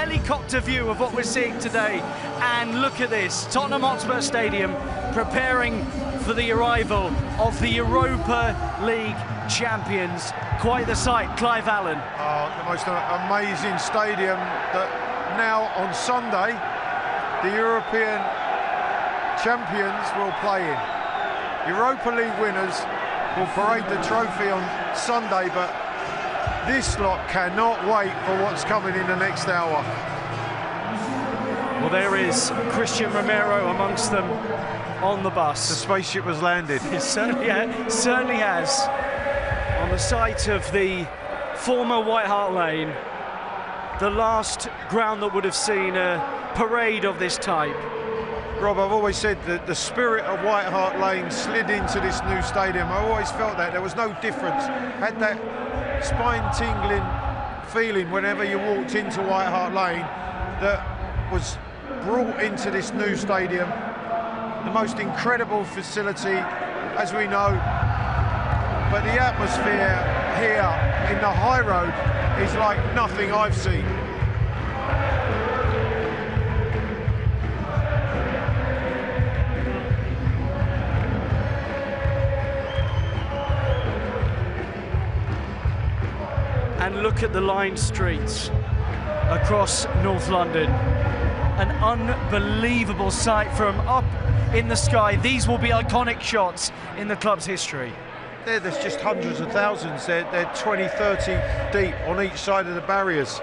helicopter view of what we're seeing today. And look at this, Tottenham Hotspur Stadium preparing for the arrival of the Europa League champions. Quite the sight, Clive Allen. The most amazing stadium that now on Sunday the European champions will play in. Europa League winners will parade the trophy on Sunday, but this lot cannot wait for what's coming in the next hour. Well, there is Christian Romero amongst them on the bus. The spaceship has landed. It certainly has. On the site of the former White Hart Lane, the last ground that would have seen a parade of this type. Rob, I've always said that the spirit of White Hart Lane slid into this new stadium. I always felt that there was no difference. Had that spine-tingling feeling whenever you walked into White Hart Lane that was brought into this new stadium. The most incredible facility, as we know, but the atmosphere here in the high road is like nothing I've seen. And look at the lined streets across North London. An unbelievable sight from up in the sky. These will be iconic shots in the club's history. There's just hundreds of thousands. They're 20, 30 deep on each side of the barriers.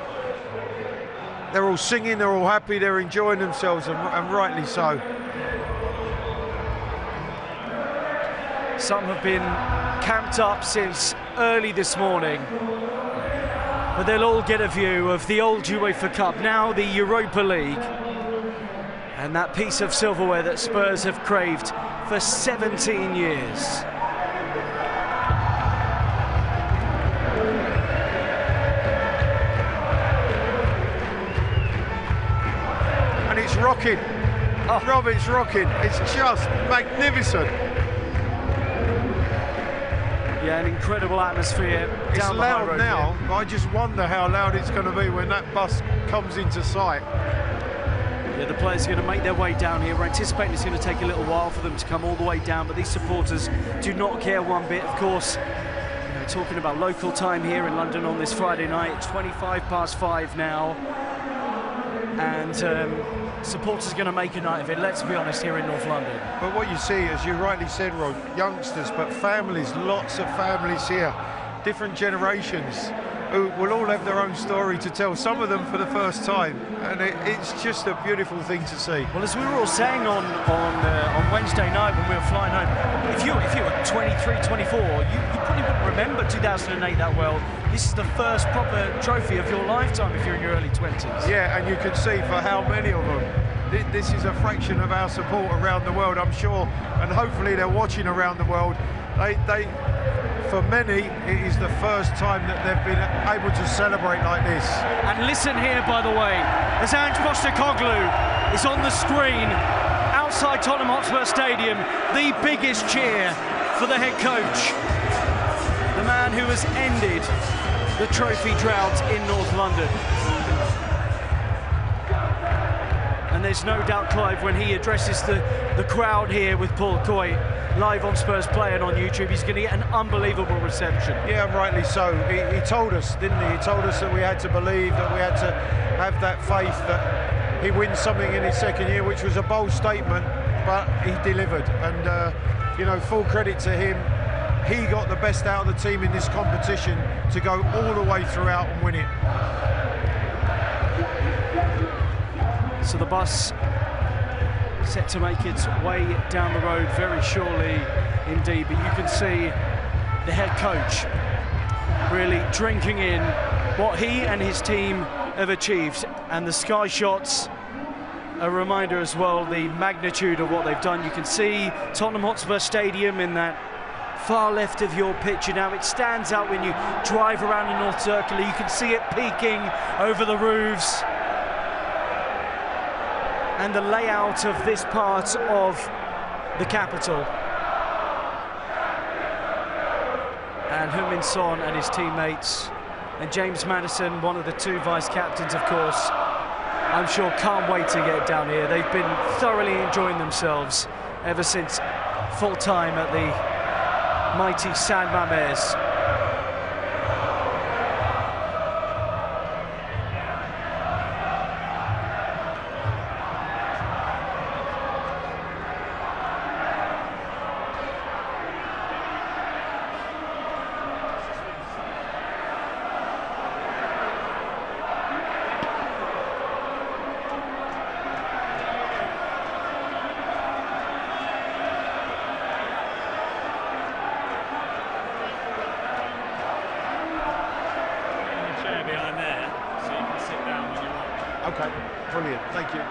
They're all singing, they're all happy, they're enjoying themselves, and rightly so. Some have been camped up since early this morning, but they'll all get a view of the old UEFA Cup, now the Europa League, and that piece of silverware that Spurs have craved for 17 years. And it's rocking. Oh. Rob, it's rocking. It's just magnificent. Yeah, an incredible atmosphere. It's loud now, but I just wonder how loud it's going to be when that bus comes into sight. Yeah, the players are going to make their way down here. We're anticipating it's going to take a little while for them to come all the way down, but these supporters do not care one bit. Of course, you know, talking about local time here in London on this Friday night, it's 5:25 now, and supporters are going to make a night of it, let's be honest, here in North London. But what you see, as you rightly said, Rod, youngsters, but families, lots of families here, different generations, who will all have their own story to tell, some of them for the first time, and it's just a beautiful thing to see. Well, as we were all saying on Wednesday night when we were flying home, if you were 23, 24, you probably wouldn't remember 2008 that well. This is the first proper trophy of your lifetime if you're in your early 20s. Yeah, and you can see for how many of them. This is a fraction of our support around the world, I'm sure, and hopefully they're watching around the world. For many, it is the first time that they've been able to celebrate like this. And listen here, by the way, as Ange Postecoglou is on the screen outside Tottenham Hotspur Stadium, the biggest cheer for the head coach, the man who has ended the trophy drought in North London. And there's no doubt, Clive, when he addresses the crowd here with Paul Coy live on Spurs Play and on YouTube, he's going to get an unbelievable reception. Yeah, rightly so. He told us, didn't he? He told us that we had to believe, that we had to have that faith that he wins something in his second year, which was a bold statement, but he delivered. And, you know, full credit to him. He got the best out of the team in this competition to go all the way throughout and win it. So the bus set to make its way down the road very surely indeed, but you can see the head coach really drinking in what he and his team have achieved, and the sky shots a reminder as well the magnitude of what they've done. You can see Tottenham Hotspur Stadium in that far left of your picture now. It stands out when you drive around the North Circular. You can see it peeking over the roofs. And the layout of this part of the capital. And Heung-min Son and his teammates, and James Maddison, one of the two vice-captains, of course, I'm sure, can't wait to get down here. They've been thoroughly enjoying themselves ever since full time at the mighty San Mamés. Okay, brilliant, thank you.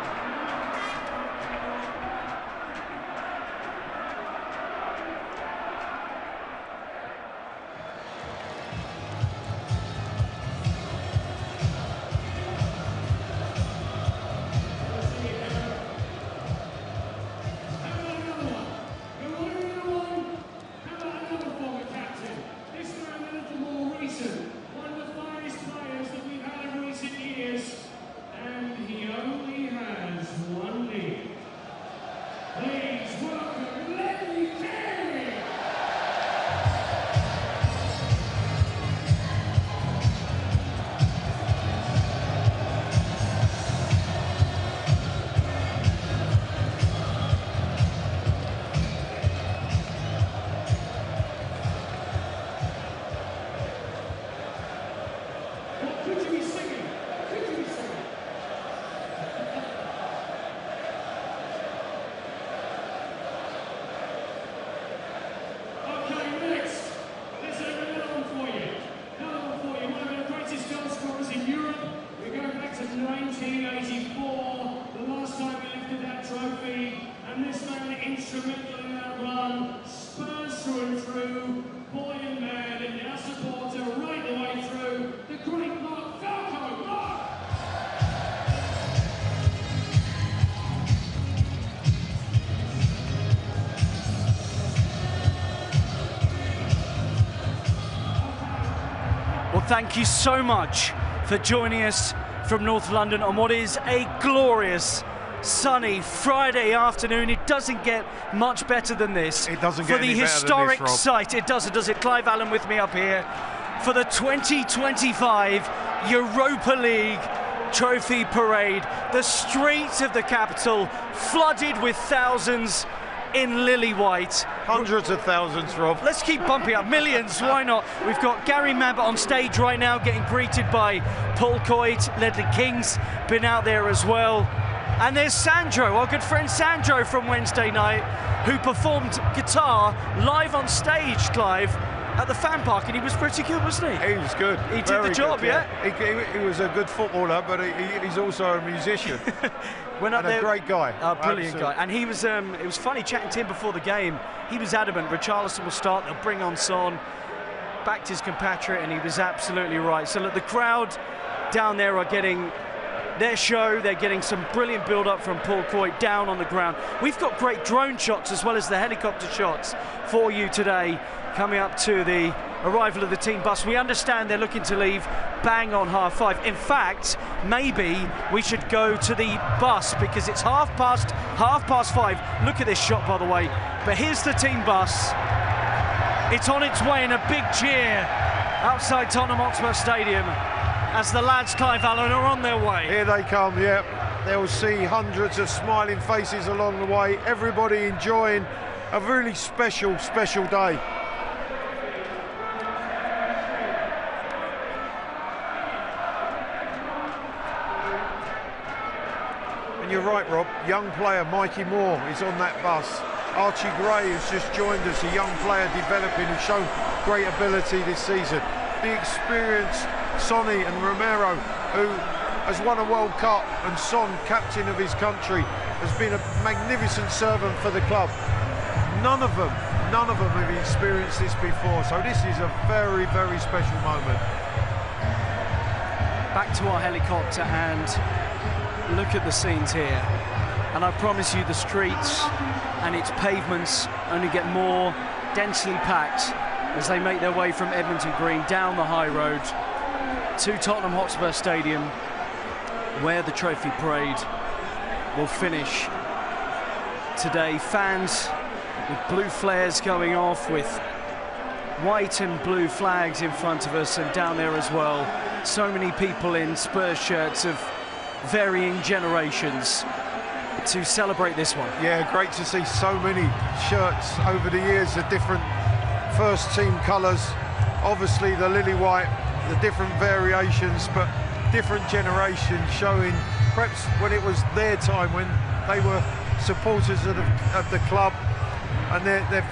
And this man instrumental in that run, Spurs through and through, boy and man, and our supporter right the way through, the great Mark Falco. Mark! Well, thank you so much for joining us from North London on what is a glorious sunny Friday afternoon. It doesn't get much better than this. It doesn't for get the any better historic than this, Rob. site. It doesn't, does it? Clive Allen with me up here for the 2025 Europa League Trophy Parade. The streets of the capital flooded with thousands in lily white. Hundreds of thousands, Rob. Let's keep bumping up. Millions, why not? We've got Gary Mabbutt on stage right now getting greeted by Paul Coit. Ledley King's been out there as well. And there's Sandro, our good friend Sandro from Wednesday night, who performed guitar live on stage, Clive, at the fan park, and he was pretty good, wasn't he? He was good. He did the job, good, yeah. He was a good footballer, but he's also a musician. Went up and there, a great guy. Brilliant guy. And he was, it was funny chatting to him before the game. He was adamant, Richarlison will start, they'll bring on Son. Backed his compatriot, and he was absolutely right. So look, the crowd down there are getting their show. They're getting some brilliant build-up from Paul Coit down on the ground. We've got great drone shots as well as the helicopter shots for you today, coming up to the arrival of the team bus. We understand they're looking to leave bang on 5:30. In fact, maybe we should go to the bus because it's 5:30. Look at this shot, by the way. But here's the team bus. It's on its way in a big cheer outside Tottenham Hotspur Stadium as the lads, Clive Allen, are on their way. Here they come, yeah. They'll see hundreds of smiling faces along the way. Everybody enjoying a really special, special day. And you're right, Rob. Young player Mikey Moore is on that bus. Archie Gray has just joined us, a young player developing who's shown great ability this season. The experienced Sonny and Romero, who has won a World Cup, and Son, captain of his country, has been a magnificent servant for the club. None of them have experienced this before, so this is a very, very special moment. Back to our helicopter and look at the scenes here. And I promise you the streets and its pavements only get more densely packed as they make their way from Edmonton Green down the high road to Tottenham Hotspur Stadium. where the trophy parade will finish today. Fans with blue flares going off, with white and blue flags in front of us, and down there as well, so many people in Spurs shirts of varying generations to celebrate this one. Yeah, great to see so many shirts over the years, the different first team colours, obviously the lily white, the different variations, but different generations showing perhaps when it was their time, when they were supporters of the club, and they've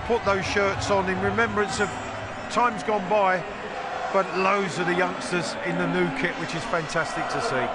put those shirts on in remembrance of times gone by, but loads of the youngsters in the new kit, which is fantastic to see.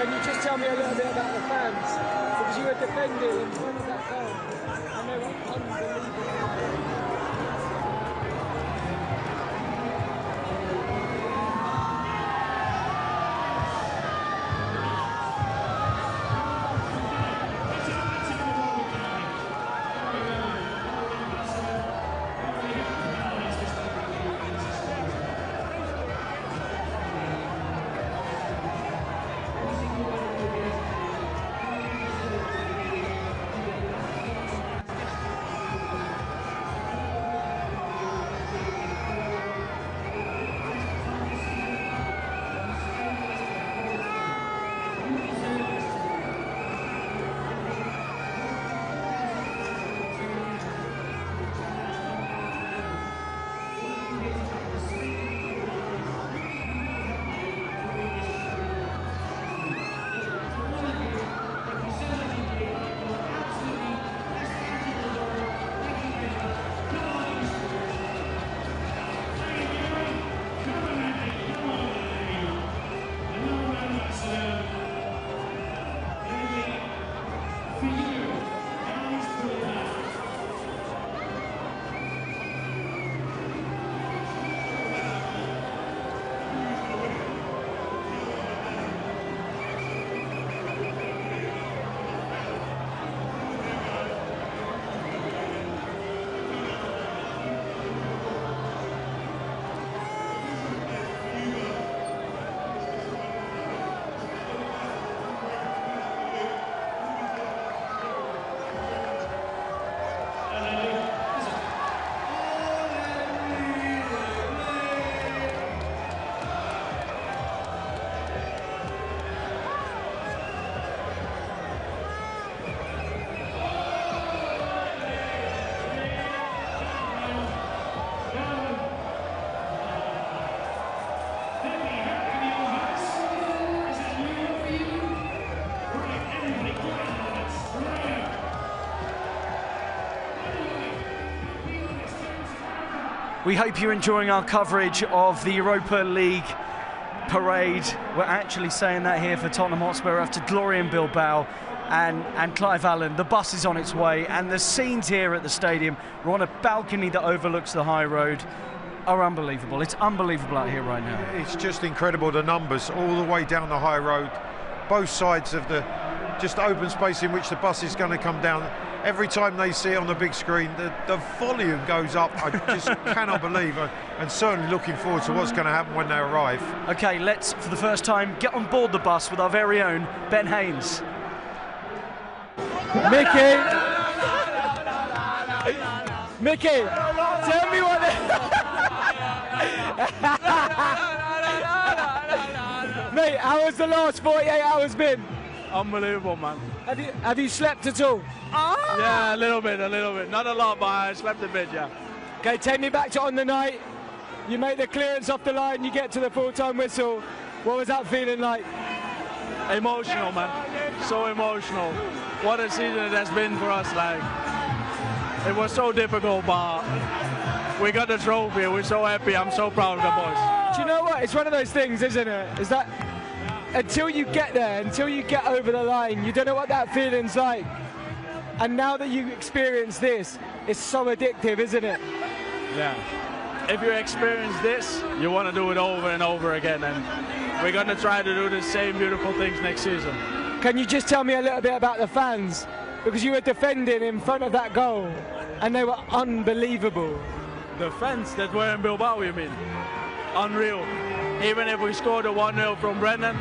Can you just tell me a little bit about the fans? Because you were defending in front of that goal, and they were unbelievable. We hope you're enjoying our coverage of the Europa League parade. We're actually saying that here for Tottenham Hotspur after glory in Bilbao and Clive Allen. The bus is on its way, and the scenes here at the stadium, we're on a balcony that overlooks the high road, are unbelievable. It's unbelievable out here right now. It's just incredible, the numbers all the way down the high road, both sides of the just open space in which the bus is going to come down. Every time they see it on the big screen, the volume goes up. I just cannot believe it, and certainly looking forward to what's going to happen when they arrive. Okay, let's, for the first time, get on board the bus with our very own Ben Haynes. Mickey, tell me what. Mate, how has the last 48 hours been? Unbelievable, man. Have you slept at all? Yeah, a little bit. Not a lot, but I slept a bit, yeah. Okay, take me back to on the night. You make the clearance off the line, you get to the full-time whistle. What was that feeling like? Emotional, man. So emotional. What a season it has been for us. Like, it was so difficult, but we got the trophy. We're so happy. I'm so proud of the boys. Do you know what? It's one of those things, isn't it? Is that until you get there, until you get over the line, you don't know what that feeling's like. And now that you experience this, it's so addictive, isn't it? Yeah. If you experience this, you want to do it over and over again. And we're going to try to do the same beautiful things next season. Can you just tell me a little bit about the fans? Because you were defending in front of that goal, and they were unbelievable. The fans that were in Bilbao, you mean? Unreal. Even if we scored a 1-0 from Brendan,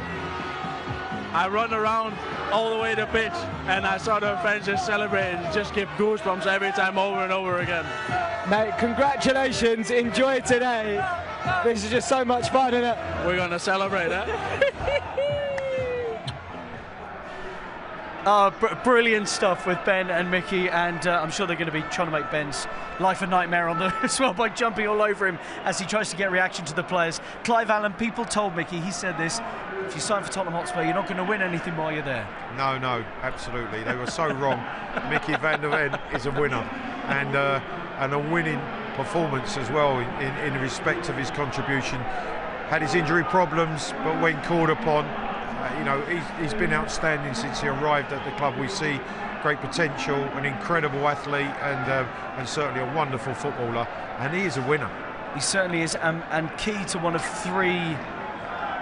I run around all the way to the pitch and I saw the fans just celebrating. Just give goosebumps every time over and over again. Mate, congratulations. Enjoy today. This is just so much fun, isn't it? We're going to celebrate, huh? Brilliant stuff with Ben and Mickey, and I'm sure they're going to be trying to make Ben's life a nightmare on as well by jumping all over him as he tries to get reaction to the players. Clive Allen, people told Mickey, he said this, if you sign for Tottenham Hotspur, you're not going to win anything while you're there. No, absolutely. They were so wrong. Mickey van der Ven is a winner, and a winning performance as well in respect of his contribution. Had his injury problems, but when called upon, You know, he's been outstanding since he arrived at the club. We see great potential, an incredible athlete, and certainly a wonderful footballer. And he is a winner. He certainly is, and key to one of 3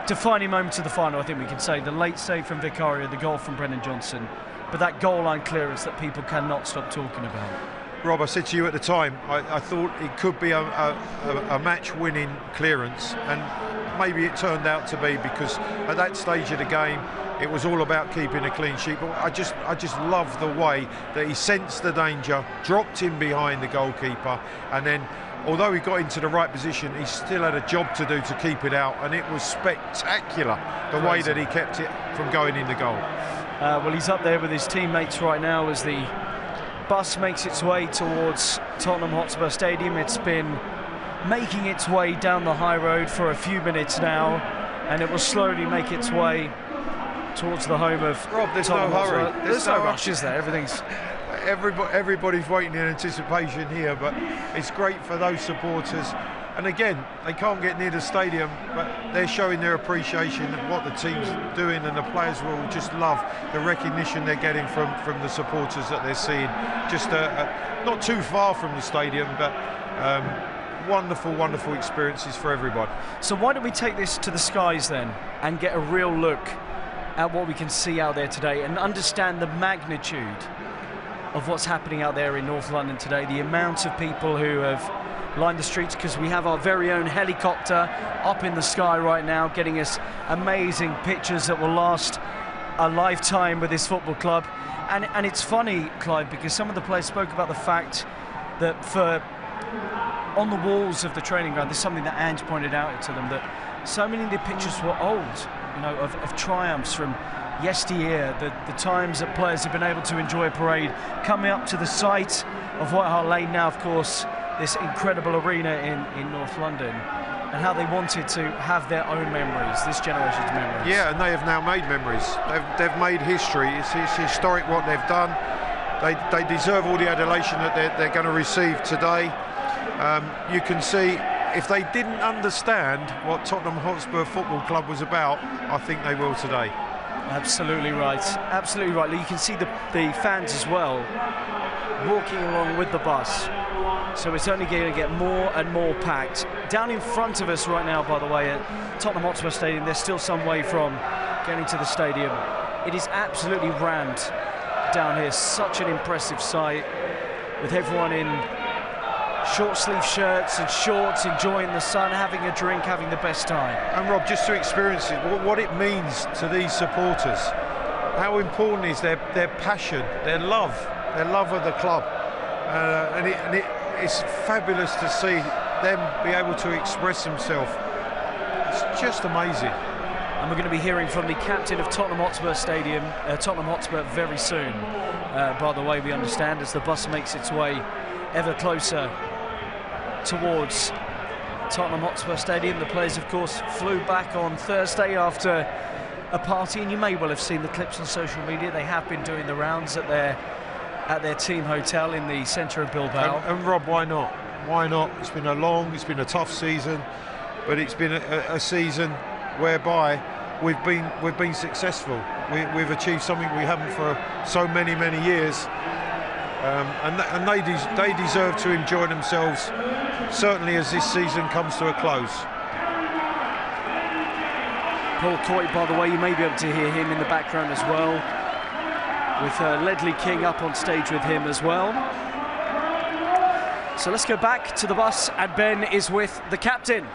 defining moments of the final, I think we can say. The late save from Vicario, the goal from Brennan Johnson, but that goal line clearance that people cannot stop talking about. Rob, I said to you at the time, I thought it could be a match-winning clearance, and maybe it turned out to be, because at that stage of the game it was all about keeping a clean sheet. But I just love the way that he sensed the danger, dropped in behind the goalkeeper, and then, although he got into the right position, he still had a job to do to keep it out, and it was spectacular the way that he kept it from going in the goal. Well, he's up there with his teammates right now as the bus makes its way towards Tottenham Hotspur Stadium. It's been making its way down the high road for a few minutes now, and it will slowly make its way towards the home of Rob, there's Tottenham no hurry. Hotspur. There's no rush, is there? Everything's... Everybody's waiting in anticipation here, but it's great for those supporters. And again, they can't get near the stadium, but they're showing their appreciation of what the team's doing, and the players will just love the recognition they're getting from the supporters that they're seeing. Just not too far from the stadium, but wonderful experiences for everybody. So why don't we take this to the skies then and get a real look at what we can see out there today and understand the magnitude of what's happening out there in North London today, the amount of people who have lined the streets, because we have our very own helicopter up in the sky right now getting us amazing pictures that will last a lifetime with this football club. And it's funny, Clive, because some of the players spoke about the fact that on the walls of the training ground, there's something that Ange pointed out to them, that so many of the pictures were old, you know, of triumphs from yesteryear, the times that players have been able to enjoy a parade, coming up to the site of White Hart Lane now, of course, this incredible arena in North London, and how they wanted to have their own memories, this generation's memories. Yeah, and they have now made memories. They've made history. It's historic what they've done. They deserve all the adulation that they're going to receive today. You can see, if they didn't understand what Tottenham Hotspur Football Club was about, I think they will today. Absolutely right, absolutely right. You can see the fans as well walking along with the bus, so it's only going to get more and more packed. Down in front of us right now, by the way, at Tottenham Hotspur Stadium, there's still some way from getting to the stadium. It is absolutely rammed down here, such an impressive sight, with everyone in short sleeve shirts and shorts, enjoying the sun, having a drink, having the best time. And Rob, just to experience it, what it means to these supporters, how important is their passion, their love of the club, and it's fabulous to see them be able to express themselves. It's just amazing. And we're going to be hearing from the captain of Tottenham Hotspur Stadium, Tottenham Hotspur, very soon. By the way, we understand, as the bus makes its way ever closer towards Tottenham Hotspur Stadium. The players, of course, flew back on Thursday after a party, and you may well have seen the clips on social media. They have been doing the rounds at their team hotel in the centre of Bilbao. And Rob, why not? Why not? It's been a tough season, but it's been a season whereby we've been successful. We've achieved something we haven't for so many years. And they deserve to enjoy themselves, certainly as this season comes to a close. Paul Coit, by the way, you may be able to hear him in the background as well, with Ledley King up on stage with him as well. So let's go back to the bus, and Ben is with the captain.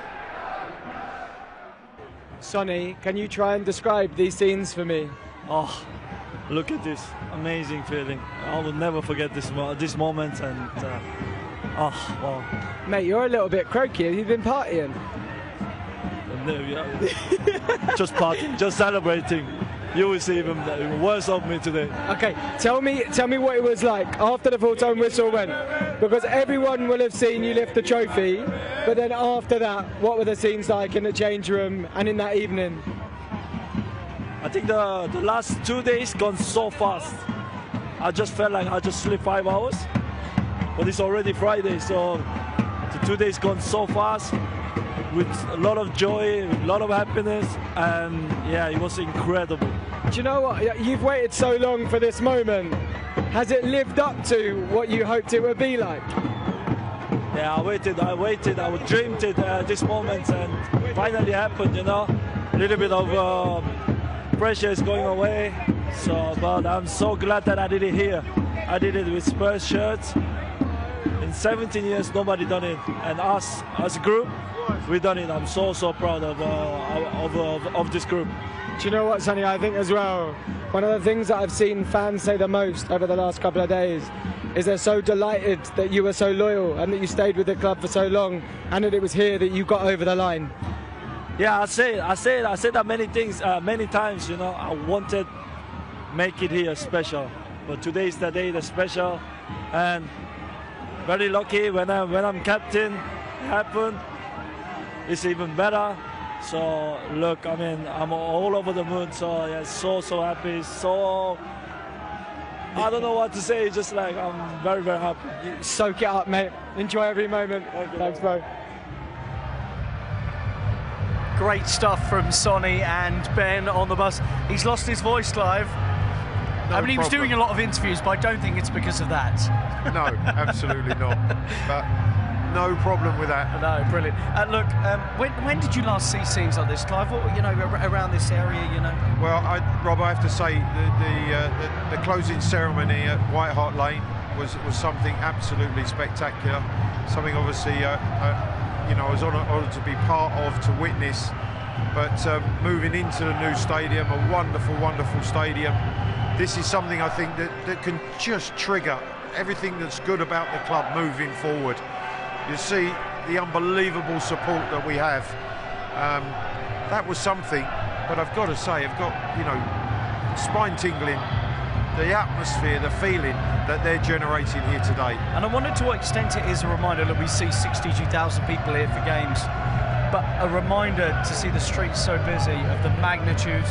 Sonny, can you try and describe these scenes for me? Oh, look at this amazing feeling. I will never forget this moment, and oh, wow. Mate, you're a little bit croaky. Have you been partying? Just partying, just celebrating. You will see even worse of me today. Okay, tell me what it was like after the full-time whistle went, because everyone will have seen you lift the trophy, but then after that, what were the scenes like in the change room and in that evening? I think the last 2 days gone so fast. I just felt like I just slept 5 hours, but it's already Friday, so the 2 days gone so fast. with a lot of joy, with a lot of happiness, and yeah, it was incredible. Do you know what? You've waited so long for this moment. Has it lived up to what you hoped it would be like? Yeah, I waited, I dreamed it, this moment, and finally happened, you know. A little bit of pressure is going away, so, but I'm so glad that I did it here. I did it with Spurs shirts. In 17 years, nobody done it, and us as a group, we done it. I'm so proud of this group. Do you know what, Sonny? I think as well, one of the things that I've seen fans say the most over the last couple of days is they're so delighted that you were so loyal and that you stayed with the club for so long, and that it was here that you got over the line. Yeah, I said that many times. You know, I wanted make it here special, but today is the day that's special, and very lucky when I'm captain. It happened. It's even better. So look, I mean, I'm all over the moon. So yeah, so happy. So I don't know what to say. Just like I'm very happy. Soak it up, mate. Enjoy every moment. Thanks, bro. Great stuff from Sonny and Ben on the bus. He's lost his voice, Clive. I mean, he was doing a lot of interviews, but I don't think it's because of that. No, absolutely not. But no problem with that. No, brilliant. Look, when did you last see scenes like this, Clive? What, you know, around this area, you know? Well, Rob, I have to say the closing ceremony at White Hart Lane was something absolutely spectacular. Something obviously, you know, I was honoured to be part of, to witness. But moving into the new stadium, a wonderful stadium. This is something I think that can just trigger everything that's good about the club moving forward. You see the unbelievable support that we have. That was something, but I've got to say, I've got, you know, spine tingling, the atmosphere, the feeling that they're generating here today. And I wonder to what extent it is a reminder that we see 62,000 people here for games, but a reminder to see the streets so busy of the magnitude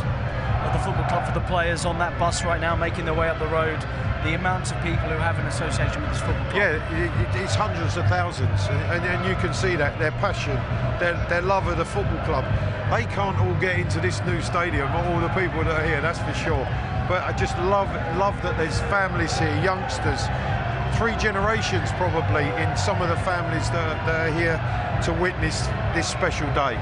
of the football club for the players on that bus right now making their way up the road, the amount of people who have an association with this football club. Yeah, it's hundreds of thousands, and you can see that, their passion, their love of the football club. They can't all get into this new stadium, all the people that are here, that's for sure. But I just love that there's families here, youngsters, 3 generations probably in some of the families that are here to witness this special day.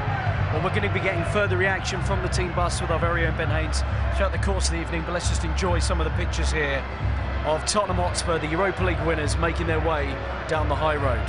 Well, we're going to be getting further reaction from the team bus with our very own Ben Haynes throughout the course of the evening, but let's just enjoy some of the pictures here of Tottenham Hotspur, the Europa League winners, making their way down the high road.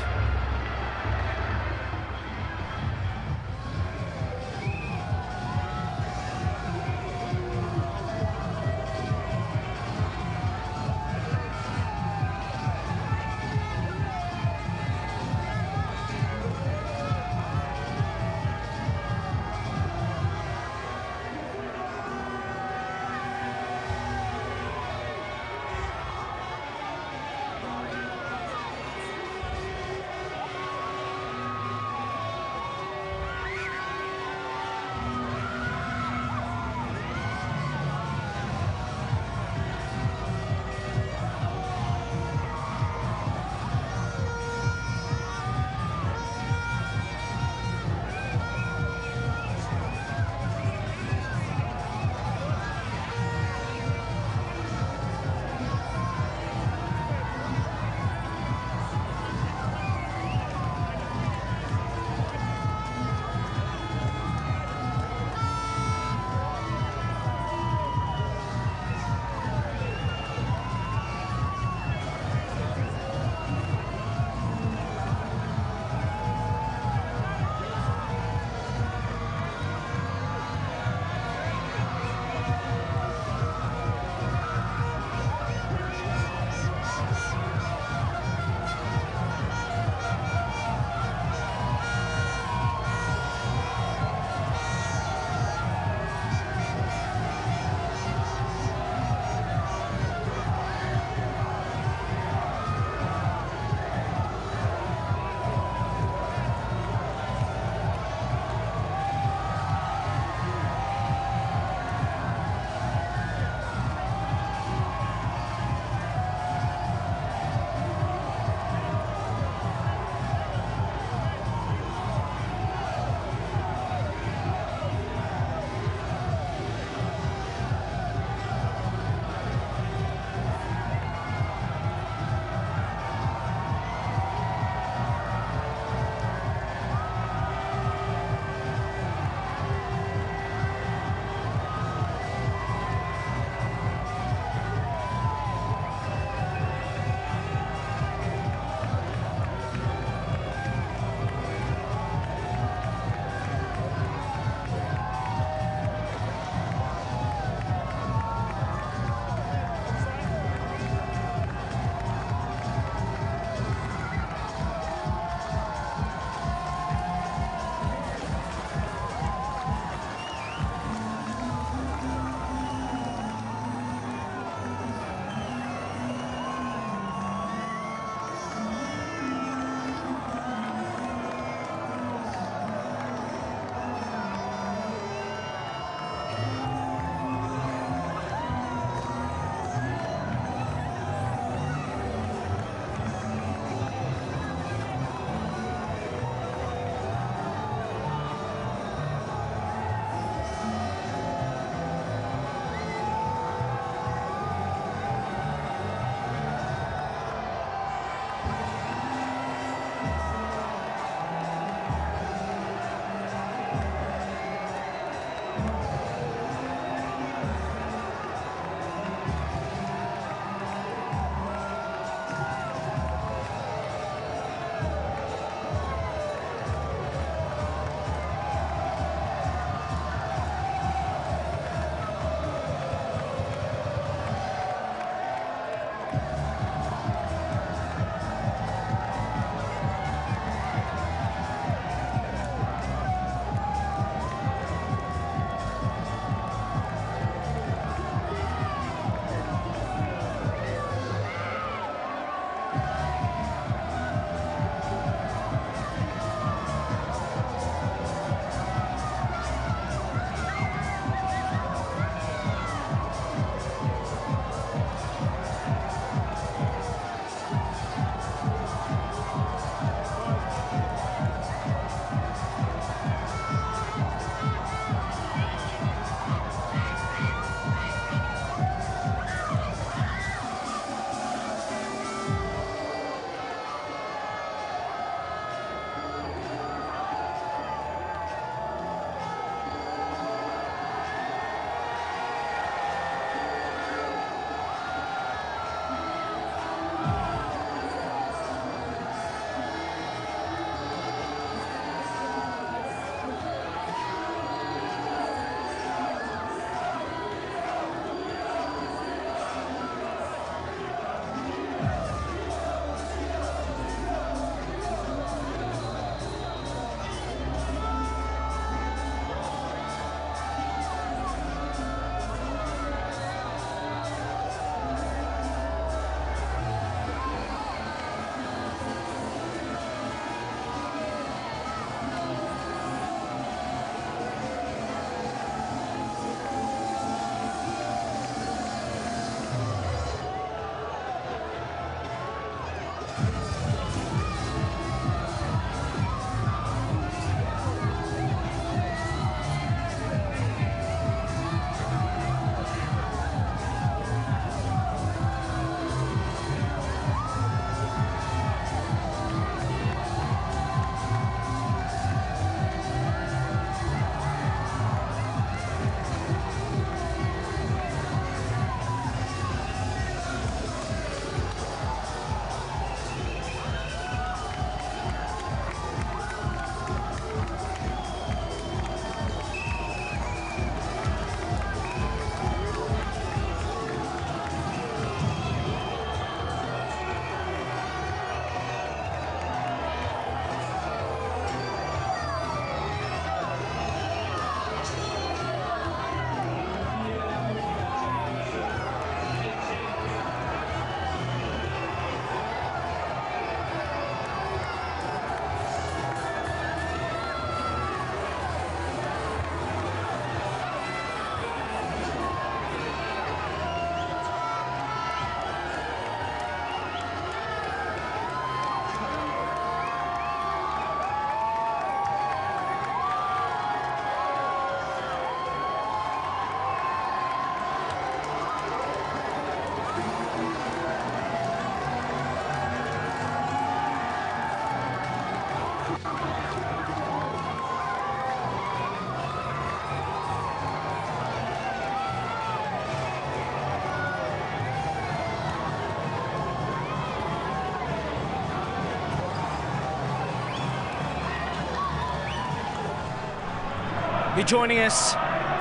You're joining us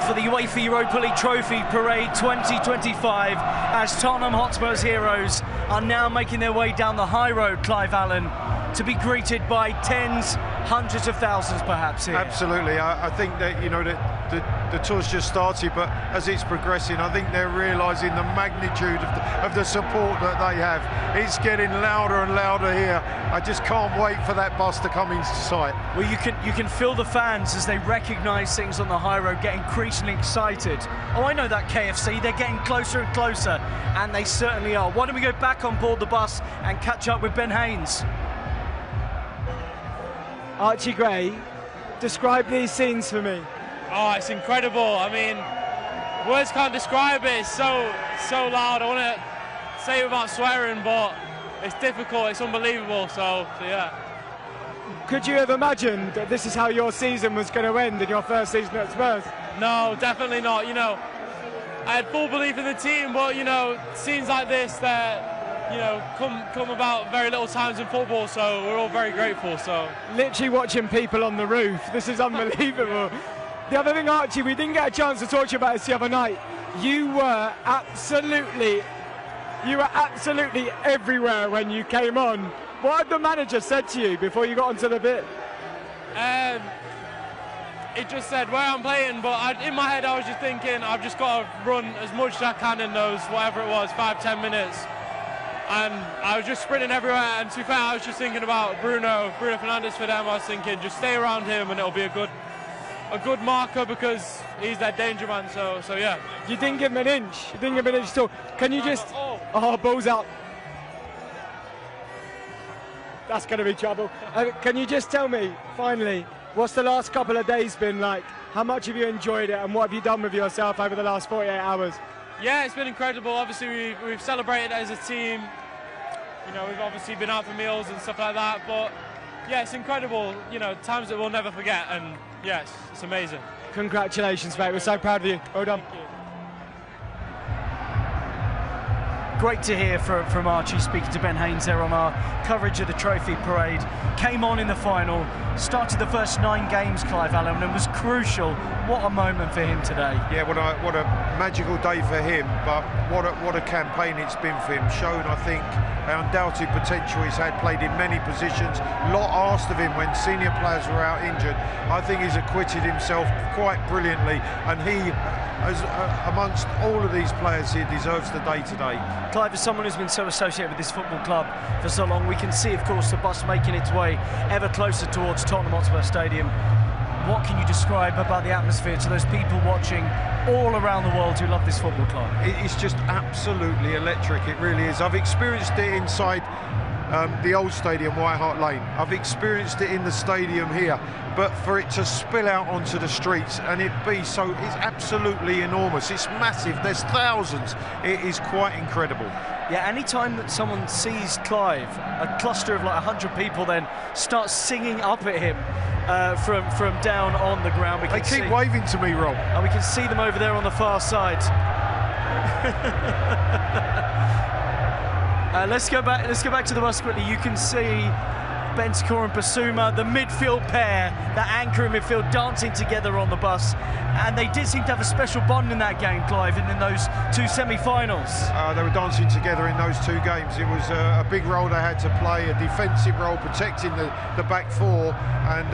for the UEFA Europa League Trophy Parade 2025 as Tottenham Hotspur's heroes are now making their way down the high road, Clive Allen, to be greeted by tens, hundreds of thousands perhaps here. Absolutely. I think that, you know, the tour's just started, but as it's progressing, I think they're realising the magnitude of the support that they have. It's getting louder and louder here. I just can't wait for that bus to come into sight. Well, you can feel the fans as they recognise things on the high road, get increasingly excited. Oh, I know that, KFC. They're getting closer and closer, and they certainly are. Why don't we go back on board the bus and catch up with Ben Haynes? Archie Gray, describe these scenes for me. Oh, it's incredible. I mean, words can't describe it. It's so loud. I want to say it without swearing, but it's difficult. It's unbelievable. So yeah. Could you have imagined that this is how your season was going to end in your first season at Spurs? No, definitely not. You know, I had full belief in the team, but you know, scenes like this that, you know, come about very little times in football, so we're all very grateful. So literally watching people on the roof, this is unbelievable. The other thing, Archie, we didn't get a chance to talk to you about this the other night. You were absolutely everywhere when you came on. What had the manager said to you before you got onto the pitch? It just said where I'm playing, but in my head I was just thinking I've just got to run as much as I can in those, whatever it was, 5-10 minutes. And I was just sprinting everywhere, and to be fair, I was just thinking about Bruno Fernandes for them. I was thinking just stay around him and it'll be a good marker because he's that danger man, so yeah. You didn't give him an inch. You didn't give him an inch at all. Can you just... Oh, balls out. That's going to be trouble. Can you just tell me, finally, what's the last couple of days been like? How much have you enjoyed it, and what have you done with yourself over the last 48 hours? Yeah, it's been incredible. Obviously, we've celebrated as a team. You know, we've obviously been out for meals and stuff like that, but yeah, it's incredible. You know, times that we'll never forget, and yes, it's amazing. Congratulations, mate. We're so proud of you. Well done. Great to hear from Archie speaking to Ben Haynes there on our coverage of the trophy parade. Came on in the final, started the first 9 games, Clive Allen, and was crucial. What a moment for him today. Yeah, what a magical day for him, but what a campaign it's been for him. Shown, I think, the undoubted potential he's had, played in many positions. A lot asked of him when senior players were out injured. I think he's acquitted himself quite brilliantly, and he, as amongst all of these players here, deserves the day today. Clive, as someone who's been so associated with this football club for so long, we can see, of course, the bus making its way ever closer towards Tottenham Hotspur Stadium. What can you describe about the atmosphere to those people watching all around the world who love this football club? It's just absolutely electric, it really is. I've experienced it inside the old stadium, White Hart Lane. I've experienced it in the stadium here, but for it to spill out onto the streets and it be so, it's absolutely enormous. It's massive, there's thousands. It is quite incredible. Yeah, any time that someone sees Clive, a cluster of like 100 people then start singing up at him from down on the ground. They keep waving to me, Rob. And we can see them over there on the far side. Let's go back to the bus quickly. You can see Bentancur and Basuma, the midfield pair, that anchor in midfield, dancing together on the bus. And they did seem to have a special bond in that game, Clive, and in those 2 semi-finals. They were dancing together in those 2 games. It was a big role they had to play, a defensive role, protecting the back four, and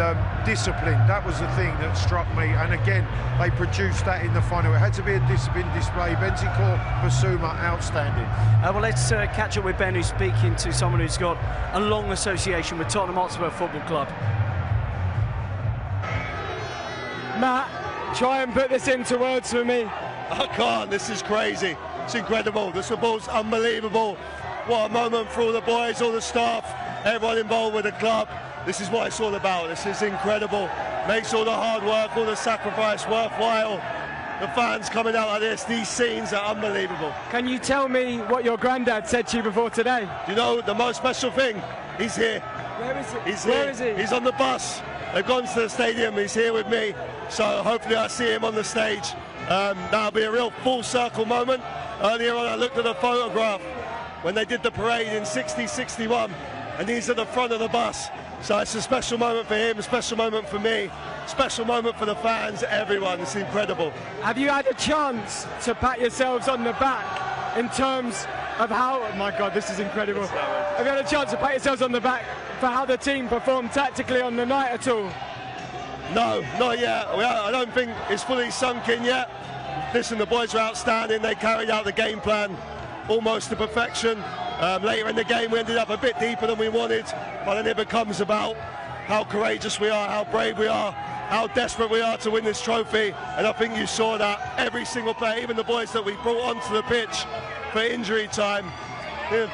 discipline. That was the thing that struck me. And again, they produced that in the final. It had to be a discipline display. Bentancur, Basuma, outstanding. Well, let's catch up with Ben, who's speaking to someone who's got a long association with Tottenham Hotspur Football Club. Matt, try and put this into words for me. I can't, this is crazy. It's incredible. The support's unbelievable. What a moment for all the boys, all the staff, everyone involved with the club. This is what it's all about. This is incredible. Makes all the hard work, all the sacrifice worthwhile. The fans coming out like this, these scenes are unbelievable. Can you tell me what your granddad said to you before today? You know, the most special thing, he's here. Where is he? He's Where here. is he? He's on the bus. They've gone to the stadium, he's here with me. So hopefully I see him on the stage. That'll be a real full circle moment. Earlier on I looked at a photograph when they did the parade in 60-61, and he's at the front of the bus. So it's a special moment for him, a special moment for me, special moment for the fans, everyone. It's incredible. Have you had a chance to pat yourselves on the back in terms of how, oh my God, this is incredible. Have you had a chance to pat yourselves on the back for how the team performed tactically on the night at all? No, not yet. I don't think it's fully sunk in yet. Listen, the boys were outstanding. They carried out the game plan almost to perfection. Later in the game, we ended up a bit deeper than we wanted, but then it becomes about how courageous we are, how brave we are, how desperate we are to win this trophy. And I think you saw that every single player, even the boys that we brought onto the pitch for injury time.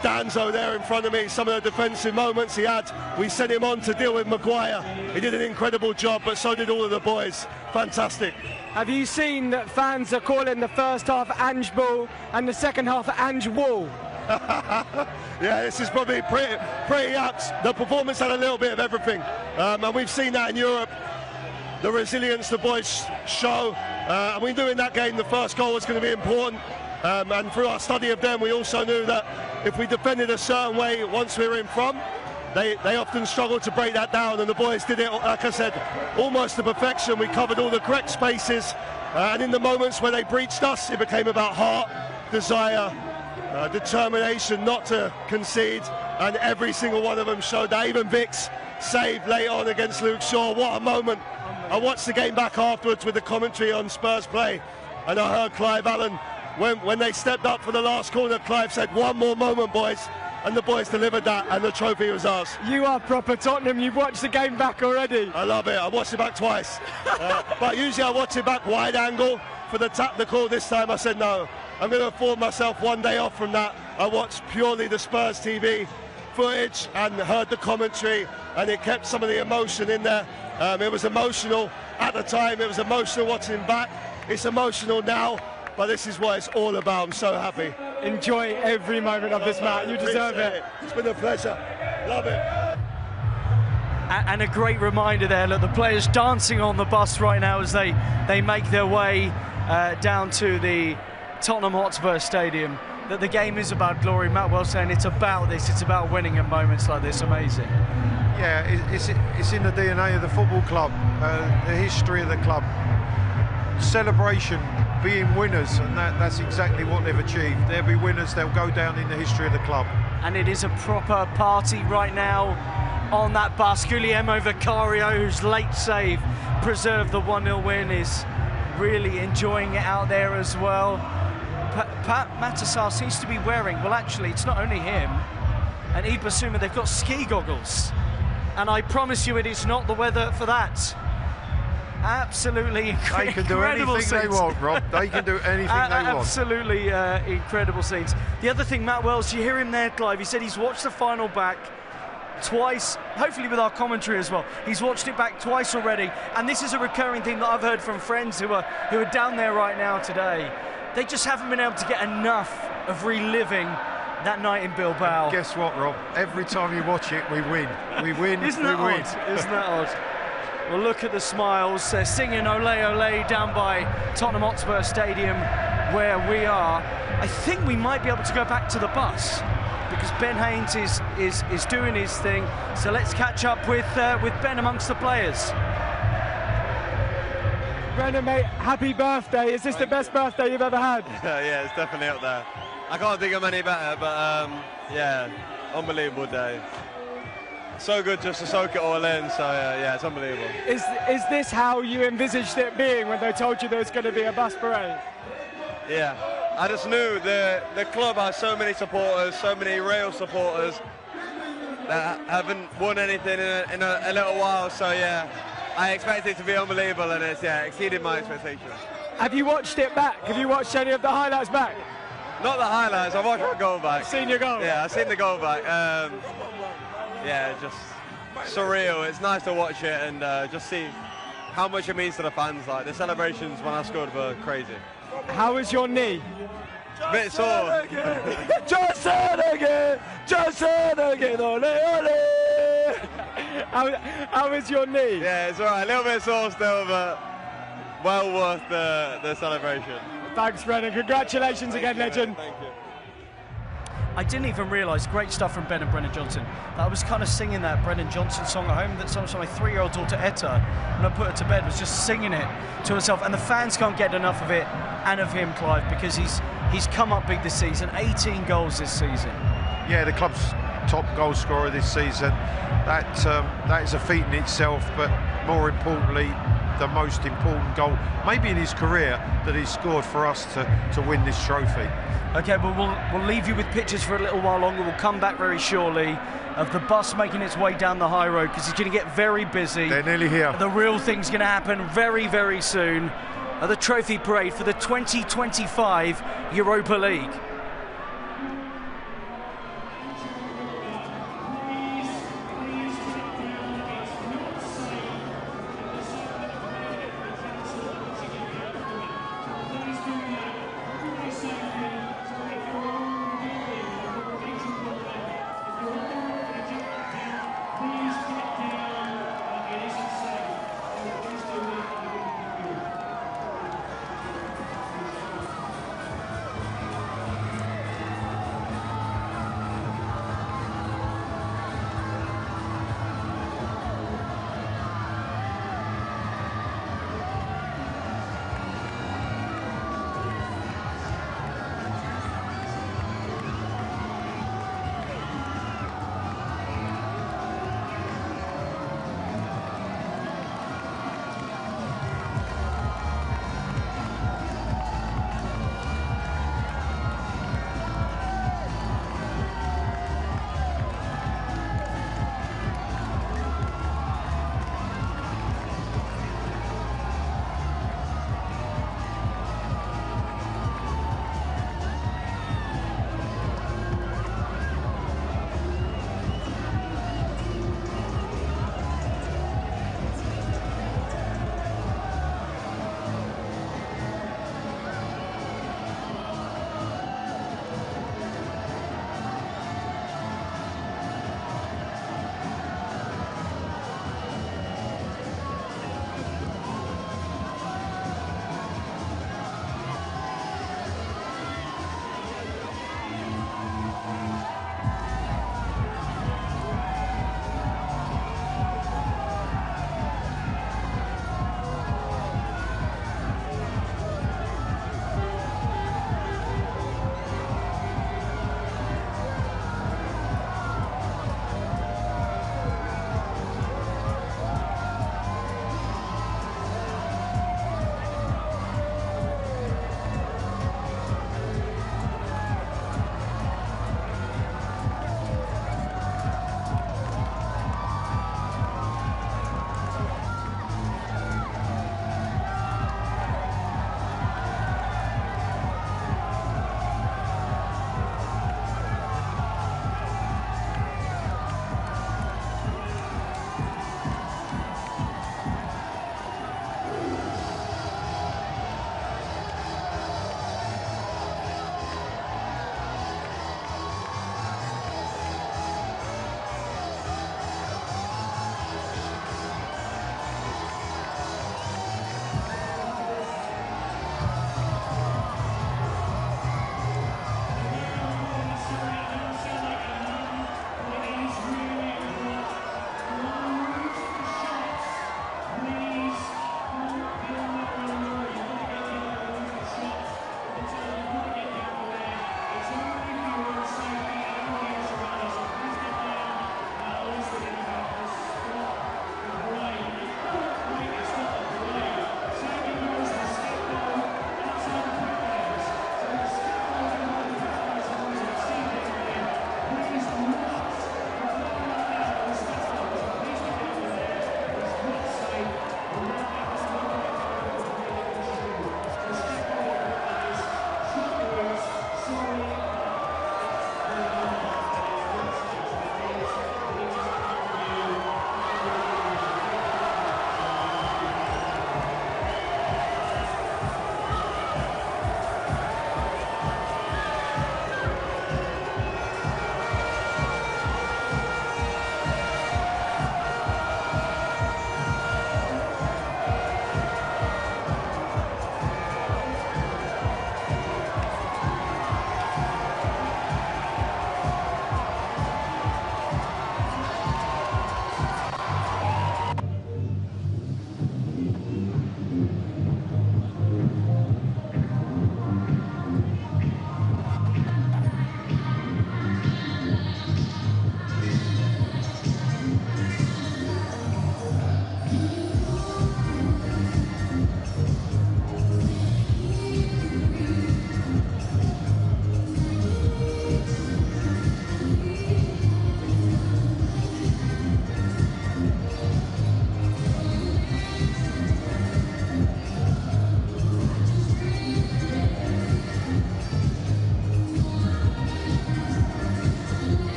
Danzo there in front of me, some of the defensive moments he had, we sent him on to deal with Maguire. He did an incredible job, but so did all of the boys. Fantastic. Have you seen that fans are calling the first half Ange Ball and the second half Ange Wall? Yeah, this is probably pretty apt. The performance had a little bit of everything, and we've seen that in Europe. The resilience the boys show, and we knew in that game the first goal was going to be important. And through our study of them, we also knew that if we defended a certain way once we were in front, they often struggled to break that down, and the boys did it, like I said, almost to perfection. We covered all the correct spaces, and in the moments where they breached us, it became about heart, desire, determination not to concede, and every single one of them showed that. Even Vic's save late on against Luke Shaw, what a moment. I watched the game back afterwards with the commentary on Spurs play, and I heard Clive Allen, when they stepped up for the last corner, Clive said, one more moment, boys. And the boys delivered that, and the trophy was ours. You are proper Tottenham. You've watched the game back already. I love it. I watched it back twice. But usually I watch it back wide angle for the tactical. This time I said, no, I'm going to afford myself one day off from that. I watched purely the Spurs TV footage and heard the commentary, and it kept some of the emotion in there. It was emotional at the time. It was emotional watching back. It's emotional now. But this is what it's all about. I'm so happy. Enjoy every moment of this match. You deserve it. It's been a pleasure. Love it. And a great reminder there, look, the players dancing on the bus right now as they make their way down to the Tottenham Hotspur Stadium, that the game is about glory. Matt Wells saying it's about this, it's about winning at moments like this. Amazing. Yeah, it's in the DNA of the football club, the history of the club. Celebration, being winners, and that's exactly what they've achieved. They'll be winners, they'll go down in the history of the club. And it is a proper party right now on that bus. Guglielmo Vicario, whose late save preserved the 1-0 win, is really enjoying it out there as well. Pat Matassar seems to be wearing, well actually it's not only him and Ibasuma, they've got ski goggles. And I promise you it is not the weather for that. Absolutely incredible. They can do anything scenes. they want, Rob. They can do anything they want. Absolutely incredible scenes. The other thing, Matt Wells, you hear him there, Clive. He said he's watched the final back twice, hopefully with our commentary as well. He's watched it back twice already, and this is a recurring theme that I've heard from friends who are down there right now today. They just haven't been able to get enough of reliving that night in Bilbao. And guess what, Rob? Every time you watch it, we win. We win. Isn't that odd? Isn't that odd? Well, look at the smiles. They're singing Ole Ole down by Tottenham Hotspur Stadium where we are. I think we might be able to go back to the bus because Ben Haynes is doing his thing. So let's catch up with Ben amongst the players. Brennan, mate, happy birthday. Is this the best birthday you've ever had? Yeah, it's definitely up there. I can't think of any better, but yeah, unbelievable day. So good just to soak it all in, so yeah, it's unbelievable. Is this how you envisaged it being when they told you there was going to be a bus parade? Yeah, I just knew the club has so many supporters, so many real supporters that haven't won anything in a little while, so yeah, I expect it to be unbelievable, and it's exceeded my expectations. Have you watched it back? Have you watched any of the highlights back? Not the highlights, I've watched the goal back. Seen your goal? Yeah, I've seen the goal back. Yeah, just surreal. It's nice to watch it and just see how much it means to the fans. Like the celebrations when I scored were crazy. How is your knee? Bit sore. Just again, ole ole. How is your knee? Yeah, it's all right. A little bit sore still, but well worth the celebration. Thanks, Brennan. Congratulations again, legend. Thank you. I didn't even realise, great stuff from Ben and Brennan Johnson. I was kind of singing that Brennan Johnson song at home that sometimes my 3-year-old daughter Etta, when I put her to bed, was just singing it to herself. And the fans can't get enough of it and of him, Clive, because he's come up big this season, 18 goals this season. Yeah, the club's top goal scorer this season. That is a feat in itself, but more importantly, the most important goal, maybe in his career, that he scored for us to win this trophy. Okay, well, we'll leave you with pictures for a little while longer. We'll come back very shortly of the bus making its way down the high road, because it's going to get very busy. They're nearly here. The real thing's going to happen very, very soon at the trophy parade for the 2025 Europa League.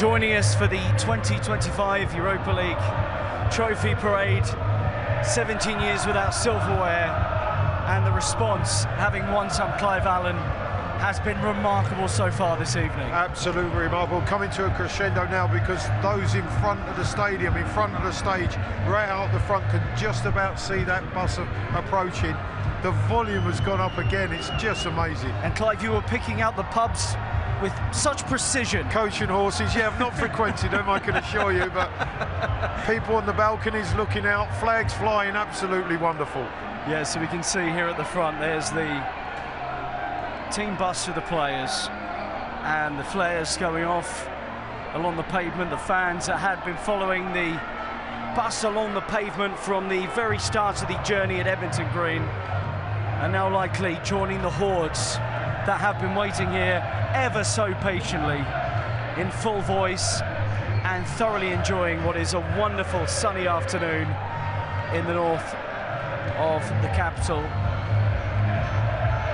joining us for the 2025 Europa League Trophy Parade. 17 years without silverware, and the response, having won some Clive Allen, has been remarkable so far this evening. Absolutely remarkable. Coming to a crescendo now because those in front of the stadium, in front of the stage, right out the front, can just about see that bus approaching. The volume has gone up again. It's just amazing. And Clive, you were picking out the pubs with such precision. Coaching horses, yeah, I've not frequented them, I can assure you, but people on the balconies looking out, flags flying, absolutely wonderful. Yeah, so we can see here at the front, there's the team bus for the players and the flares going off along the pavement. The fans that had been following the bus along the pavement from the very start of the journey at Edmonton Green are now likely joining the hordes that have been waiting here ever so patiently in full voice and thoroughly enjoying what is a wonderful sunny afternoon in the north of the capital.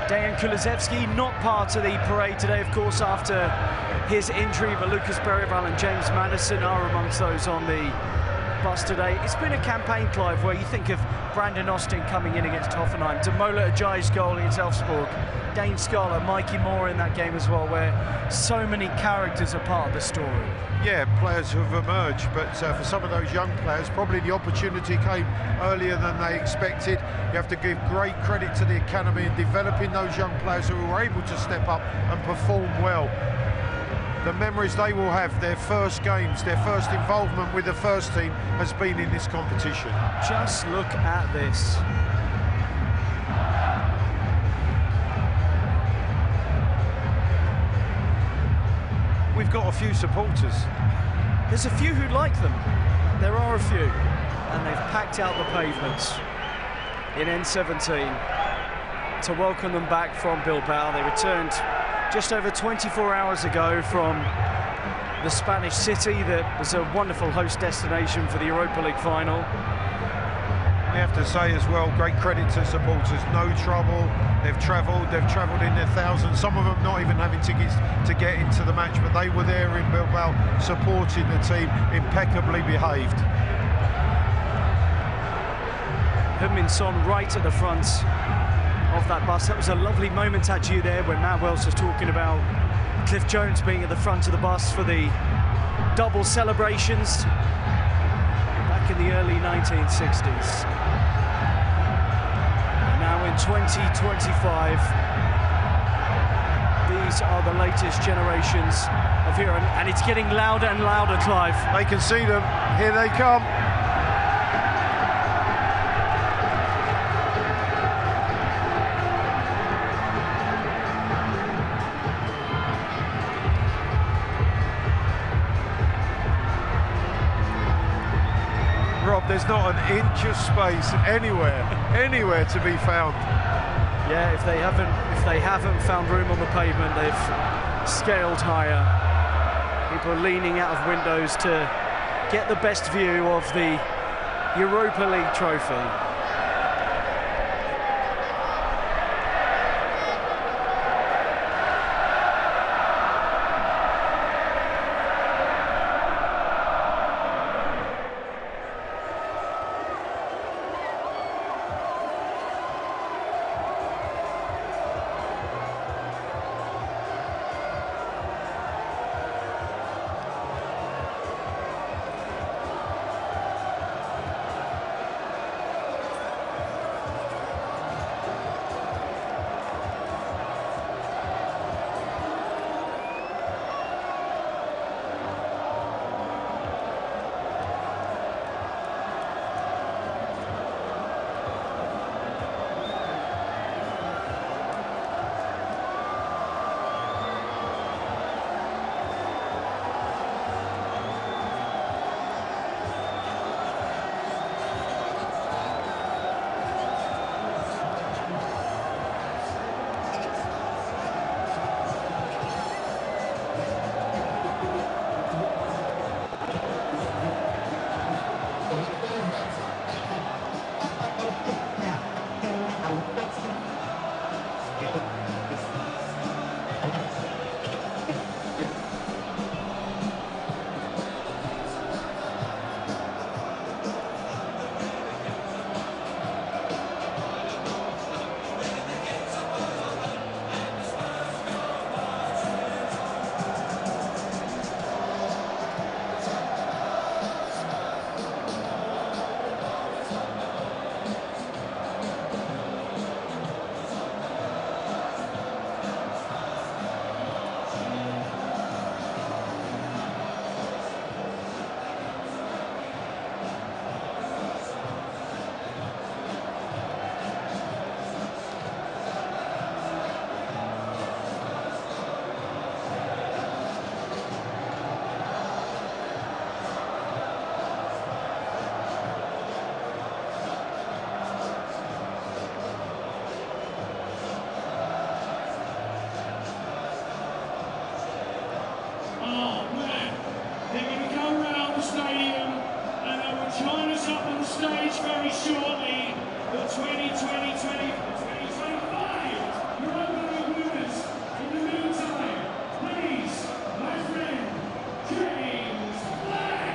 Dejan Kulusevski not part of the parade today, of course, after his injury, but Lucas Berrival and James Maddison are amongst those on the bus today. It's been a campaign, Clive, where you think of Brandon Austin coming in against Hoffenheim, Demola Ajayi's goal against Elfsborg, Dane Scarlett, Mikey Moore in that game as well, where so many characters are part of the story. Yeah, players who have emerged, but for some of those young players, probably the opportunity came earlier than they expected. You have to give great credit to the academy in developing those young players who were able to step up and perform well. The memories they will have, their first games, their first involvement with the first team has been in this competition. Just look at this. We've got a few supporters. There's a few who like them. There are a few. And they've packed out the pavements in N17 to welcome them back from Bilbao. They returned just over 24 hours ago from the Spanish city that was a wonderful host destination for the Europa League final. We have to say as well, great credit to supporters, no trouble. They've travelled in their thousands, some of them not even having tickets to get into the match, but they were there in Bilbao supporting the team, impeccably behaved. Heung-min Son right at the front of that bus. That was a lovely moment actually there when Matt Wells was talking about Cliff Jones being at the front of the bus for the double celebrations back in the early 1960s. Now in 2025, these are the latest generations of hero, and it's getting louder and louder, Clive. They can see them, here they come. There's not an inch of space anywhere to be found. Yeah, if they haven't found room on the pavement, they've scaled higher. People are leaning out of windows to get the best view of the Europa League trophy. set up on stage very shortly. The 2020-2025 Europa League winners. In the meantime, please, my friend, James Black.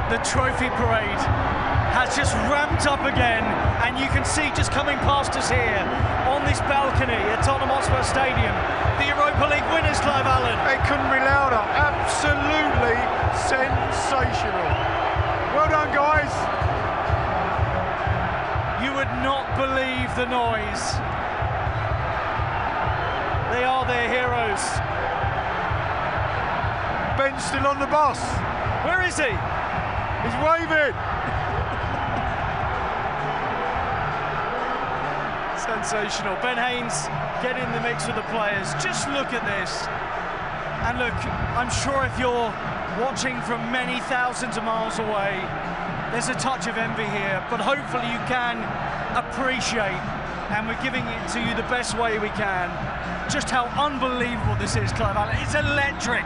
The trophy parade has just ramped up again, and you can see just coming past us here on this balcony at Tottenham Hotspur Stadium, the Europa League winners, Clive Allen. It couldn't be louder. Absolutely sensational. Well done, guys. You would not believe the noise. They are their heroes. Ben's still on the bus. Where is he? He's waving. Sensational. Ben Haynes get in the mix with the players. Just look at this. And look, I'm sure if you're watching from many thousands of miles away, there's a touch of envy here, but hopefully you can appreciate, and we're giving it to you the best way we can, just how unbelievable this is, Clive Allen. It's electric.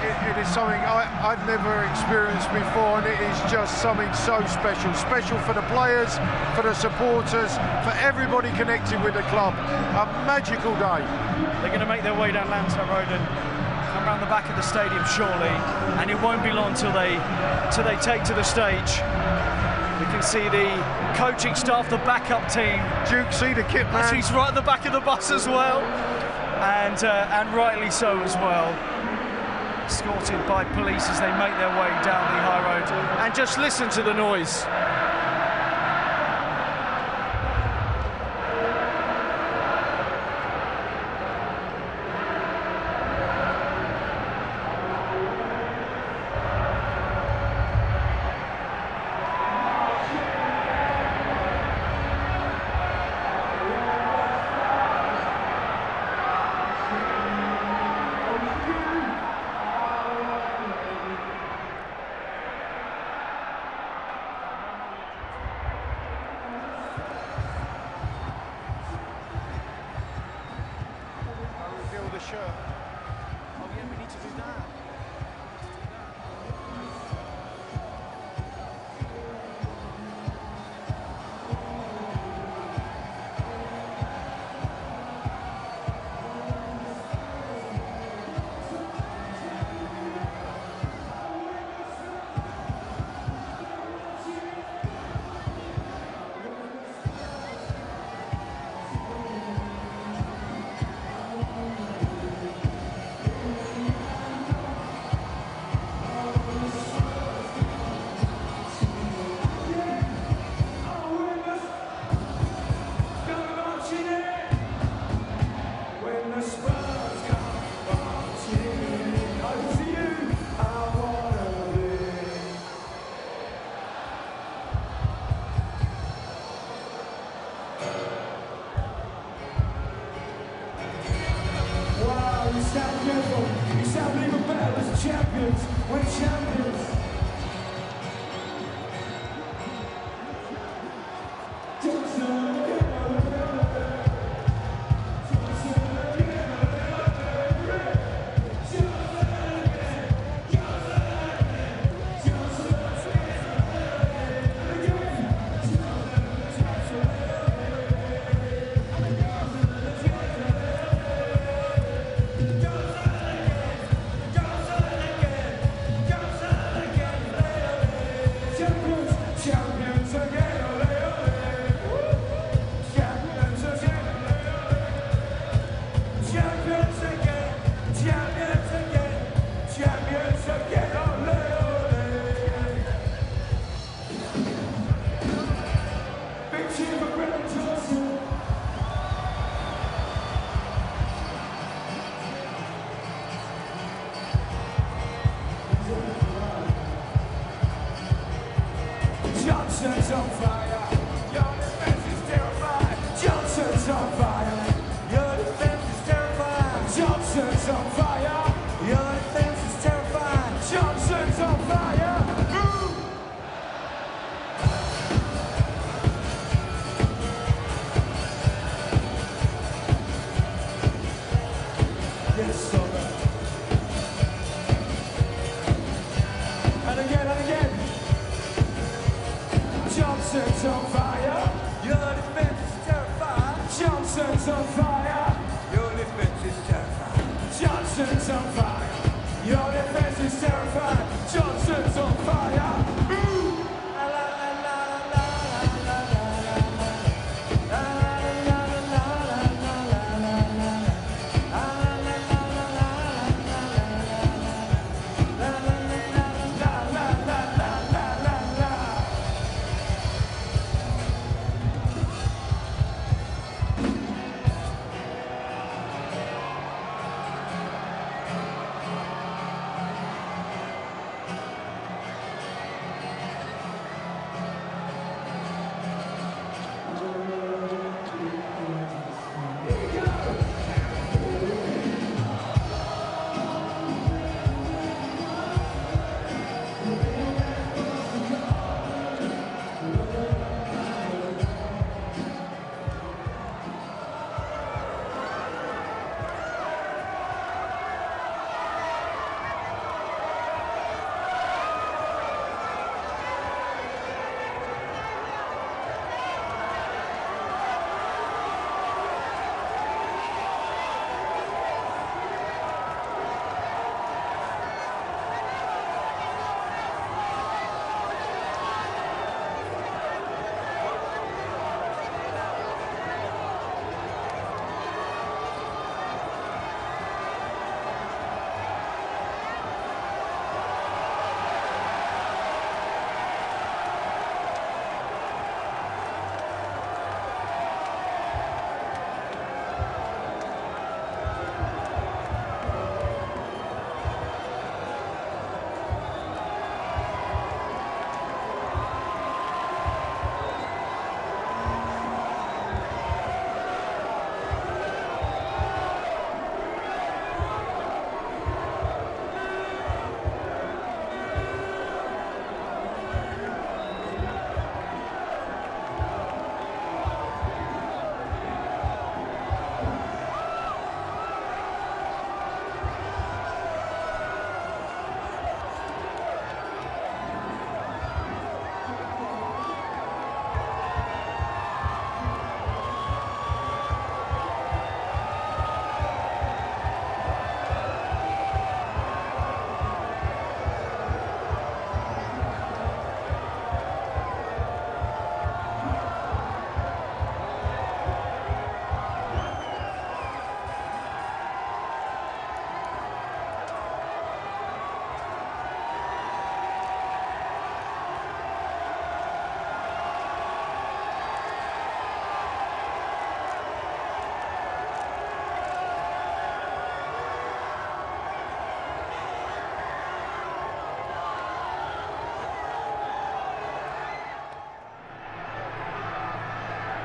It is something I've never experienced before, and it is just something so special. Special for the players, for the supporters, for everybody connected with the club. A magical day. They're going to make their way down Lansdowne Road and come around the back of the stadium shortly, and it won't be long till they take to the stage. We can see the coaching staff, the backup team. Duke, see the kit man. He's right at the back of the bus as well, and rightly so as well. Escorted by police as they make their way down the high road. And just listen to the noise. Shirt. Oh yeah, we need to do that. You sound beautiful. You sound even better as champions. We're champions. Johnson's on fire. Your defense is terrified. Johnson's on fire. Your defense is terrified. Johnson's on fire. Your defense is terrified. Johnson's on fire. Yes, sir. And again and again. Johnson's on fire. Your defense is terrified. Johnson's on fire. Your defense is terrified. Johnson's on fire. Your defense is terrified. Johnson's on fire.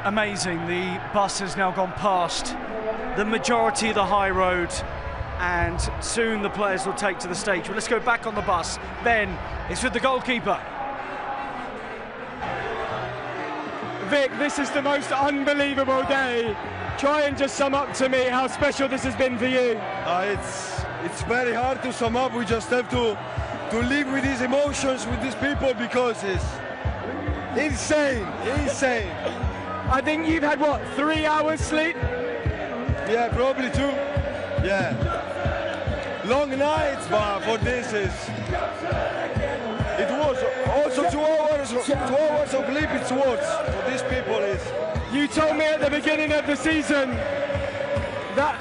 Amazing, the bus has now gone past the majority of the high road and soon the players will take to the stage. Well, let's go back on the bus. Ben, it's with the goalkeeper. Vic, this is the most unbelievable day. Try and just sum up to me how special this has been for you. It's very hard to sum up. We just have to live with these emotions, with these people, because it's insane. I think you've had, what, 3 hours sleep? Yeah, probably 2. Yeah. Long nights, but for this it was also 2 hours of sleep. It's worse for these people. You told me at the beginning of the season that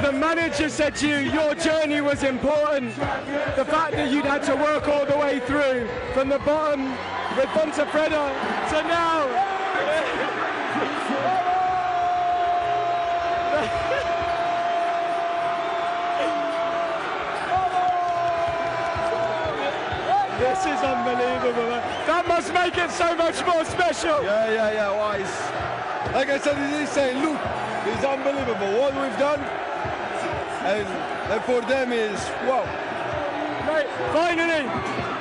the manager said to you your journey was important. The fact that you'd had to work all the way through from the bottom with Fontafreda to now. This is unbelievable, man. That must make it so much more special. Yeah. Well, like I said, he's saying, look, it's unbelievable what we've done, and for them is wow. Mate, finally,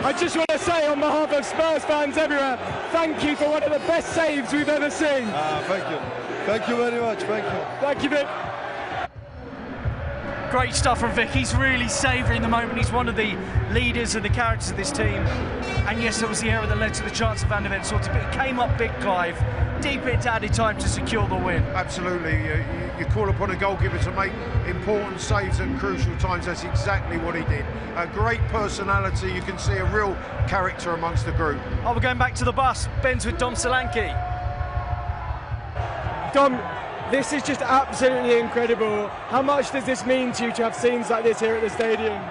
I just want to say on behalf of Spurs fans everywhere, thank you for one of the best saves we've ever seen. Thank you very much. Thank you, Vic. Great stuff from Vic. He's really savouring the moment. He's one of the leaders and the characters of this team. And yes, it was the error that led to the chance of Van der Ven sort of, but it came up big, Clive. Deep into added time to secure the win. Absolutely. You call upon a goalkeeper to make important saves at crucial times. That's exactly what he did. A great personality. You can see a real character amongst the group. Oh, we're going back to the bus. Ben's with Dom Solanke. Dom, this is just absolutely incredible. How much does this mean to you to have scenes like this here at the stadium?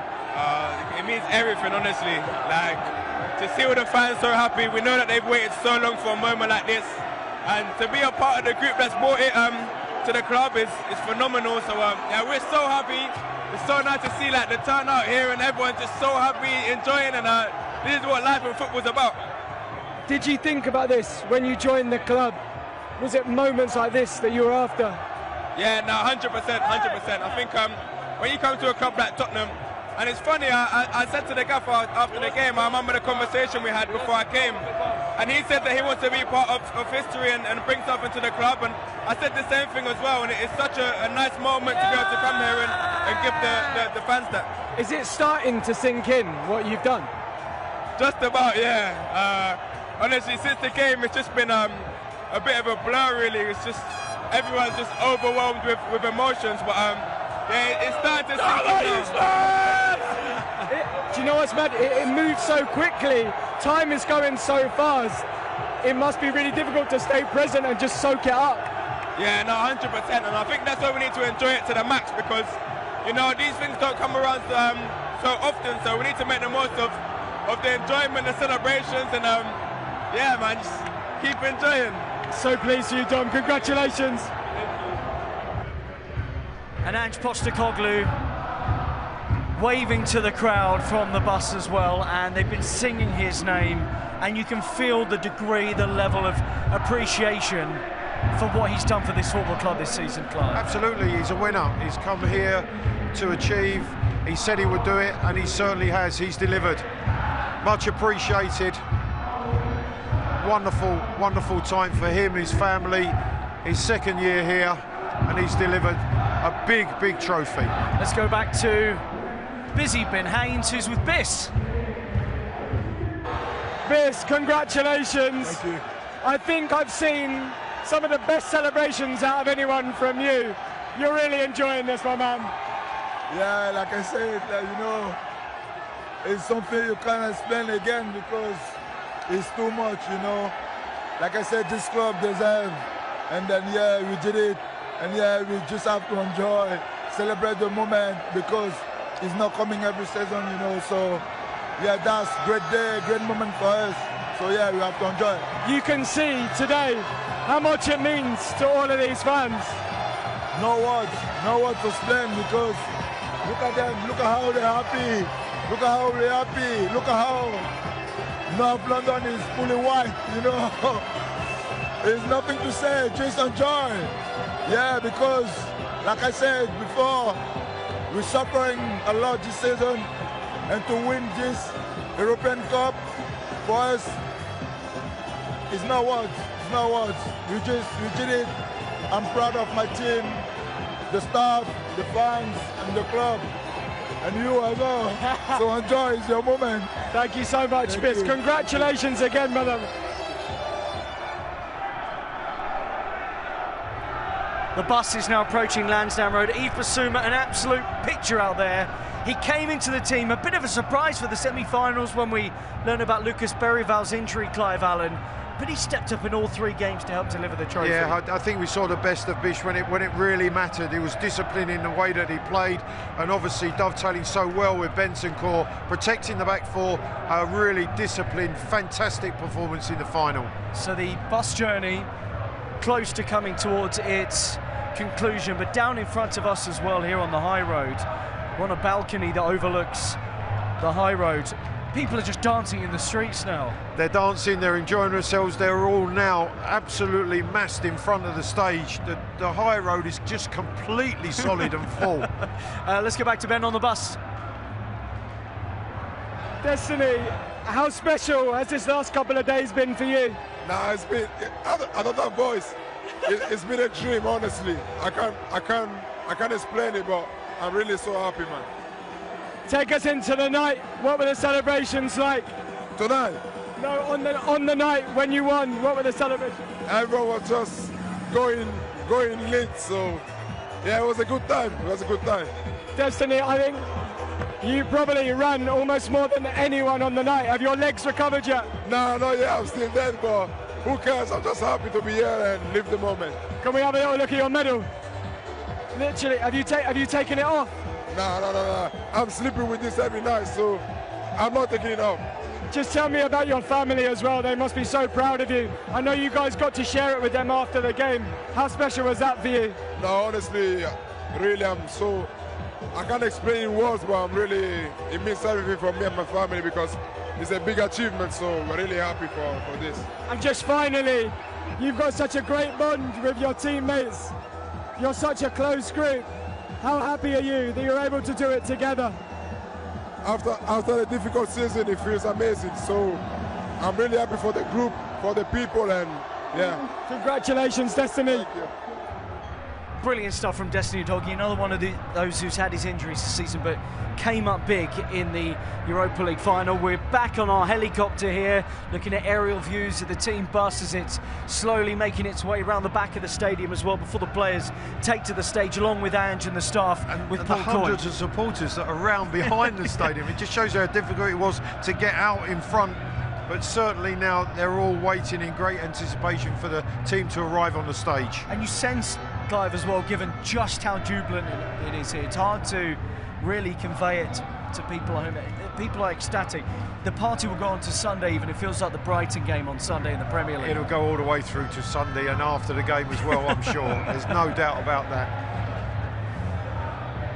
It means everything, honestly. Like, to see all the fans so happy. We know that they've waited so long for a moment like this. And to be a part of the group that's brought it to the club is phenomenal. So yeah, we're so happy. It's so nice to see like the turnout here and everyone's just so happy, enjoying, and this is what life in football's about. Did you think about this when you joined the club? Was it moments like this that you were after? Yeah, no, 100%. I think when you come to a club like Tottenham, and it's funny, I said to the gaffer after the game, I remember the conversation we had before I came, and he said that he wants to be part of history and bring something to the club, and I said the same thing as well, and it's such a nice moment to be able to come here and give the fans that. Is it starting to sink in, what you've done? Just about, yeah. Honestly, since the game, it's just been a bit of a blur, really. It's just, everyone's just overwhelmed with emotions, but yeah, it's starting to sink in now. Do you know what's mad? It moves so quickly. Time is going so fast. It must be really difficult to stay present and just soak it up. Yeah, no, 100%. And I think that's why we need to enjoy it to the max, because, you know, these things don't come around so often. So we need to make the most of the enjoyment, the celebrations, and yeah, man, just keep enjoying. So pleased for you, Dom. Congratulations. And Ange Postecoglou waving to the crowd from the bus as well, and they've been singing his name, and you can feel the degree, the level of appreciation for what he's done for this football club this season, Clive. Absolutely, he's a winner. He's come here to achieve. He said he would do it, and he certainly has. He's delivered. Much appreciated. Wonderful time for him, his family, his second year here, and he's delivered a big trophy. Let's go back to busy Ben Haynes, who's with Biss. Biss, congratulations. Thank you. I think I've seen some of the best celebrations out of anyone from you. You're really enjoying this, my man. Yeah, like I said, you know, it's something you can't explain again because it's too much, you know. Like I said, this club deserves, and then yeah, we did it, and yeah, we just have to enjoy, celebrate the moment because it's not coming every season, you know. So yeah, that's great day, great moment for us. So yeah, we have to enjoy it. You can see today how much it means to all of these fans. No words to explain because look at them, look at how they're happy, look at how we're happy, look at how North London is fully white, you know. There's nothing to say, just enjoy. Yeah, because like I said before, we're suffering a lot this season, and to win this European Cup for us, it's not words, it's not words. We did it. I'm proud of my team, the staff, the fans, and the club. And you as well. So enjoy, it's your moment. Thank you so much, Biss. Congratulations again, brother. The bus is now approaching Lansdowne Road. Yves Bissouma, an absolute picture out there. He came into the team, a bit of a surprise for the semi-finals when we learned about Lucas Berrival's injury, Clive Allen. But he stepped up in all 3 games to help deliver the trophy. Yeah, I think we saw the best of Bish when it really mattered. He was disciplined in the way that he played, and obviously dovetailing so well with Bentancur, protecting the back four. A really disciplined, fantastic performance in the final. So the bus journey close to coming towards its conclusion, but down in front of us as well here on the high road, we're on a balcony that overlooks the high road. People are just dancing in the streets now. They're dancing, they're enjoying themselves. They're all now absolutely massed in front of the stage. The high road is just completely solid and full. Let's go back to Ben on the bus. Destiny, how special has this last couple of days been for you? Nah, it's been, I don't have voice. It's been a dream, honestly. I can't explain it, but I'm really so happy, man. Take us into the night. What were the celebrations like? Tonight? No, on the night when you won, what were the celebrations? Everyone was just going lit, so yeah, it was a good time. It was a good time. Destiny, I think you probably ran almost more than anyone on the night. Have your legs recovered yet? No, yeah, I'm still dead, but who cares? I'm just happy to be here and live the moment. Can we have a little look at your medal? Literally, have you taken it off? No. I'm sleeping with this every night, so I'm not taking it off. Just tell me about your family as well. They must be so proud of you. I know you guys got to share it with them after the game. How special was that for you? No, honestly, really, I can't explain in words, but it means everything for me and my family because it's a big achievement, so we're really happy for this. And just finally, you've got such a great bond with your teammates. You're such a close group. How happy are you that you're able to do it together? After a difficult season, it feels amazing. So I'm really happy for the group, for the people, and yeah. Congratulations, Destiny. Thank you. Brilliant stuff from Destiny Doggy, another one of those who's had his injuries this season but came up big in the Europa League final. We're back on our helicopter here, looking at aerial views of the team bus as it's slowly making its way around the back of the stadium as well before the players take to the stage along with Ange and the staff and with the Paul hundreds Coyne. of supporters that are around behind the stadium. It just shows you how difficult it was to get out in front. But certainly now they're all waiting in great anticipation for the team to arrive on the stage. And you sense, Clive, as well, given just how jubilant it is here. It's hard to really convey it to people at home. People are ecstatic. The party will go on to Sunday even. It feels like the Brighton game on Sunday in the Premier League. It'll go all the way through to Sunday and after the game as well, I'm sure. There's no doubt about that.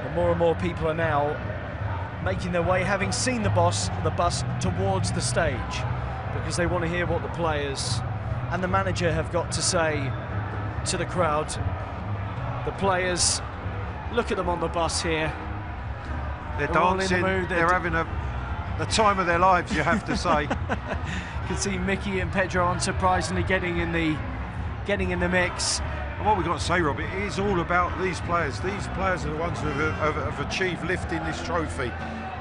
And more people are now making their way, having seen the bus towards the stage, because they want to hear what the players and the manager have got to say to the crowd. The players, look at them on the bus here. They're dancing, they're having the time of their lives, you have to say. You can see Mickey and Pedro unsurprisingly getting in the mix. And what we've got to say, Rob, it is all about these players. These players are the ones who have achieved lifting this trophy.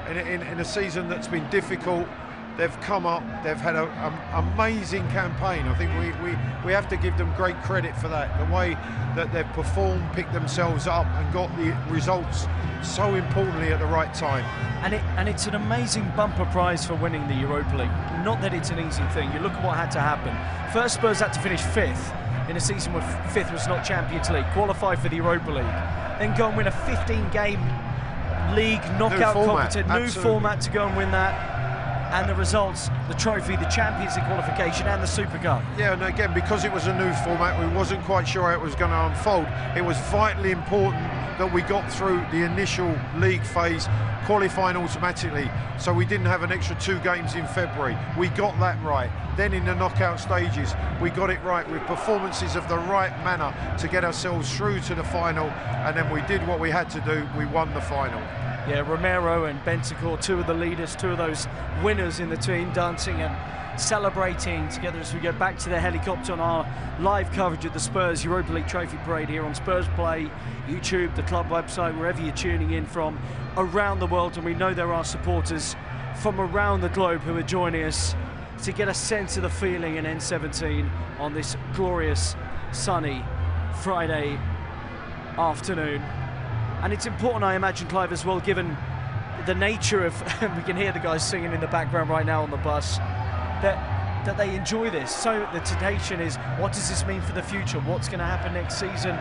In a season that's been difficult, they've come up, they've had an amazing campaign. I think we have to give them great credit for that. The way that they've performed, picked themselves up and got the results so importantly at the right time. And it's an amazing bumper prize for winning the Europa League. Not that it's an easy thing. You look at what had to happen. First, Spurs had to finish 5th in a season where 5th was not Champions League, qualify for the Europa League, then go and win a 15-game league knockout competition, new format to go and win that. And the results, the trophy, the Champions League qualification and the Super Cup. Yeah, and again, because it was a new format, we wasn't quite sure how it was going to unfold. It was vitally important that we got through the initial league phase, qualifying automatically, so we didn't have an extra 2 games in February. We got that right. Then in the knockout stages, we got it right with performances of the right manner to get ourselves through to the final, and then we did what we had to do, we won the final. Yeah, Romero and Bentancur, 2 of the leaders, 2 of those winners in the team, dancing and celebrating together as we go back to the helicopter on our live coverage of the Spurs Europa League Trophy Parade here on Spurs Play, YouTube, the club website, wherever you're tuning in from around the world. And we know there are supporters from around the globe who are joining us to get a sense of the feeling in N17 on this glorious, sunny Friday afternoon. And it's important, I imagine, Clive, as well, given the nature of, we can hear the guys singing in the background right now on the bus, that they enjoy this. So the temptation is, what does this mean for the future? What's going to happen next season?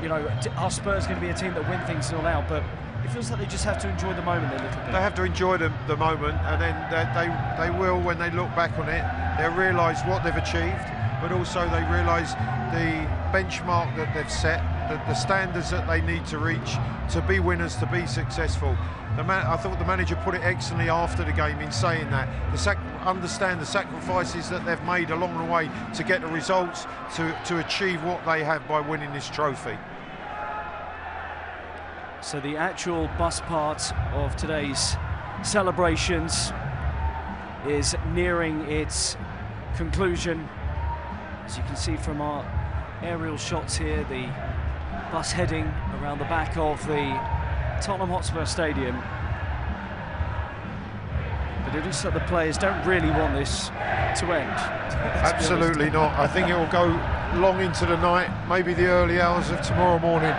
You know, are Spurs going to be a team that win things all out? But it feels like they just have to enjoy the moment a little bit. They have to enjoy the moment, and then they will, when they look back on it, they'll realise what they've achieved, but also they realise the benchmark that they've set. the standards that they need to reach to be winners, to be successful. I thought the manager put it excellently after the game in saying that. Understand the sacrifices that they've made along the way to get the results, to achieve what they have by winning this trophy. So the actual bus part of today's celebrations is nearing its conclusion. As you can see from our aerial shots here, the bus heading around the back of the Tottenham Hotspur Stadium. But it looks like the players don't really want this to end. Absolutely not. I think it will go long into the night, maybe the early hours of tomorrow morning.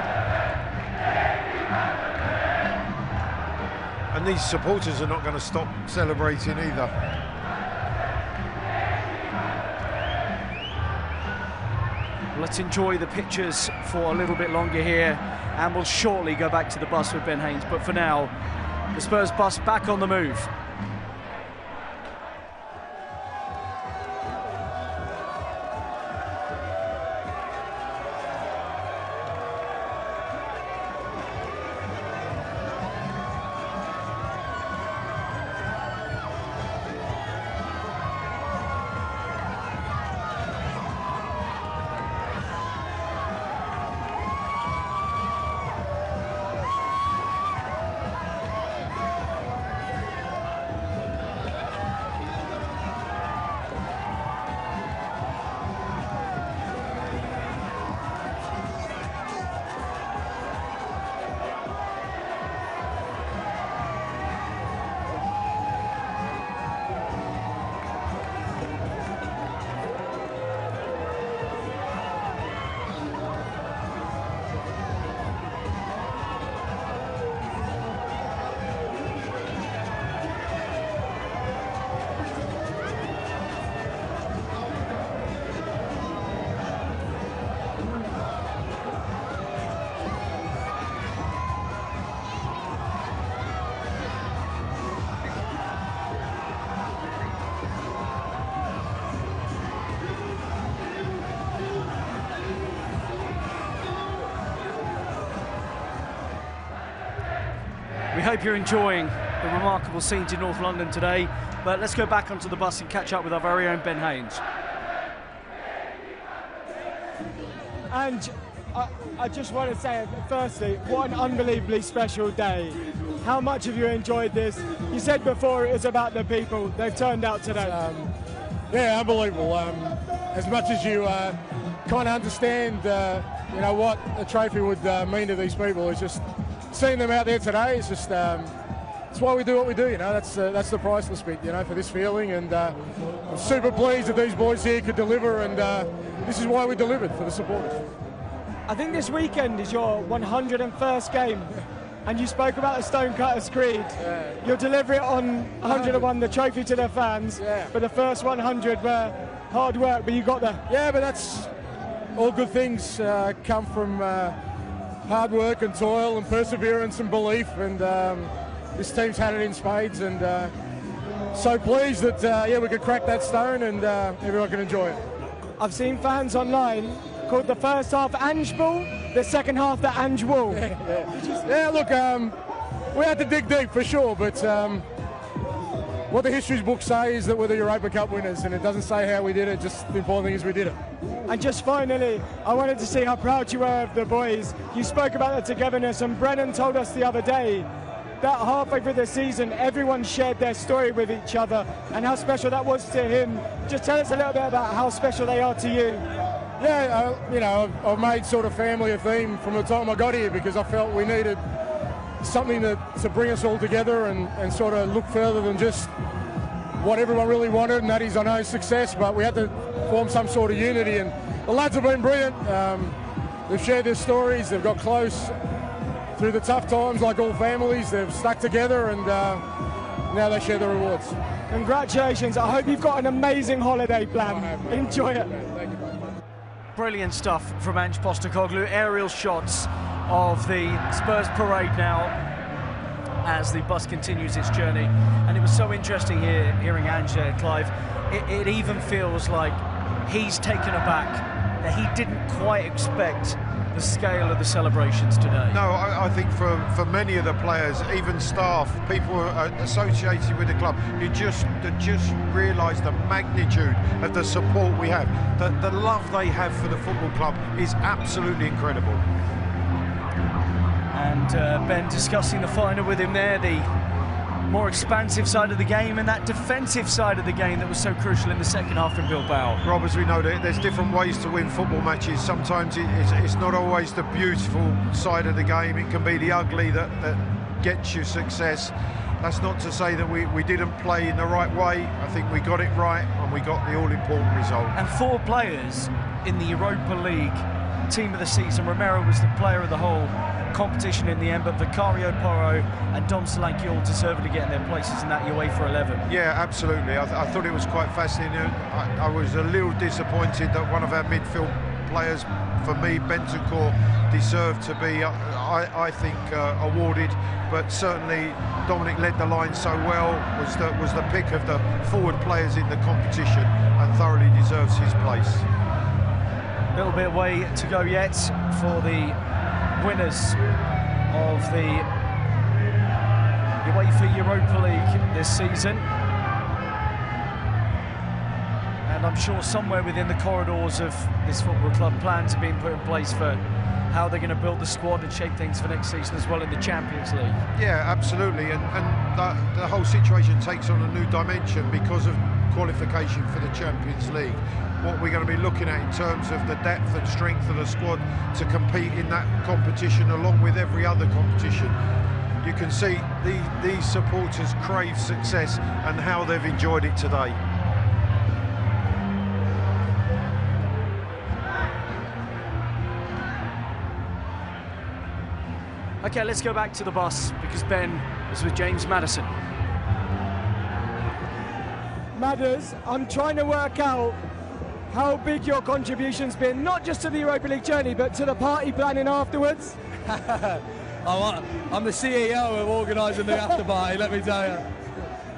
And these supporters are not going to stop celebrating either. Let's enjoy the pictures for a little bit longer here, and we'll shortly go back to the bus with Ben Haynes. But for now, the Spurs bus back on the move. We hope you're enjoying the remarkable scenes in North London today, but let's go back onto the bus and catch up with our very own Ben Haynes. And I just want to say, firstly, what an unbelievably special day. How much have you enjoyed this? You said before it was about the people. They've turned out today. Yeah, unbelievable. As much as you kind of understand, you know, what a trophy would mean to these people, it's just seeing them out there today. It's just it's why we do what we do. You know, that's the priceless bit. You know, for this feeling, and I'm super pleased that these boys here could deliver, and this is why we delivered for the supporters. I think this weekend is your 101st game, and you spoke about the Stonecutter's Creed. Yeah. You'll deliver it on 101, the trophy to the fans. Yeah. For the first 100 were hard work, but you got there. Yeah, but that's all good things come from hard work and toil and perseverance and belief, and this team's had it in spades, and so pleased that yeah, we could crack that stone and everyone can enjoy it. I've seen fans online called the first half Ange Ball, the second half the Ange Wall. Yeah, look, we had to dig deep for sure, but what the history books say is that we're the Europa Cup winners, and it doesn't say how we did it, just the important thing is we did it. And just finally, I wanted to see how proud you were of the boys. You spoke about the togetherness, and Brennan told us the other day that halfway through the season, everyone shared their story with each other and how special that was to him. Just tell us a little bit about how special they are to you. Yeah, you know, I've made sort of family a theme from the time I got here, because I felt we needed something to bring us all together and sort of look further than just what everyone really wanted, and that is, I know, success, but we had to form some sort of unity, and the lads have been brilliant. They've shared their stories, they've got close through the tough times like all families, they've stuck together, and now they share the rewards. Congratulations, I hope you've got an amazing holiday planned. Enjoy it. Thank you. Brilliant stuff from Ange Postecoglou. Aerial shots of the Spurs parade now as the bus continues its journey. And it was so interesting hearing Ange there, Clive. It even feels like he's taken aback that he didn't quite expect the scale of the celebrations today? No, I think for many of the players, even staff, people associated with the club, you just realise the magnitude of the support we have. The love they have for the football club is absolutely incredible. And Ben discussing the final with him there, the more expansive side of the game and that defensive side of the game that was so crucial in the second half in Bilbao. Rob, as we know, there's different ways to win football matches. Sometimes it's not always the beautiful side of the game. It can be the ugly that gets you success. That's not to say that we didn't play in the right way. I think we got it right and we got the all-important result. And 4 players in the Europa League team of the season. Romero was the player of the whole competition in the end, but Vicario Porro and Dom Solanke all deservedly getting their places in that UEFA 11. Yeah, absolutely. I thought it was quite fascinating. I was a little disappointed that one of our midfield players, for me, Bentancur, deserved to be, I think, awarded. But certainly Dominic led the line so well, was the pick of the forward players in the competition, and thoroughly deserves his place. A little bit way to go yet for the winners of the UEFA Europa League this season, and I'm sure somewhere within the corridors of this football club plans are being put in place for how they're going to build the squad and shape things for next season as well in the Champions League. Yeah, absolutely, and the whole situation takes on a new dimension because of qualification for the Champions League. What we're going to be looking at in terms of the depth and strength of the squad to compete in that competition along with every other competition. You can see these supporters crave success and how they've enjoyed it today. Okay, let's go back to the bus because Ben is with James Maddison. Madders, I'm trying to work out how big your contribution's been, not just to the Europa League journey, but to the party planning afterwards. I'm the CEO of organising the after party, let me tell you.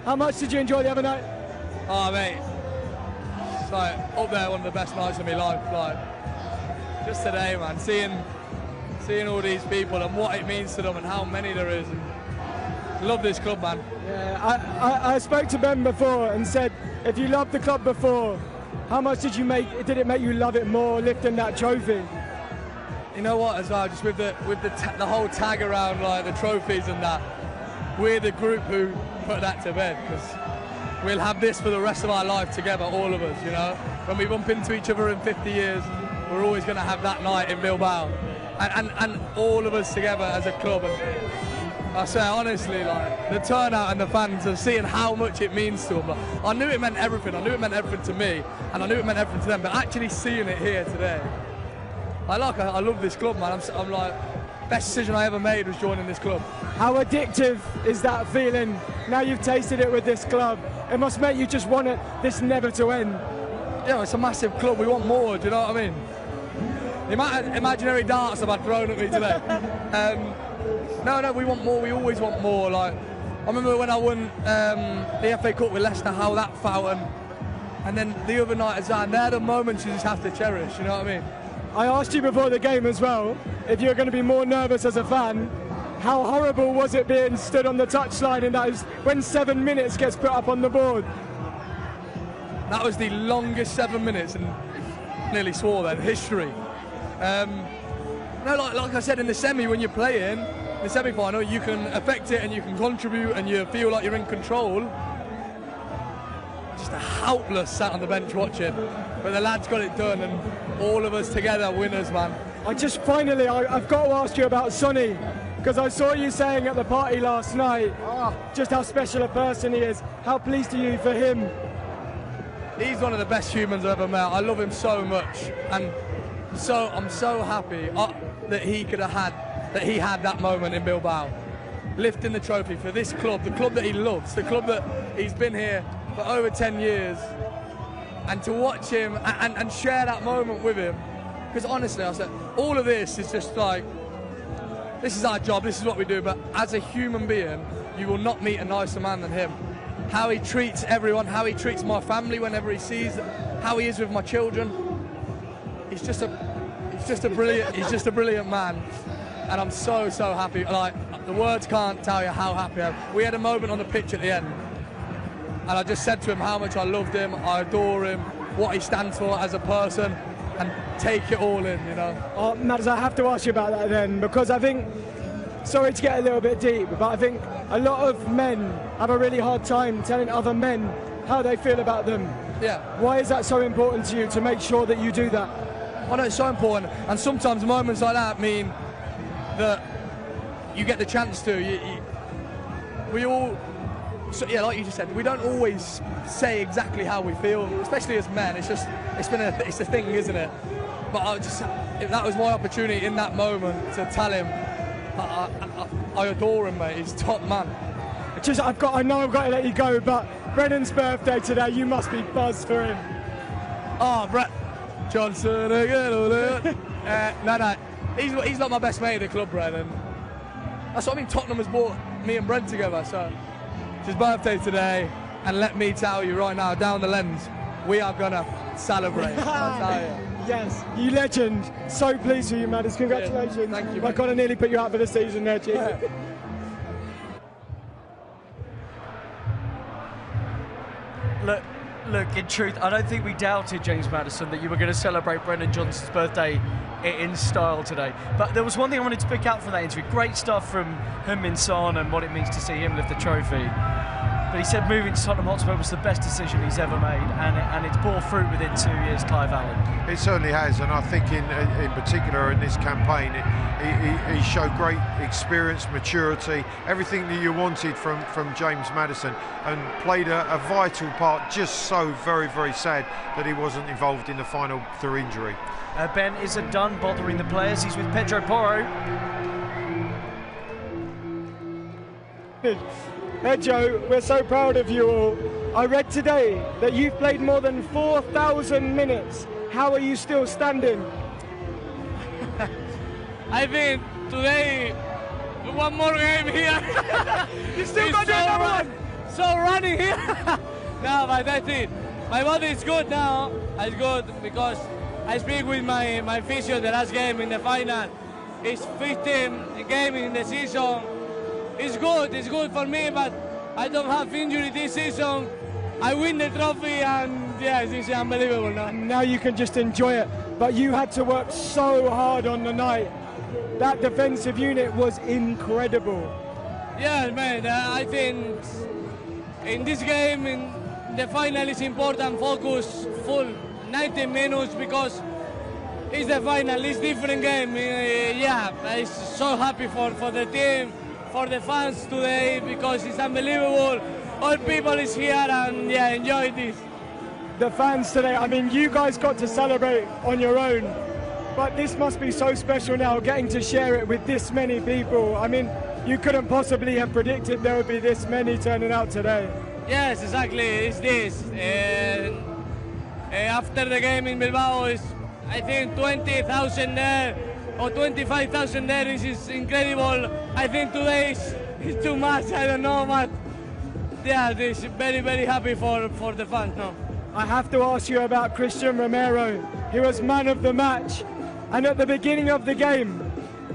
How much did you enjoy the other night? Oh, mate, it's like up there, one of the best nights of my life. Like, just today, man, seeing all these people and what it means to them and how many there is. And love this club, man. Yeah, I spoke to Ben before and said, if you loved the club before, how much did it make you love it more, lifting that trophy? You know what, as well, just with the whole tag around like the trophies and that, we're the group who put that to bed, because we'll have this for the rest of our life together, all of us, you know. When we bump into each other in 50 years, we're always going to have that night in Bilbao, and all of us together as a club. And I say honestly, like the turnout and the fans of seeing how much it means to them. Like, I knew it meant everything. I knew it meant everything to me, and I knew it meant everything to them. But actually seeing it here today, I love this club, man. I'm like, best decision I ever made was joining this club. How addictive is that feeling? Now you've tasted it with this club, it must make you just want this never to end. Yeah, it's a massive club. We want more. Do you know what I mean? The amount of imaginary darts I've had thrown at me today. No, we want more. We always want more. Like, I remember when I won the FA Cup with Leicester, how that felt, and then the other night as well. And they're the moments you just have to cherish. You know what I mean? I asked you before the game as well if you're going to be more nervous as a fan. How horrible was it being stood on the touchline and that is when 7 minutes gets put up on the board? That was the longest 7 minutes, and nearly swore then, history. No, like I said, in the semi, when you're playing, the semi-final, you can affect it and you can contribute and you feel like you're in control. Just helpless sat on the bench watching, but the lads got it done, and all of us together winners, man. I've got to ask you about Sonny, because I saw you saying at the party last night just how special a person he is. How pleased are you for him? He's one of the best humans I've ever met. I love him so much, and I'm so happy that he had that moment in Bilbao, lifting the trophy for this club, the club that he loves, the club that he's been here for over 10 years, and to watch him and share that moment with him. Because honestly, I said, all of this is just like, this is our job, this is what we do, but as a human being, you will not meet a nicer man than him. How he treats everyone, how he treats my family whenever he sees how he is with my children. he's just a brilliant man, and I'm so happy. Like, the words can't tell you how happy I am. We had a moment on the pitch at the end, and I just said to him how much I loved him, I adore him, what he stands for as a person, and take it all in, you know. Oh, Mads, I have to ask you about that then, because I think, sorry to get a little bit deep, but I think a lot of men have a really hard time telling other men how they feel about them. Yeah. Why is that so important to you, to make sure that you do that? I know it's so important, and sometimes moments like that mean that you get the chance to. We all, so, yeah, like you just said, we don't always say exactly how we feel, especially as men. It's a thing, isn't it? But that was my opportunity in that moment to tell him I adore him, mate. He's top man. I know I've got to let you go, but Brennan's birthday today, you must be buzzed for him. Oh, Brett Johnson again. No, he's not my best mate at the club, Brennan. That's what I mean. Tottenham has brought me and Brent together, so it's his birthday today, and let me tell you right now, down the lens, we are gonna celebrate. I'll tell you. Yes, you legend. So pleased with you, Mads. Congratulations. Yeah, thank you. I kind of nearly put you out for the season there, Chief. Yeah. Look, in truth, I don't think we doubted, James Maddison, that you were going to celebrate Brennan Johnson's birthday in style today. But there was one thing I wanted to pick out from that interview. Great stuff from Heung-min Son and what it means to see him lift the trophy. But he said moving to Tottenham Hotspur was the best decision he's ever made, and it's bore fruit within 2 years, Clive Allen. It certainly has, and I think in particular in this campaign, he showed great experience, maturity, everything that you wanted from James Maddison, and played a vital part. Just so very sad that he wasn't involved in the final through injury. Ben isn't done bothering the players. He's with Pedro Porro. Pedro, we're so proud of you all. I read today that you've played more than 4,000 minutes. How are you still standing? I think today, one more game here. You still got another one? So running here. No, but I think my body is good now. It's good because I speak with my physio the last game in the final. It's 15th game in the season. It's good for me, but I don't have injury this season. I win the trophy, and yes, it's unbelievable now. Now you can just enjoy it, but you had to work so hard on the night. That defensive unit was incredible. Yeah, man, I think in this game, in the final, is important focus full 90 minutes because it's the final, it's different game. Yeah, I'm so happy for the team, for the fans today, because it's unbelievable. All people is here, and yeah, enjoy this. The fans today, I mean, you guys got to celebrate on your own, but this must be so special now, getting to share it with this many people. I mean, you couldn't possibly have predicted there would be this many turning out today. Yes, exactly, it's this. After the game in Bilbao, is I think 20,000 there, or 25,000 there. This is incredible. I think today is too much, I don't know, but yeah, this is very happy for the fans now. I have to ask you about Christian Romero. He was man of the match, and at the beginning of the game,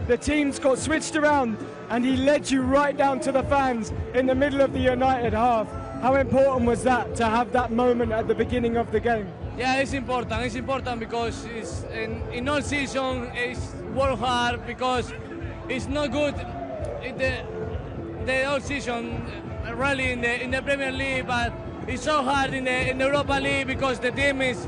the teams got switched around and he led you right down to the fans in the middle of the United half. How important was that, to have that moment at the beginning of the game? Yeah, it's important. It's important because it's in all season it's work hard, because it's not good in the all season really in the Premier League, but it's so hard in the Europa League because the team is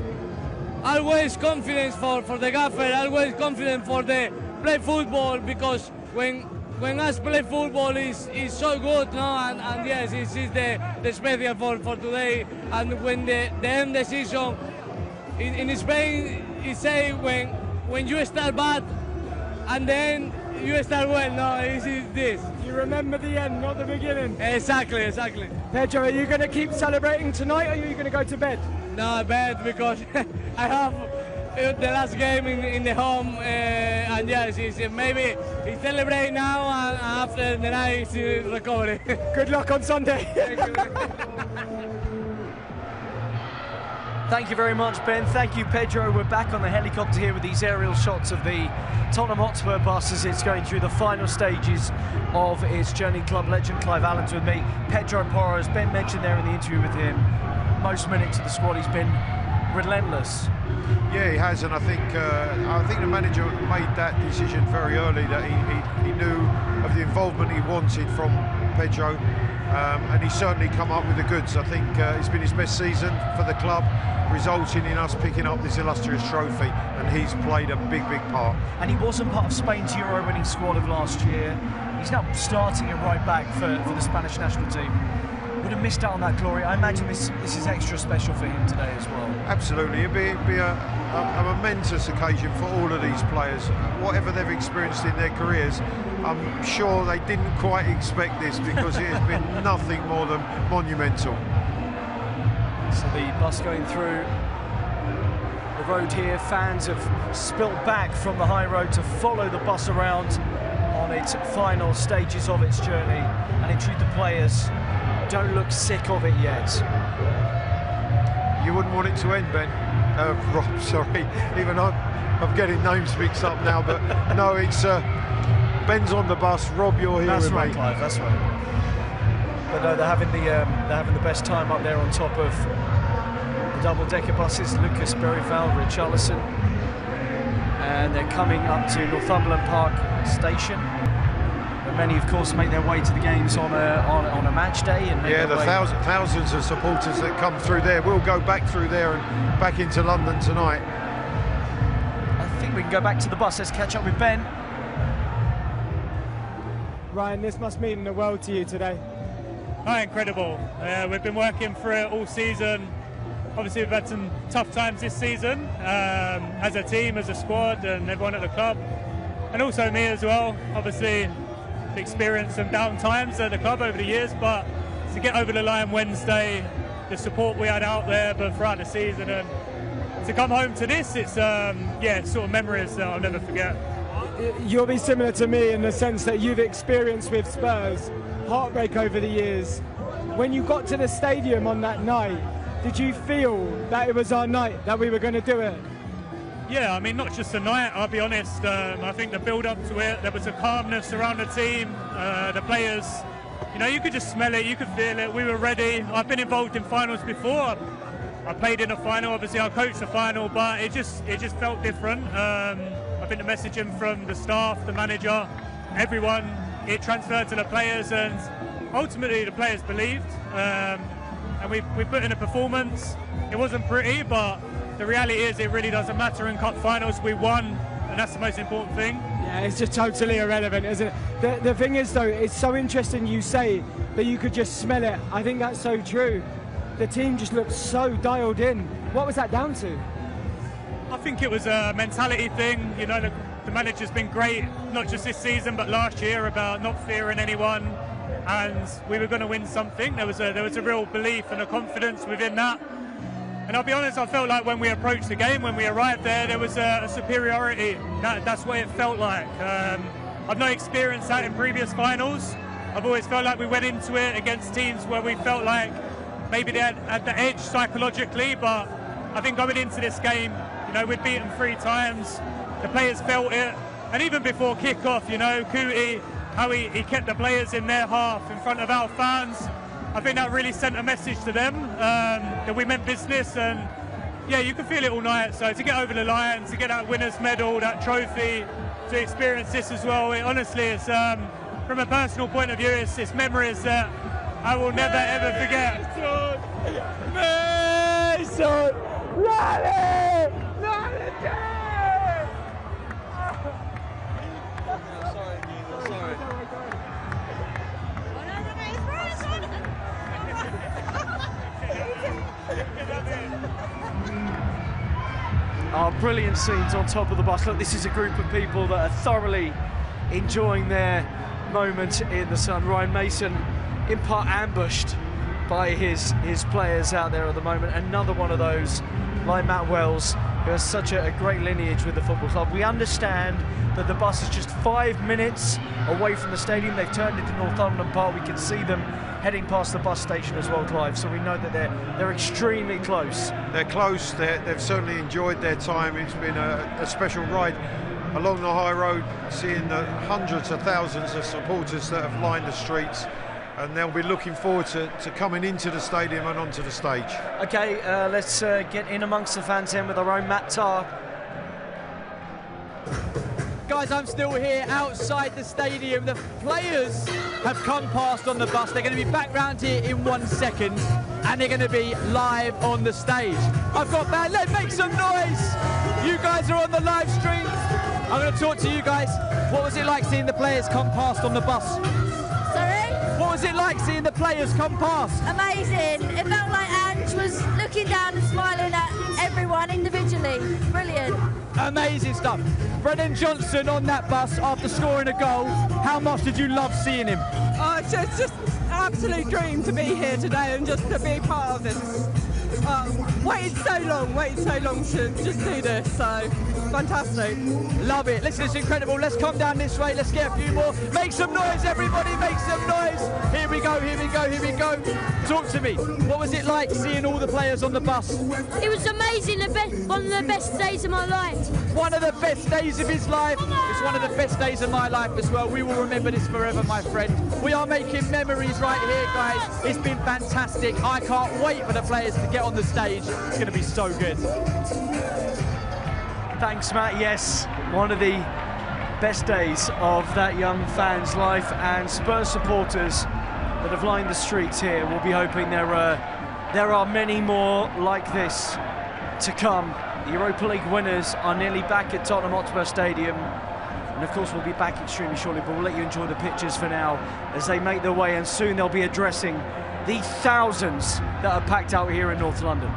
always confident for the gaffer, always confident for the play football, because when us play football is so good, no, and yes, it's the special for today. And when the end the season in Spain, it say when you start bad and then you start well. No, it's this. You remember the end, not the beginning. Exactly. Pedro, are you going to keep celebrating tonight, or are you going to go to bed? No, bed, because I have the last game in the home, and yes, maybe it's celebrate now, and after the night it's recovery. Good luck on Sunday. Thank you very much, Ben. Thank you, Pedro. We're back on the helicopter here with these aerial shots of the Tottenham Hotspur bus as it's going through the final stages of its journey. Club legend Clive Allen's with me. Pedro Porro, as Ben mentioned there in the interview with him, most minutes of the squad, he's been relentless. Yeah, he has, and I think the manager made that decision very early, that he knew of the involvement he wanted from Pedro, and he's certainly come up with the goods. I think it's been his best season for the club, resulting in us picking up this illustrious trophy, and he's played a big part. And he wasn't part of Spain's Euro-winning squad of last year. He's now starting at right back for the Spanish national team. Would have missed out on that glory. I imagine this is extra special for him today as well. Absolutely, it'd be a momentous occasion for all of these players. Whatever they've experienced in their careers, I'm sure they didn't quite expect this, because it has been nothing more than monumental. So the bus going through the road here. Fans have spilt back from the high road to follow the bus around on its final stages of its journey. And in truth, the players don't look sick of it yet. You wouldn't want it to end, Ben. Rob, sorry. Even I'm getting names mixed up now, but no, it's Ben's on the bus. Rob, you're here with right, me. Clive, that's right. But no, they're having the best time up there on top of the double-decker buses. Lucas Berryvale, Richarlison, and they're coming up to Northumberland Park Station. Many, of course, make their way to the games on a match day. And yeah, the thousands of supporters that come through there will go back through there and back into London tonight. I think we can go back to the bus. Let's catch up with Ben. Ryan, this must mean the world to you today. Oh, incredible. We've been working for it all season. Obviously, we've had some tough times this season as a team, as a squad, and everyone at the club. And also me as well. Obviously, experienced some down times at the club over the years, but to get over the line Wednesday, the support we had out there but throughout the season, and to come home to this, it's sort of memories that I'll never forget. You'll be similar to me in the sense that you've experienced with Spurs heartbreak over the years. When you got to the stadium on that night, did you feel that it was our night, that we were going to do it? Yeah, I mean, not just the night, I'll be honest. I think the build-up to it, there was a calmness around the team. The players, you know, you could just smell it, you could feel it. We were ready. I've been involved in finals before. I played in a final, obviously I coached the final, but it just felt different. I think the messaging from the staff, the manager, everyone, it transferred to the players, and ultimately the players believed. And we put in a performance. It wasn't pretty, but the reality is it really doesn't matter. In cup finals we won, and that's the most important thing. Yeah, it's just totally irrelevant, isn't it? The thing is, though, it's so interesting you say that you could just smell it. I think that's so true. The team just looked so dialed in. What was that down to? I think it was a mentality thing. You know, the manager's been great, not just this season but last year, about not fearing anyone, and we were going to win something. There was a real belief and a confidence within that. And I'll be honest, I felt like when we approached the game, when we arrived there was a superiority. That's what it felt like. I've not experienced that in previous finals. I've always felt like we went into it against teams where we felt like maybe they had the edge psychologically, but I think going into this game, you know, we'd beaten 3 times. The players felt it. And even before kick-off, you know, Kuti, how he kept the players in their half in front of our fans. I think that really sent a message to them that we meant business, and yeah, you can feel it all night. So to get over the line, to get that winner's medal, that trophy, to experience this as well, honestly, it's from a personal point of view, it's memories that I will never ever forget. Mason, rally! Brilliant scenes on top of the bus. Look, this is a group of people that are thoroughly enjoying their moment in the sun. Ryan Mason, in part ambushed by his players out there at the moment. Another one of those, like Matt Wells, who has such a great lineage with the football club. We understand that the bus is just 5 minutes away from the stadium. They've turned into Northumberland Park. We can see them heading past the bus station as well, Clive. So we know that they're extremely close. They're close. They've certainly enjoyed their time. It's been a special ride along the high road, seeing the hundreds of thousands of supporters that have lined the streets, and they'll be looking forward to coming into the stadium and onto the stage. Okay, let's get in amongst the fans then with our own Matt Tarr. Guys, I'm still here outside the stadium. The players have come past on the bus. They're going to be back round here in 1 second, and they're going to be live on the stage. I've got band. Let's make some noise. You guys are on the live stream. I'm going to talk to you guys. What was it like seeing the players come past on the bus? Sorry? What was it like seeing the players come past? Amazing. It felt like Ange was looking down and smiling at everyone individually. Brilliant. Amazing stuff. Brennan Johnson on that bus after scoring a goal. How much did you love seeing him? Oh, it's just an absolute dream to be here today and just to be part of this. Waited so long to just do this, so fantastic. Love it. Listen, it's incredible. Let's come down this way. Let's get a few more. Make some noise, everybody. Make some noise. Here we go, here we go, here we go. Talk to me. What was it like seeing all the players on the bus? It was amazing. One of the best days of my life. One of the best days of his life. It's one of the best days of my life as well. We will remember this forever, my friend. We are making memories right here, guys. It's been fantastic. I can't wait for the players to get on the stage. It's going to be so good. Thanks, Matt. Yes, one of the best days of that young fan's life, and Spurs supporters that have lined the streets here will be hoping there are many more like this to come. The Europa League winners are nearly back at Tottenham Hotspur Stadium, and of course we'll be back extremely shortly, but we'll let you enjoy the pictures for now as they make their way, and soon they'll be addressing the thousands that are packed out here in North London.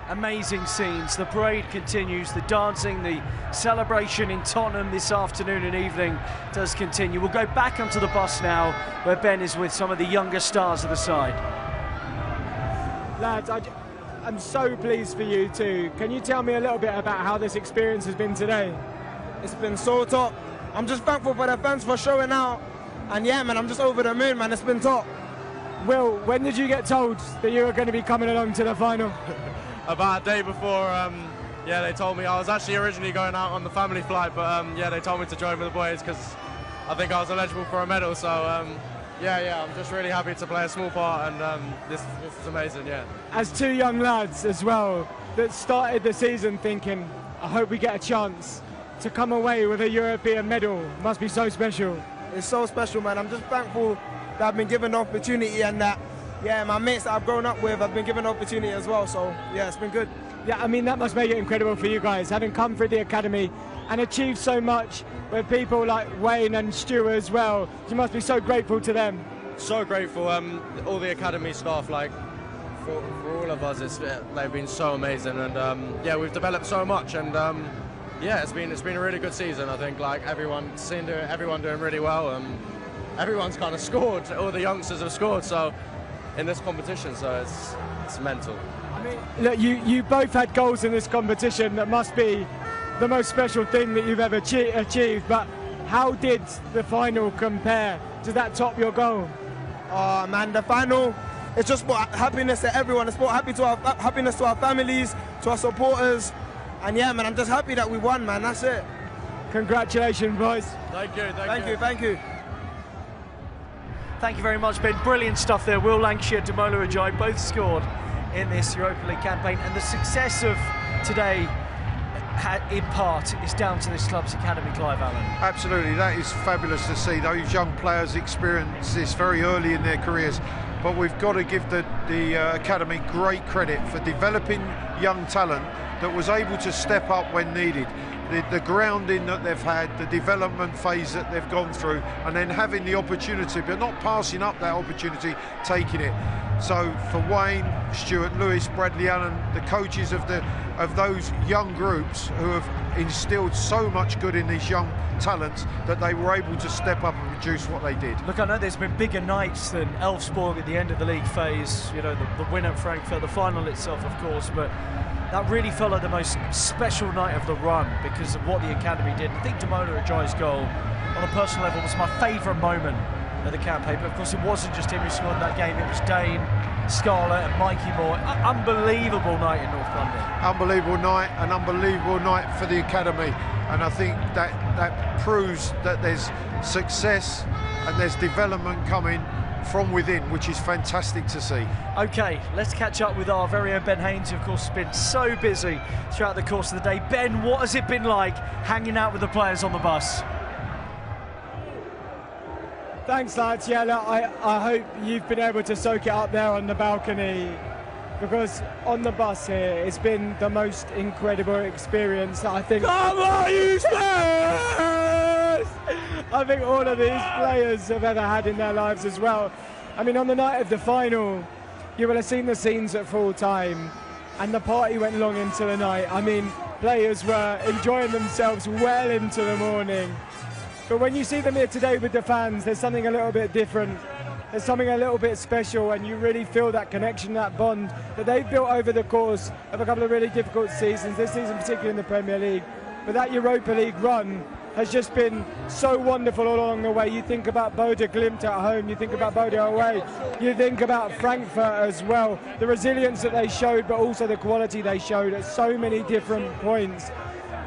Amazing scenes. The parade continues, the dancing, the celebration in Tottenham this afternoon and evening does continue. We'll go back onto the bus now, where Ben is with some of the younger stars of the side. Lads, I'm so pleased for you too. Can you tell me a little bit about how this experience has been today? It's been so top. I'm just thankful for the fans for showing out. And yeah, man, I'm just over the moon, man. It's been top. Will, when did you get told that you were going to be coming along to the final? About a day before, yeah, they told me. I was actually originally going out on the family flight, but yeah, they told me to join with the boys because I think I was eligible for a medal. So yeah, I'm just really happy to play a small part, and this is amazing, yeah. As two young lads as well that started the season thinking, I hope we get a chance to come away with a European medal, must be so special. It's so special, man. I'm just thankful that I've been given the opportunity, and that, yeah, my mates that I've grown up with have been given the opportunity as well. So yeah, it's been good. Yeah, I mean, that must make it incredible for you guys, having come through the academy and achieved so much with people like Wayne and Stu as well. You must be so grateful to them. So grateful. All the academy staff, like for all of us, they've been so amazing, and yeah, we've developed so much, and yeah, it's been a really good season. I think like everyone doing really well. Everyone's kind of scored. All the youngsters have scored. So in this competition, so it's mental. I mean, look, you both had goals in this competition. That must be the most special thing that you've ever achieved. But how did the final compare? Does that top your goal? Oh man, the final, it's just brought happiness to everyone. It's brought happiness to our families, to our supporters. And yeah, man, I'm just happy that we won, man. That's it. Congratulations, boys. Thank you. Thank you. Thank you very much, Ben. Brilliant stuff there. Will Lancashire, Damola Ajayi both scored in this Europa League campaign, and the success of today, in part, is down to this club's academy, Clive Allen. Absolutely, that is fabulous to see. Those young players experience this very early in their careers, but we've got to give the academy great credit for developing young talent that was able to step up when needed. The grounding that they've had, the development phase that they've gone through, and then having the opportunity, but not passing up that opportunity, taking it. So for Wayne, Stuart Lewis, Bradley Allen, the coaches of those young groups who have instilled so much good in these young talents, that they were able to step up and produce what they did. Look, I know there's been bigger nights than Elfsborg at the end of the league phase, you know, the win at Frankfurt, the final itself, of course, but that really felt like the most special night of the run because of what the academy did. I think Damola Ajayi's goal, on a personal level, was my favourite moment of the campaign. But of course, it wasn't just him who scored that game. It was Dane, Scarlett, and Mikey Moore. Unbelievable night in North London. Unbelievable night, an unbelievable night for the academy. And I think that proves that there's success and there's development coming from within, which is fantastic to see. Okay, let's catch up with our very own Ben Haynes, who of course has been so busy throughout the course of the day. Ben, what has it been like hanging out with the players on the bus? Thanks, lads. Yeah, look, I hope you've been able to soak it up there on the balcony, because on the bus here, it's been the most incredible experience that I think. Come on, you Spurs! I think all of these players have ever had in their lives as well. I mean, on the night of the final, you will have seen the scenes at full time, and the party went long into the night. I mean, players were enjoying themselves well into the morning. But when you see them here today with the fans, there's something a little bit different. There's something a little bit special, and you really feel that connection, that bond that they've built over the course of a couple of really difficult seasons, this season particularly in the Premier League. But that Europa League run has just been so wonderful all along the way. You think about Bodø Glimt at home, you think about Bodø away, you think about Frankfurt as well. The resilience that they showed, but also the quality they showed at so many different points.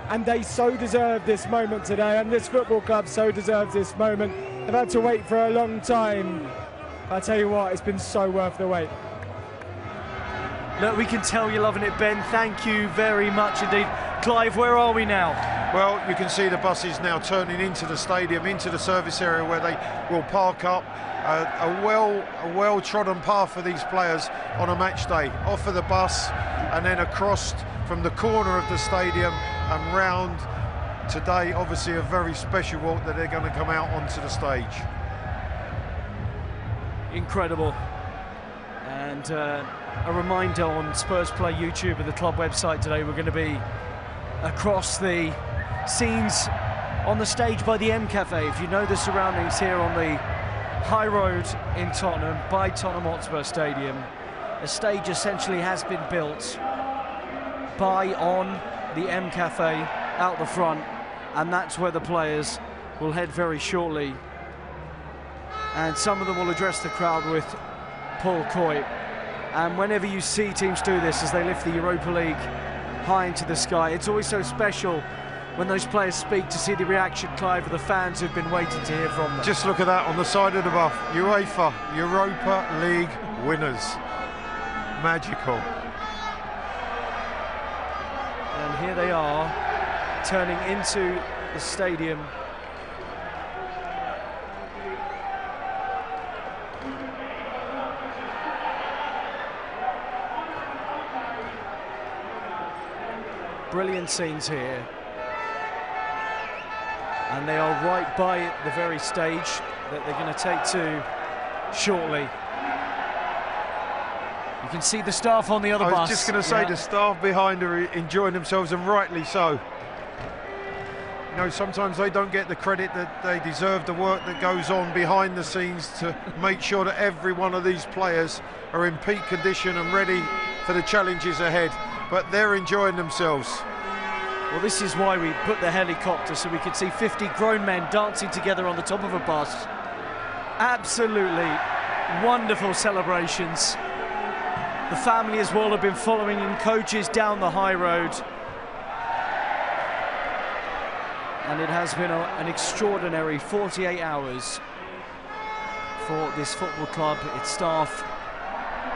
And they so deserve this moment today, and this football club so deserves this moment. They've had to wait for a long time. I tell you what, it's been so worth the wait. Look, we can tell you're loving it, Ben. Thank you very much indeed. Clive, where are we now? Well, you can see the buses now turning into the stadium, into the service area where they will park up. A well-trodden path for these players on a match day. Off of the bus and then across from the corner of the stadium and round. Today, obviously, a very special walk that they're going to come out onto the stage. Incredible. And a reminder on Spurs Play YouTube and the club website today, we're going to be across the scenes on the stage by the M Cafe. If you know the surroundings here on the High Road in Tottenham by Tottenham Hotspur Stadium, a stage essentially has been built on the M Cafe out the front, and that's where the players will head very shortly. And some of them will address the crowd with Paul Coy. And whenever you see teams do this, as they lift the Europa League high into the sky, it's always so special when those players speak, to see the reaction, Clive, of the fans who've been waiting to hear from them. Just look at that on the side of the buff. UEFA Europa League winners. Magical. And here they are, turning into the stadium. Brilliant scenes here. And they are right by the very stage that they're going to take to shortly. You can see the staff on the other bus. I was just going to say, the staff behind are enjoying themselves, and rightly so. You know, sometimes they don't get the credit that they deserve, the work that goes on behind the scenes to make sure that every one of these players are in peak condition and ready for the challenges ahead. But they're enjoying themselves. Well, this is why we put the helicopter, so we could see 50 grown men dancing together on the top of a bus. Absolutely wonderful celebrations. The family as well have been following in coaches down the high road. And it has been an extraordinary 48 hours for this football club, its staff,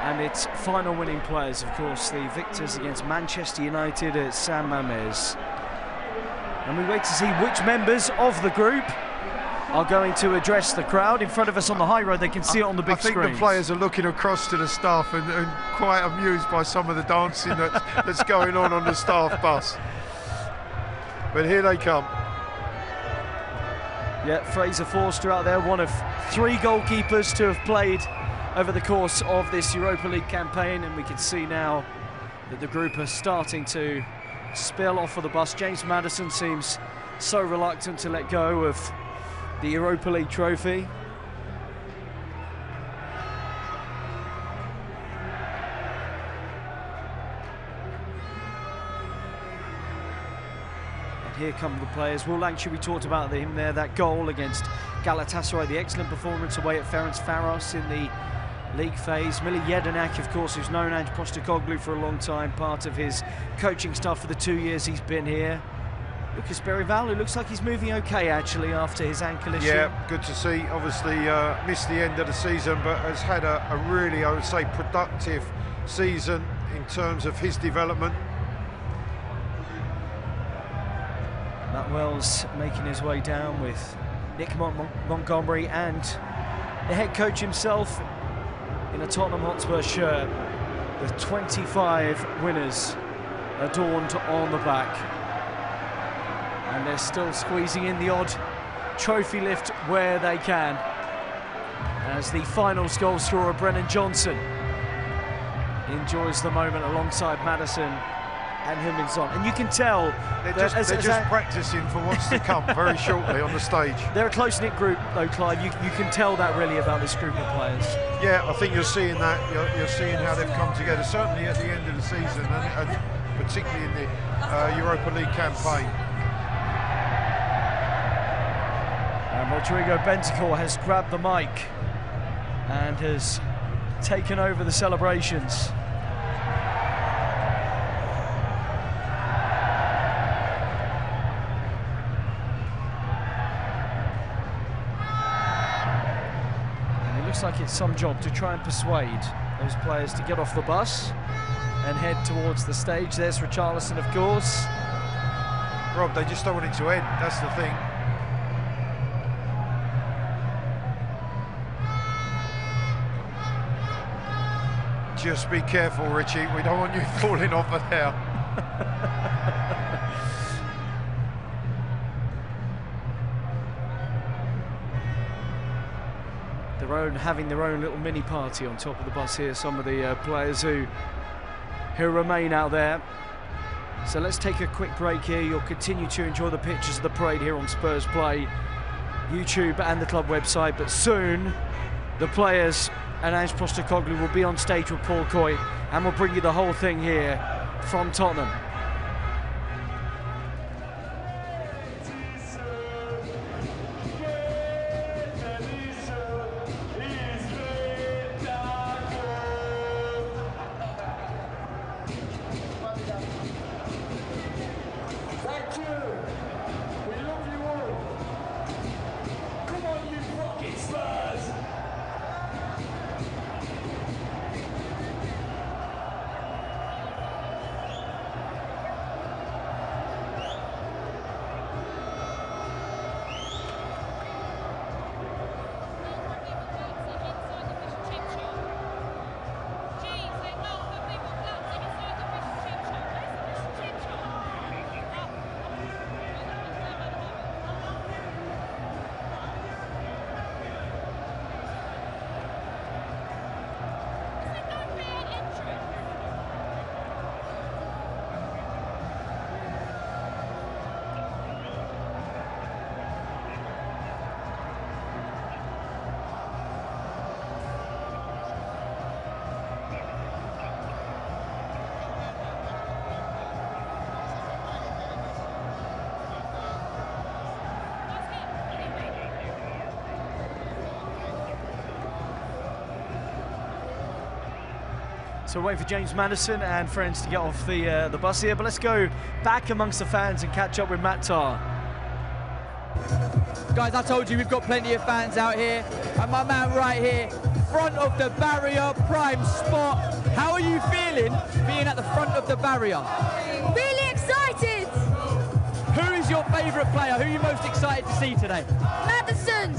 and its final winning players, of course, the victors against Manchester United at San Mamés. And we wait to see which members of the group are going to address the crowd. In front of us on the high road, they can see it on the big screen. I think the players are looking across to the staff and quite amused by some of the dancing that's going on the staff bus. But here they come. Yeah, Fraser Forster out there, one of 3 goalkeepers to have played over the course of this Europa League campaign, and we can see now that the group are starting to spill off of the bus. James Maddison seems so reluctant to let go of the Europa League trophy. And here come the players. Will Lancashire, we talked about him there, that goal against Galatasaray, the excellent performance away at Ferencvaros in the league phase. Mili Jedinak, of course, who's known Ange Postecoglou for a long time, part of his coaching staff for the 2 years he's been here. Lucas Berrival, who looks like he's moving okay, actually, after his ankle issue. Yeah, good to see. Obviously missed the end of the season, but has had a really, I would say, productive season in terms of his development. Matt Wells making his way down with Nick Montgomery and the head coach himself in a Tottenham Hotspur shirt, with 25 winners adorned on the back. And they're still squeezing in the odd trophy lift where they can, as the finals goal scorer Brennan Johnson enjoys the moment alongside Maddison and Hummins-on. And you can tell they're just practicing for what's to come very shortly on the stage. They're a close-knit group though, Clive. You can tell that really about this group of players. Yeah, I think you're seeing that. You're seeing how they've come together, certainly at the end of the season, and particularly in the Europa League campaign. And Rodrigo Bentancur has grabbed the mic and has taken over the celebrations. Looks like it's some job to try and persuade those players to get off the bus and head towards the stage. There's Richarlison, of course. Rob, they just don't want it to end, that's the thing. Just be careful, Richie, we don't want you falling off of there. The having their own little mini party on top of the bus here. Some of the players who remain out there. So let's take a quick break here. You'll continue to enjoy the pictures of the parade here on Spurs Play, YouTube and the club website. But soon, the players and Ange Postecoglou will be on stage with Paul Coy, and we'll bring you the whole thing here from Tottenham. So wait for James Maddison and friends to get off the bus here, but let's go back amongst the fans and catch up with Matt Tarr. Guys, I told you we've got plenty of fans out here, and my man right here, front of the barrier, prime spot. How are you feeling being at the front of the barrier? Really excited! Who is your favourite player? Who are you most excited to see today? Maddison!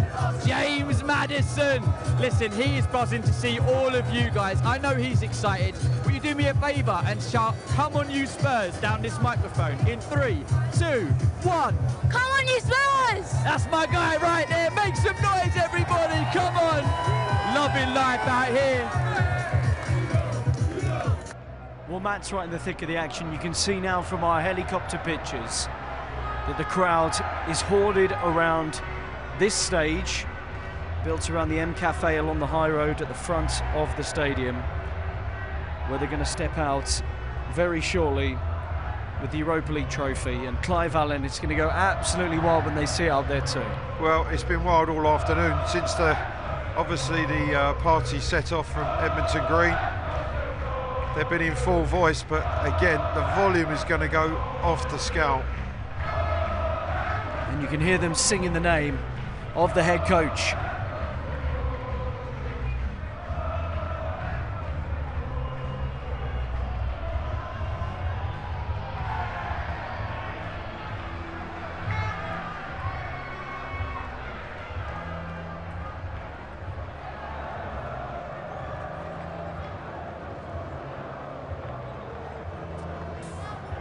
James Maddison! Listen, he is buzzing to see all of you guys. I know he's excited. Will you do me a favour and shout, "Come on you Spurs," down this microphone in 3, 2, 1. Come on you Spurs! That's my guy right there. Make some noise, everybody. Come on. Loving life out here. Well, Matt's right in the thick of the action. You can see now from our helicopter pictures that the crowd is hoarded around this stage, built around the M Cafe along the high road at the front of the stadium, where they're going to step out very shortly with the Europa League trophy. And Clive Allen, it's going to go absolutely wild when they see it up there too. Well, it's been wild all afternoon since obviously the party set off from Edmonton Green. They've been in full voice, but again, the volume is going to go off the scale. And you can hear them singing the name of the head coach.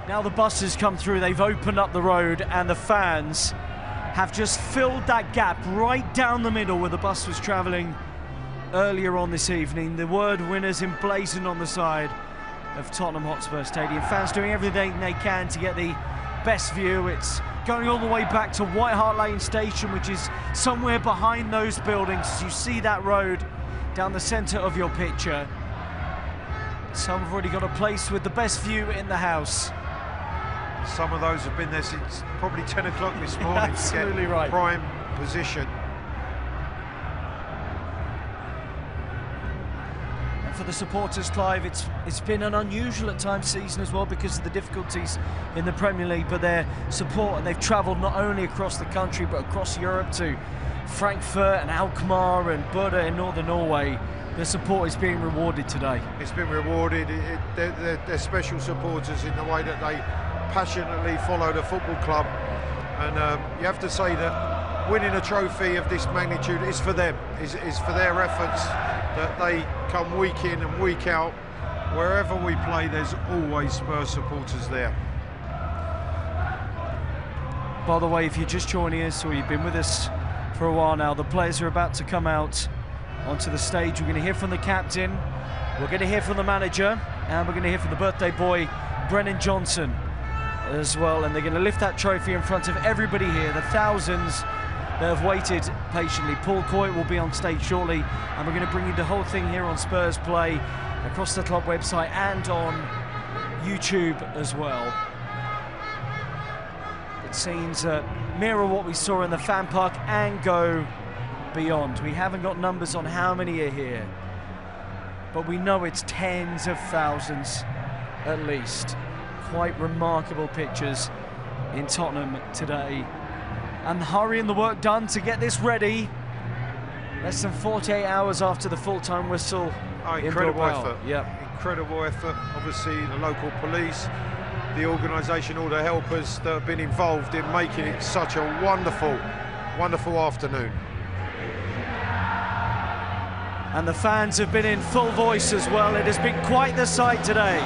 Now the buses come through, they've opened up the road, and the fans have just filled that gap right down the middle where the bus was travelling earlier on this evening. The word winners emblazoned on the side of Tottenham Hotspur Stadium. Fans doing everything they can to get the best view. It's going all the way back to White Hart Lane Station, which is somewhere behind those buildings. As you see that road down the centre of your picture. Some have already got a place with the best view in the house. Some of those have been there since probably 10 o'clock this morning. Absolutely to get right. Prime position. And for the supporters, Clive, it's been an unusual at times season as well because of the difficulties in the Premier League, but their support, and they've travelled not only across the country but across Europe to Frankfurt and Alkmaar and Buda in northern Norway. The support is being rewarded today. It's been rewarded. They're special supporters in the way that they passionately follow the football club, and you have to say that winning a trophy of this magnitude is for them, is for their efforts, that they come week in and week out. Wherever we play, there's always Spurs supporters there. By the way, if you're just joining us or you've been with us for a while now, the players are about to come out onto the stage. We're going to hear from the captain, we're going to hear from the manager, and we're going to hear from the birthday boy, Brennan Johnson, as well. And they're going to lift that trophy in front of everybody here, the thousands that have waited patiently. Paul Coy will be on stage shortly, and we're going to bring you the whole thing here on Spurs Play, across the club website and on YouTube as well. But scenes mirror what we saw in the fan park and go beyond. We haven't got numbers on how many are here, but we know it's tens of thousands at least. Quite remarkable pictures in Tottenham today, and hurrying the work done to get this ready. Less than 48 hours after the full-time whistle. Incredible effort. Yeah, incredible effort. Obviously, the local police, the organisation, all the helpers that have been involved in making it such a wonderful, wonderful afternoon. And the fans have been in full voice as well. It has been quite the sight today.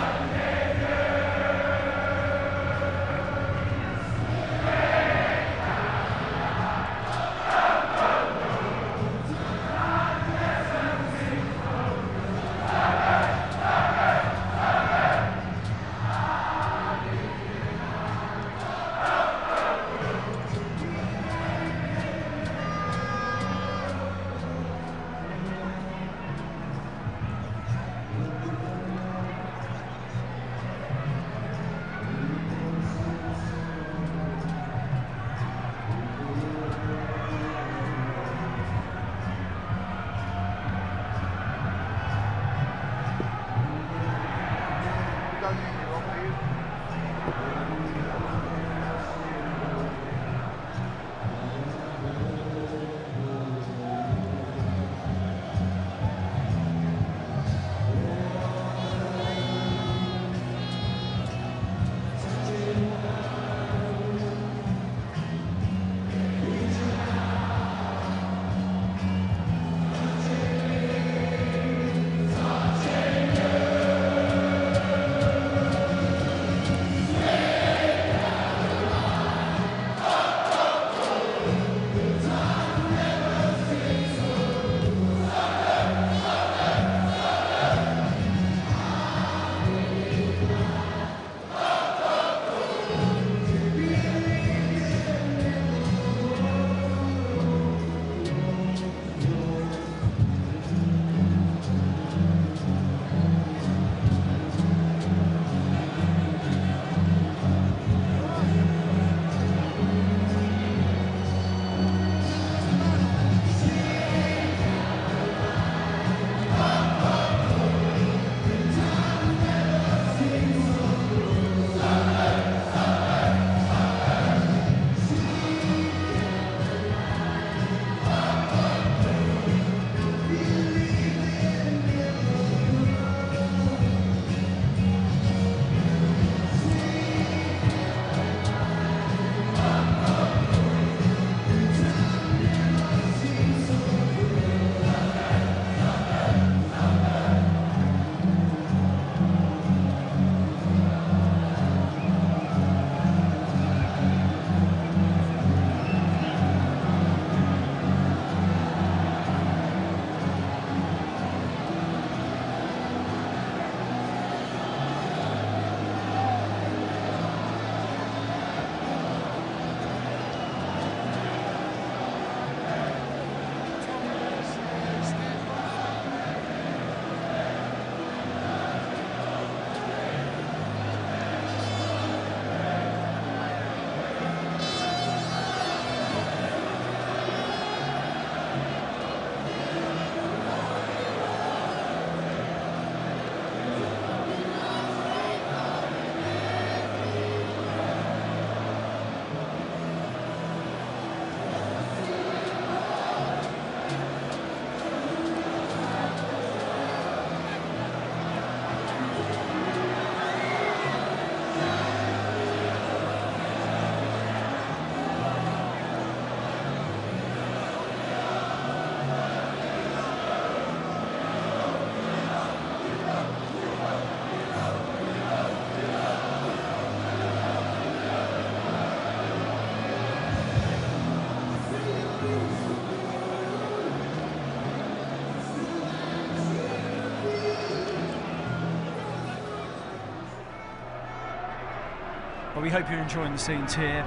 Well, we hope you're enjoying the scenes here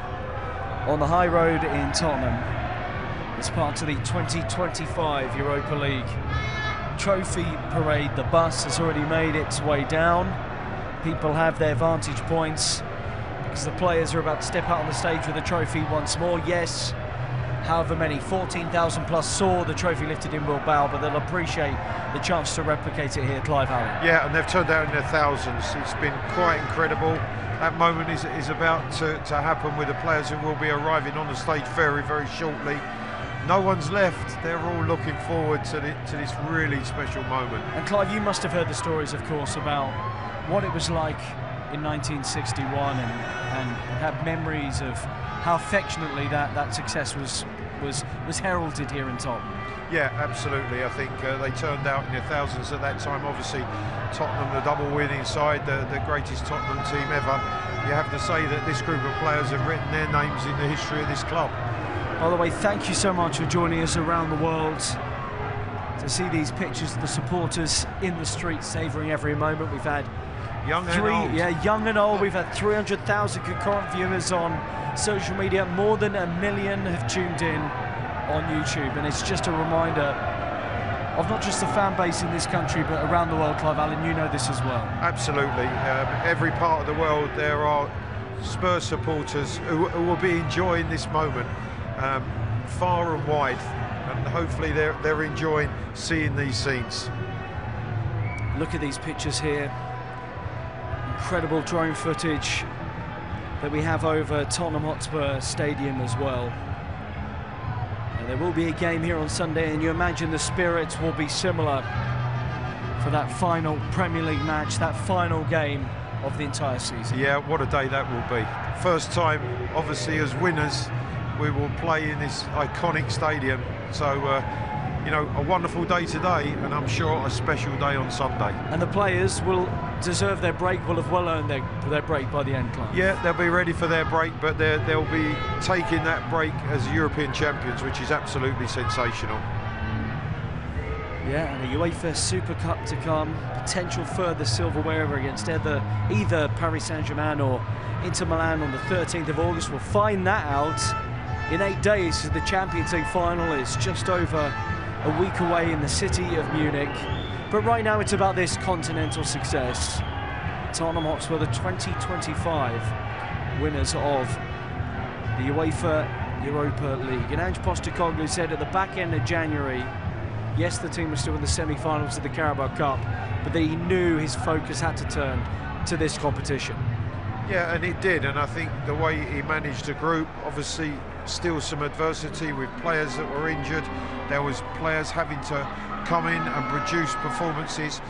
on the high road in Tottenham. It's part of the 2025 Europa League trophy parade. The bus has already made its way down. People have their vantage points because the players are about to step out on the stage with the trophy once more. Yes, however many, 14,000 plus saw the trophy lifted in Bilbao, but they'll appreciate the chance to replicate it here, Clive Allen. Yeah, and they've turned out in their thousands. It's been quite incredible. That moment is about to happen with the players who will be arriving on the stage very, very shortly. No one's left. They're all looking forward to this really special moment. And Clive, you must have heard the stories, of course, about what it was like in 1961 and have memories of how affectionately that success was heralded here in Tottenham. Yeah, absolutely. I think they turned out in their thousands at that time. Obviously, Tottenham, the double winning side, the greatest Tottenham team ever. You have to say that this group of players have written their names in the history of this club. By the way, thank you so much for joining us around the world to see these pictures of the supporters in the streets, savouring every moment. We've had young and old. We've had 300,000 concurrent viewers on social media. More than 1 million have tuned in on YouTube, and it's just a reminder of not just the fan base in this country but around the world. Clive Allen, you know this as well. Absolutely. Every part of the world there are Spurs supporters who will be enjoying this moment far and wide, and hopefully they're enjoying seeing these scenes. Look at these pictures here. Incredible drone footage that we have over Tottenham Hotspur Stadium as well. And there will be a game here on Sunday, and you imagine the spirits will be similar for that final Premier League match, that final game of the entire season. Yeah, what a day that will be. First time, obviously, as winners, we will play in this iconic stadium. So, you know, a wonderful day today, and I'm sure a special day on Sunday. And the players will deserve their break, will have well earned their break by the end, Clive. Yeah, they'll be ready for their break, but they'll be taking that break as European champions, which is absolutely sensational. Yeah, and a UEFA Super Cup to come, potential further silverware against either Paris Saint-Germain or Inter Milan on the 13th of August. We'll find that out in 8 days. The Champions League final is just over a week away in the city of Munich. But right now it's about this continental success. Tottenham Hotspur, the 2025 winners of the UEFA Europa League. And Ange Postecoglou said at the back end of January, yes, the team was still in the semi-finals of the Carabao Cup, but that he knew his focus had to turn to this competition. Yeah, and it did, and I think the way he managed the group, obviously still some adversity with players that were injured. There was players having to come in and produce performances,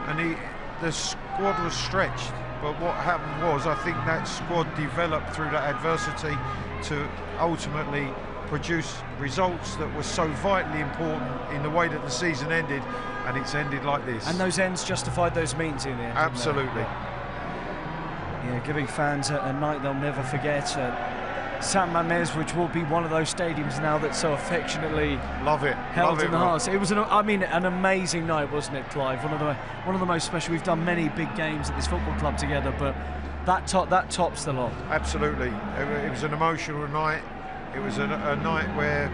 and the squad was stretched. But what happened was, I think that squad developed through that adversity to ultimately produce results that were so vitally important in the way that the season ended, and it's ended like this. And those ends justified those means in the end. Absolutely. Yeah, giving fans a night they'll never forget. San Mamés, which will be one of those stadiums now that's so affectionately held in the hearts. It was an amazing night, wasn't it, Clive? One of the most special. We've done many big games at this football club together, but that tops the lot. Absolutely, it was an emotional night. It was a night where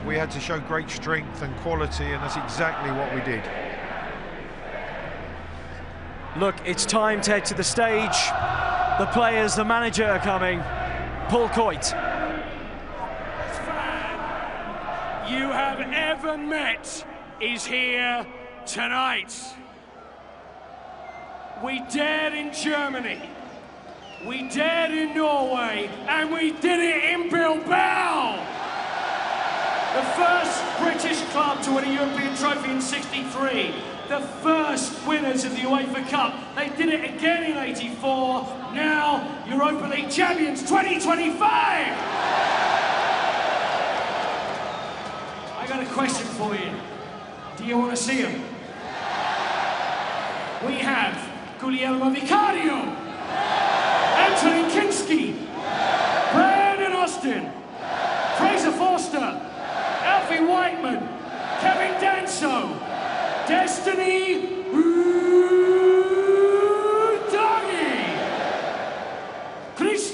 we had to show great strength and quality, and that's exactly what we did. Look, it's time to head to the stage. The players, the manager are coming. Paul Coit. You have ever met is here tonight. We dared in Germany, we dared in Norway, and we did it in Bilbao. The first British club to win a European trophy in '63. The first winners of the UEFA Cup. They did it again in '84. Now, Europa League champions 2025. I got a question for you. Do you want to see them? We have Guglielmo Vicario, Anthony Kinski, Brandon Austin, Fraser Forster, Alfie Whiteman, Kevin Danso, Destiny Udogie, Chris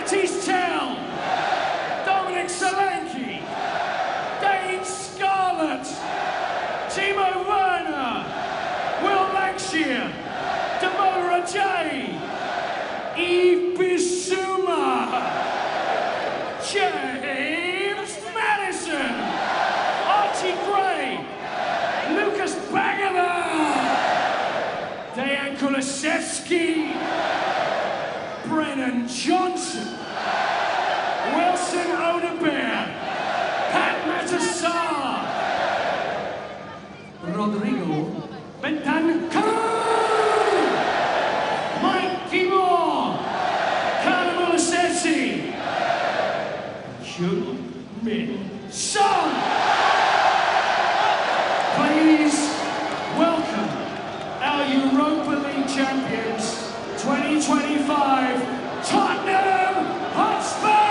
Matisse Tell, Dominic Solanke, Dane Scarlett, Timo Werner, Will Lancashire, Demora J, Yves Bissouma, James Madison, Archie Gray, Lucas Bagala, Dejan Kulusevski, Brennan Johnson, Wilson Odebear, Pat Matassar, Rodrigo Bentancur, Mike Timor, Carlo Mulasesi, Heung-min Son. Please welcome our Europa League champions 2025 Tottenham Hotspur!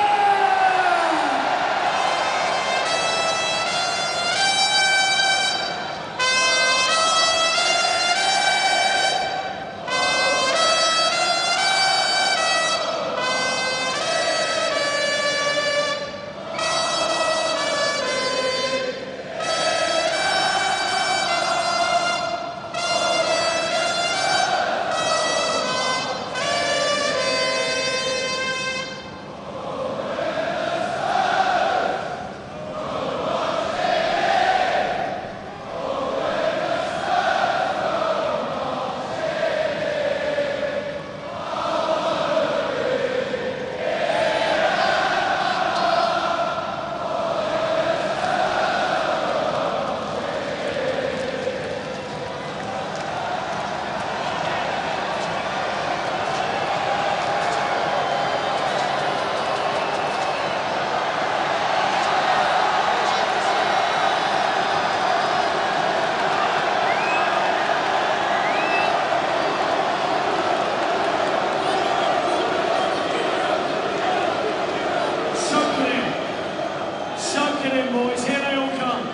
Boys, here they all come.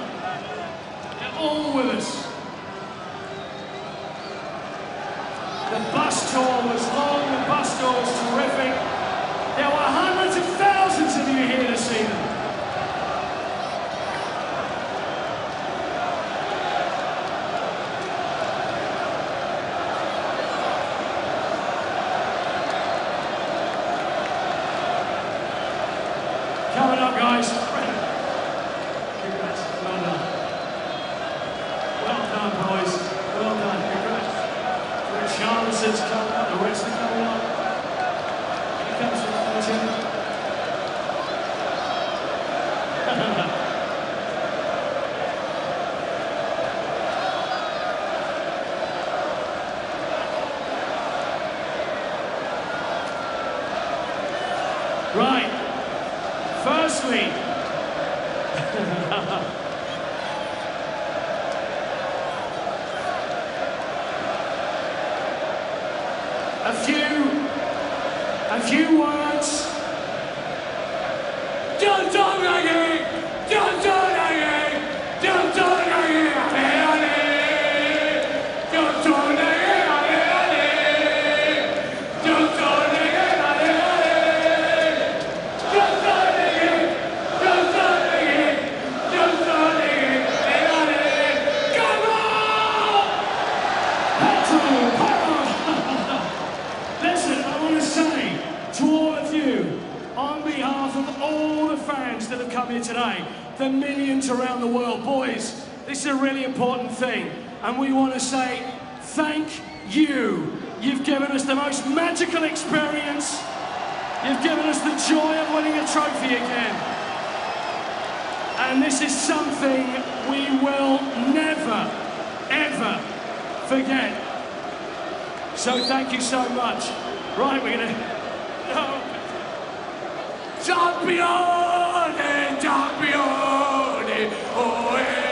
They're all with us. The bus tour was long, the bus tour was terrific. There were hundreds of thousands of you here to see them. Coming up, guys. Boys, well done, congrats. The chants has come up, the rest are coming up. Here comes the Lieutenant. Right, firstly, a few words. Don't talk like it! Don't talk like it! Don't talk like it! Ale, ale! Don't talk like it! Ale, ale! Don't talk like it! Ale, ale! Don't talk like it! Don't talk like it! Don't talk like it! Ale, ale! Come on! Listen, I want to say to all of you, on behalf of all the fans that have come here today, the millions around the world, boys, this is a really important thing, and we want to say thank you. You've given us the most magical experience. You've given us the joy of winning a trophy again. And this is something we will never, ever forget. So thank you so much. Right, we're gonna... Champione, champione, oe, oe,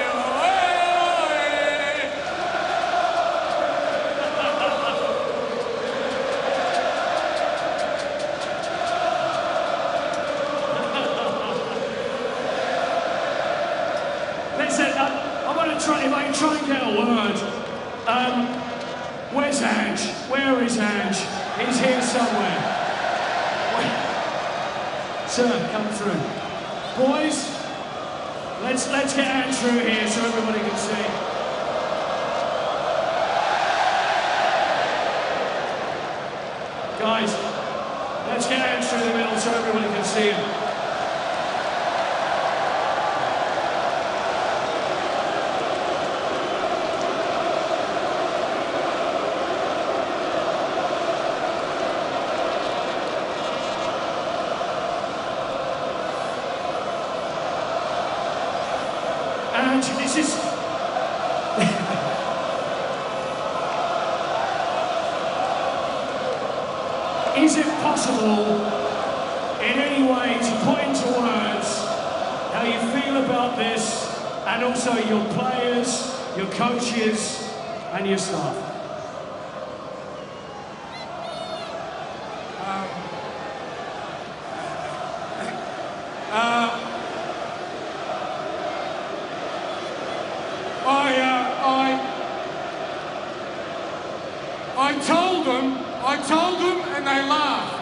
Listen, I want to try, if I can try and get a word. Where's Ange? Where is Ange? He's here somewhere. Sir, come through. Boys, let's get Andrew here so everybody can see. Guys, let's get Andrew in the middle so everybody can see him. And this is... Is it possible in any way to put into words how you feel about this, and also your players, your coaches and your staff? I told them and they laughed.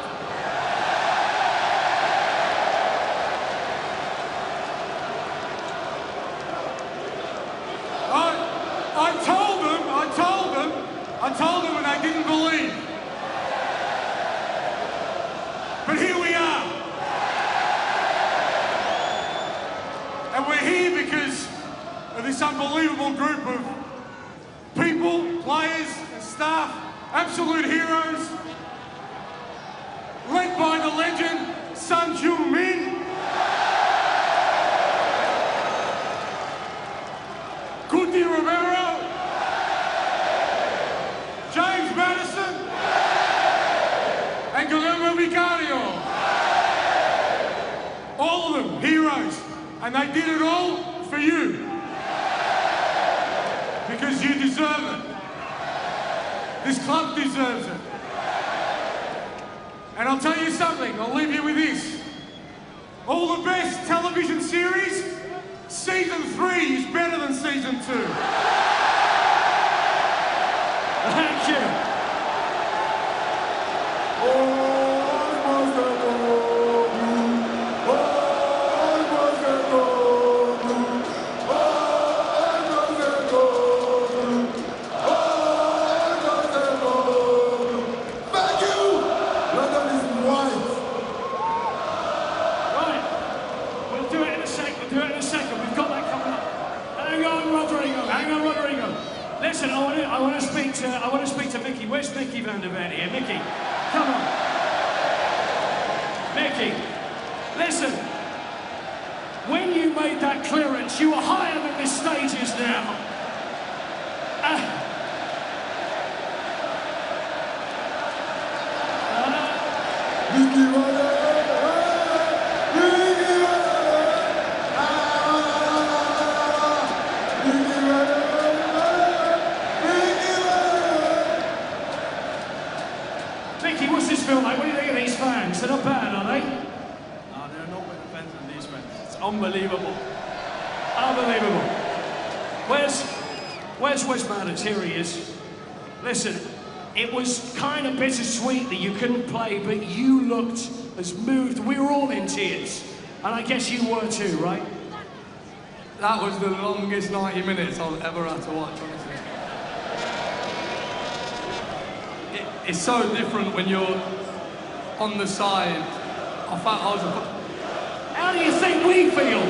I told them and they didn't believe. But here we are. And we're here because of this unbelievable group of people, players and staff, absolute heroes, led by the legend, Son Heung-min. Guti Romero, James Madison, and Guillermo Vicario. All of them heroes, and they did it all for you. Because you deserve it. This club deserves it. And I'll tell you something, I'll leave you with this. All the best television series, season 3 is better than season 2. Thank you. Listen, I want to speak to Mickey. Where's Mickey van der Ven here? Mickey, come on. Mickey, listen. When you made that clearance, you were higher than the stages now. Mickey van der Ven. Mickey, what's this feel like? What do you think of these fans? They're not bad, are they? No, they're not better fans than these fans. It's unbelievable. Unbelievable. Where's Wes Maddens? Here he is. Listen, it was kind of bittersweet that you couldn't play, but you looked as moved. We were all in tears. And I guess you were too, right? That was the longest 90 minutes I've ever had to watch, honestly. It's so different when you're on the side. I felt I was How do you think we feel?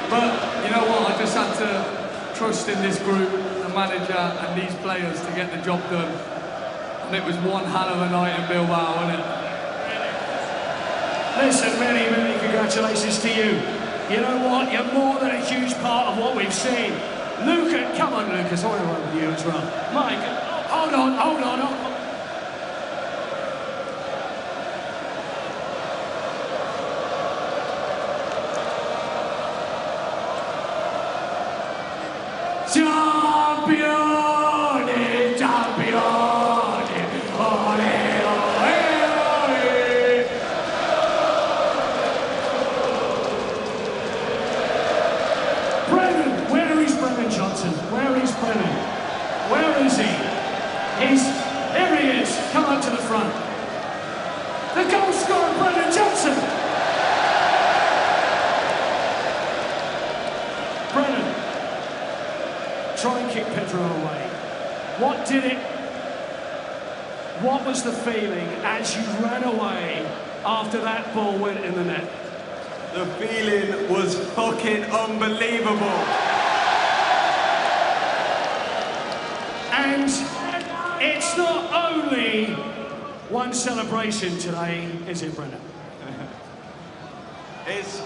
But you know what? I just had to trust in this group, the manager and these players to get the job done. And it was one hell of a night in Bilbao, wasn't it? Listen, many, many congratulations to you. You know what? You're more than a huge part of what we've seen. Luca, come on, Lucas. I want to run with you as well. Mike, hold on. Champione, champione, ole, ole, ole. Brennan, where is Brennan Johnson? Where is Brennan? Where is he? Here he is. Come up to the front. The goal scorer, Brennan Johnson. throw away. What did it? What was the feeling as you ran away after that ball went in the net? The feeling was fucking unbelievable. And it's not only one celebration today, is it, Brennan? It's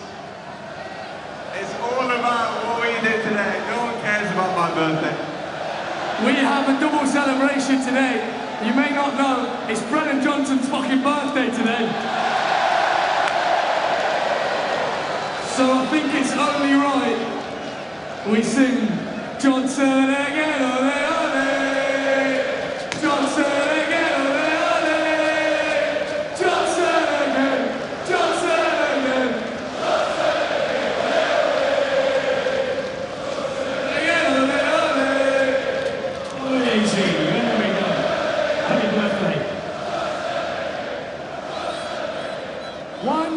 all about what we did today. No one cares about my birthday. We have a double celebration today. You may not know, it's Brennan Johnson's fucking birthday today. So I think it's only right we sing Johnson again, ole, ole. Johnson again, ole, ole. Johnson again, Johnson again. Again, ole, ole. Easy, there we go. Happy birthday. 1,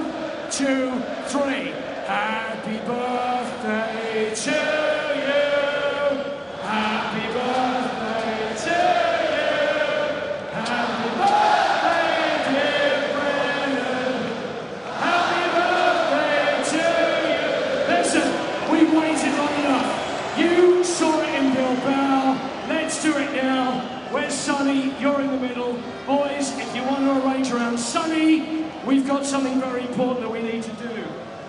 2, 3. Happy birthday to you. Happy birthday to you. Happy birthday, dear Brennan. Happy birthday to you. Listen, we've waited long enough. You saw it in Bilbao. Let's do it now. Where's Sonny? You're in the middle. Boys, if you want to arrange around Sonny, we've got something very important that we need to do.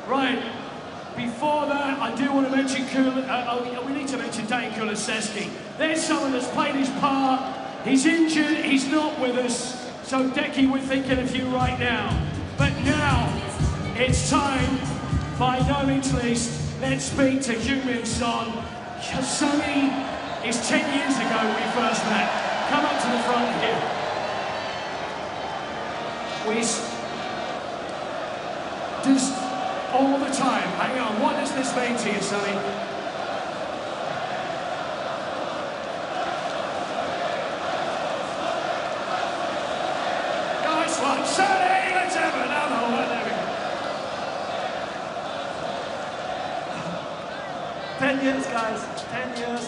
Right. Before that, I do want to mention we need to mention Dane Kulusevski. There's someone that's played his part. He's injured. He's not with us. So, Decky, we're thinking of you right now. But now, it's time, by no means least, let's speak to Heung-min Son. Sonny is 10 years ago we first met. Come up to the front here. Just all the time. Hang on, what does this mean to you, Sonny? Nice one, Sonny! Let's have another one. There we go. 10 years, guys. 10 years.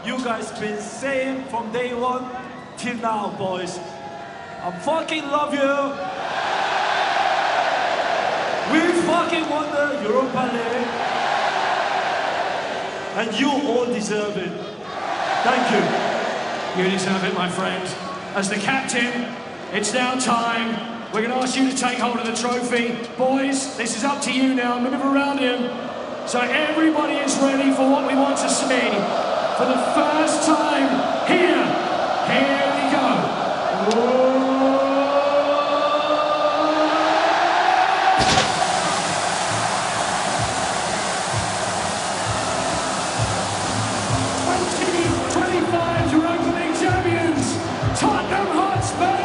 You guys been same from day one till now, boys. I fucking love you. We fucking won the Europa League. And you all deserve it. Thank you. You deserve it, my friend. As the captain, it's now time. We're going to ask you to take hold of the trophy. Boys, this is up to you now. Move around him. So everybody is ready for what we want to see. For the first time here. Here we go. Whoa. Europa League champions, Tottenham Hotspur!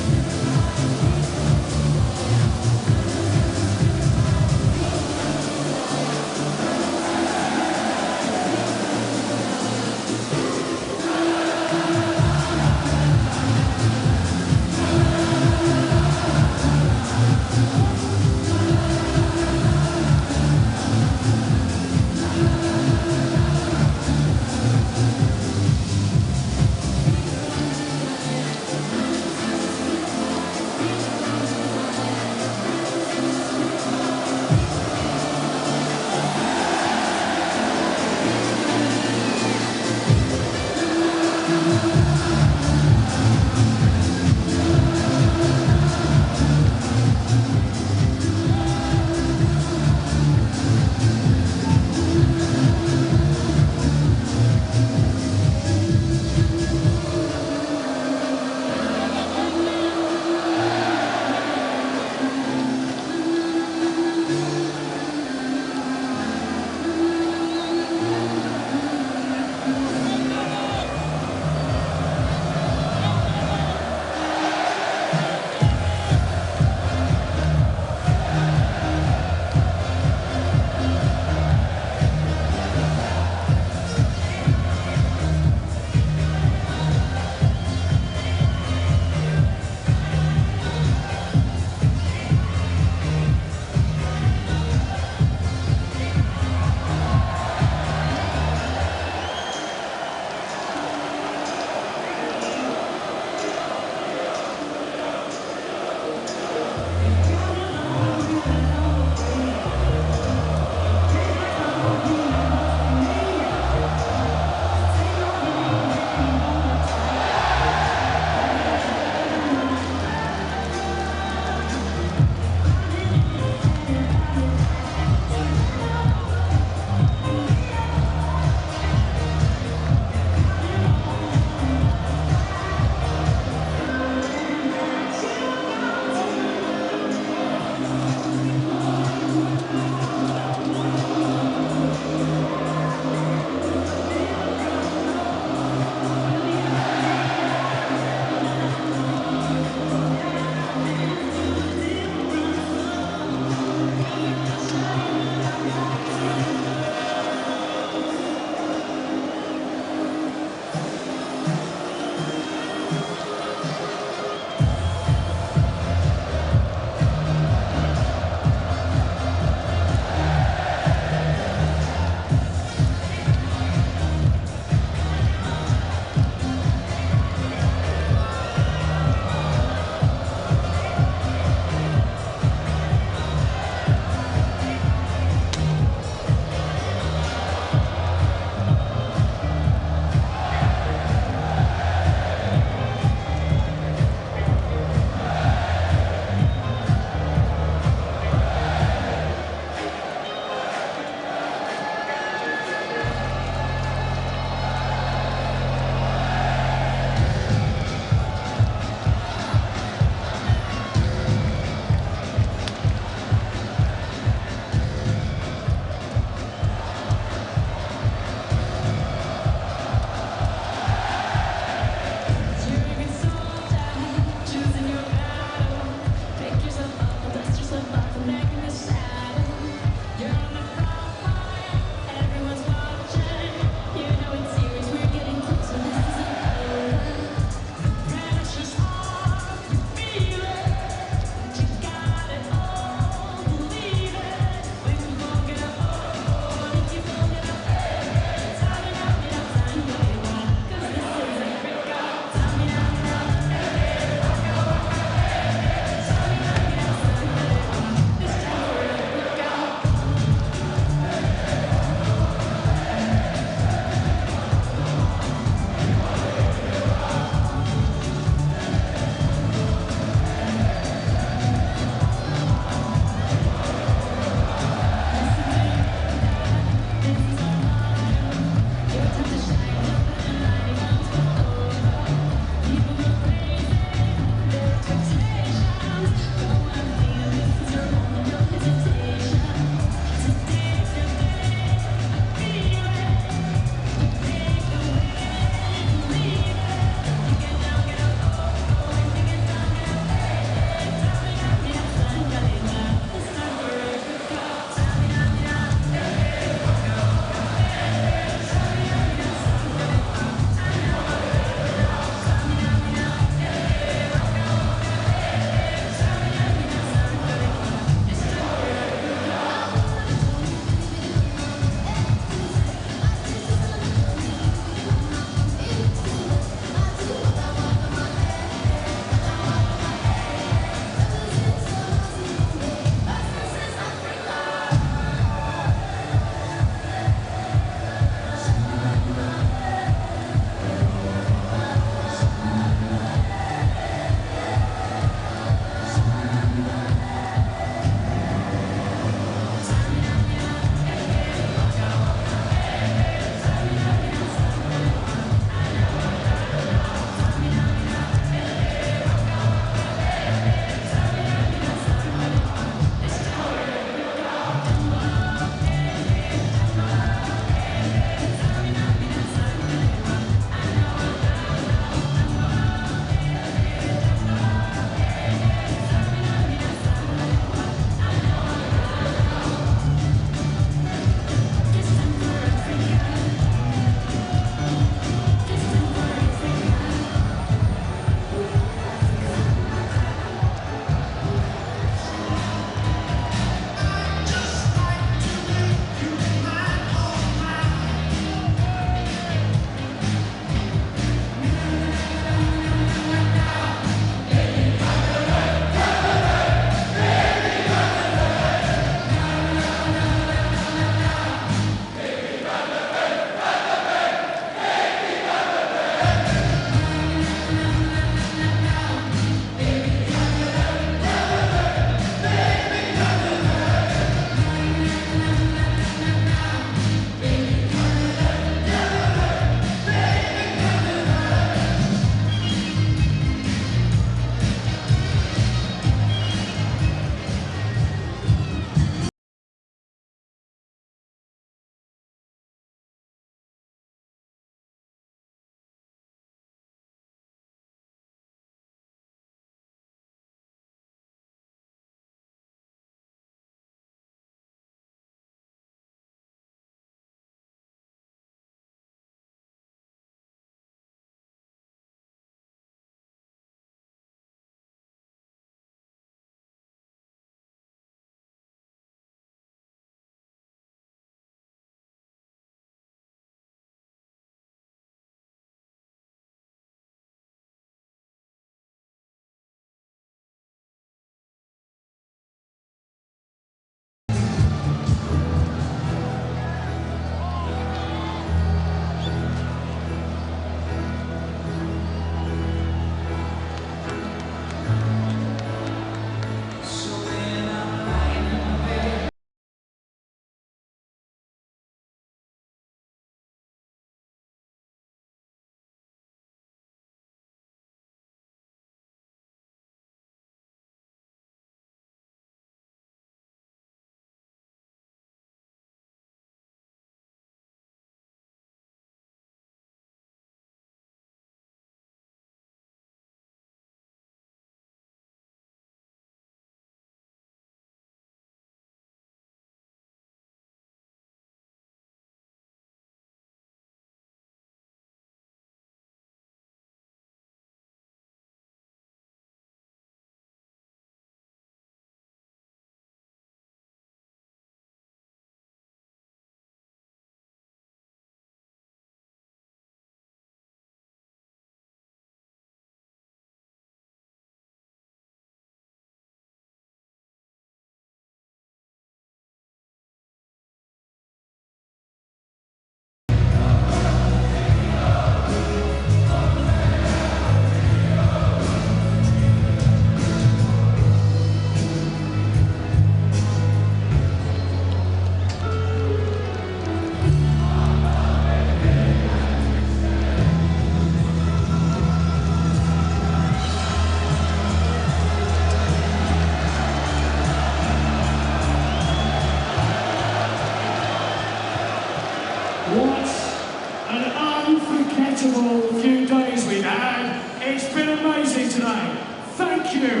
you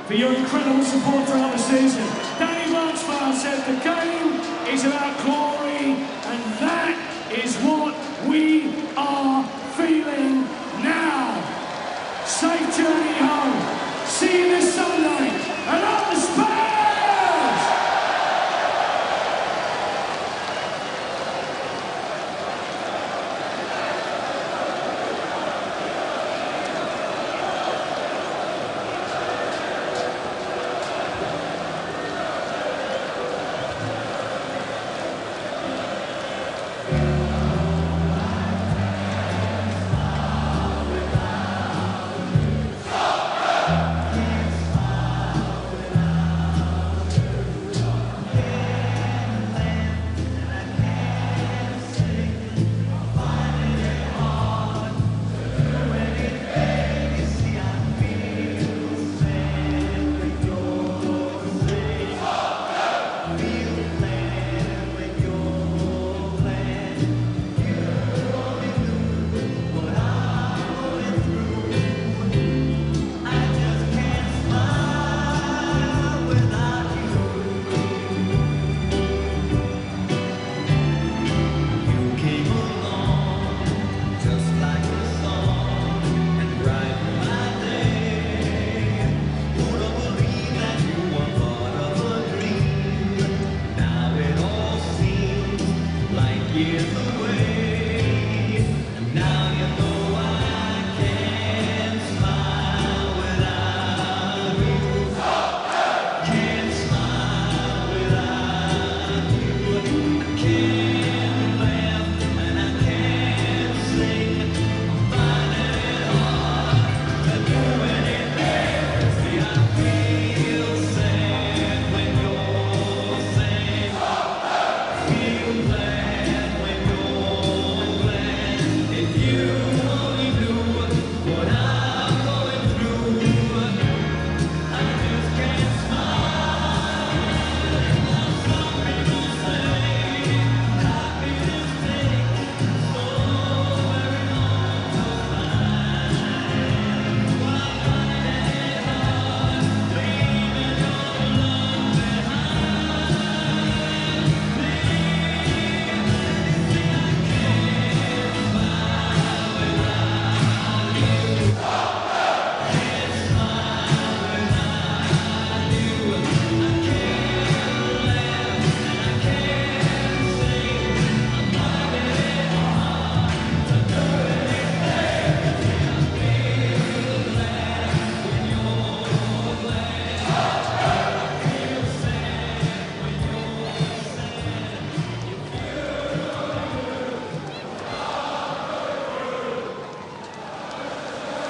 for your incredible support throughout the season. Danny Blanchard said the game is about glory, and that is what we are feeling now. Safe journey home. See you this Sunday, and up the Spurs!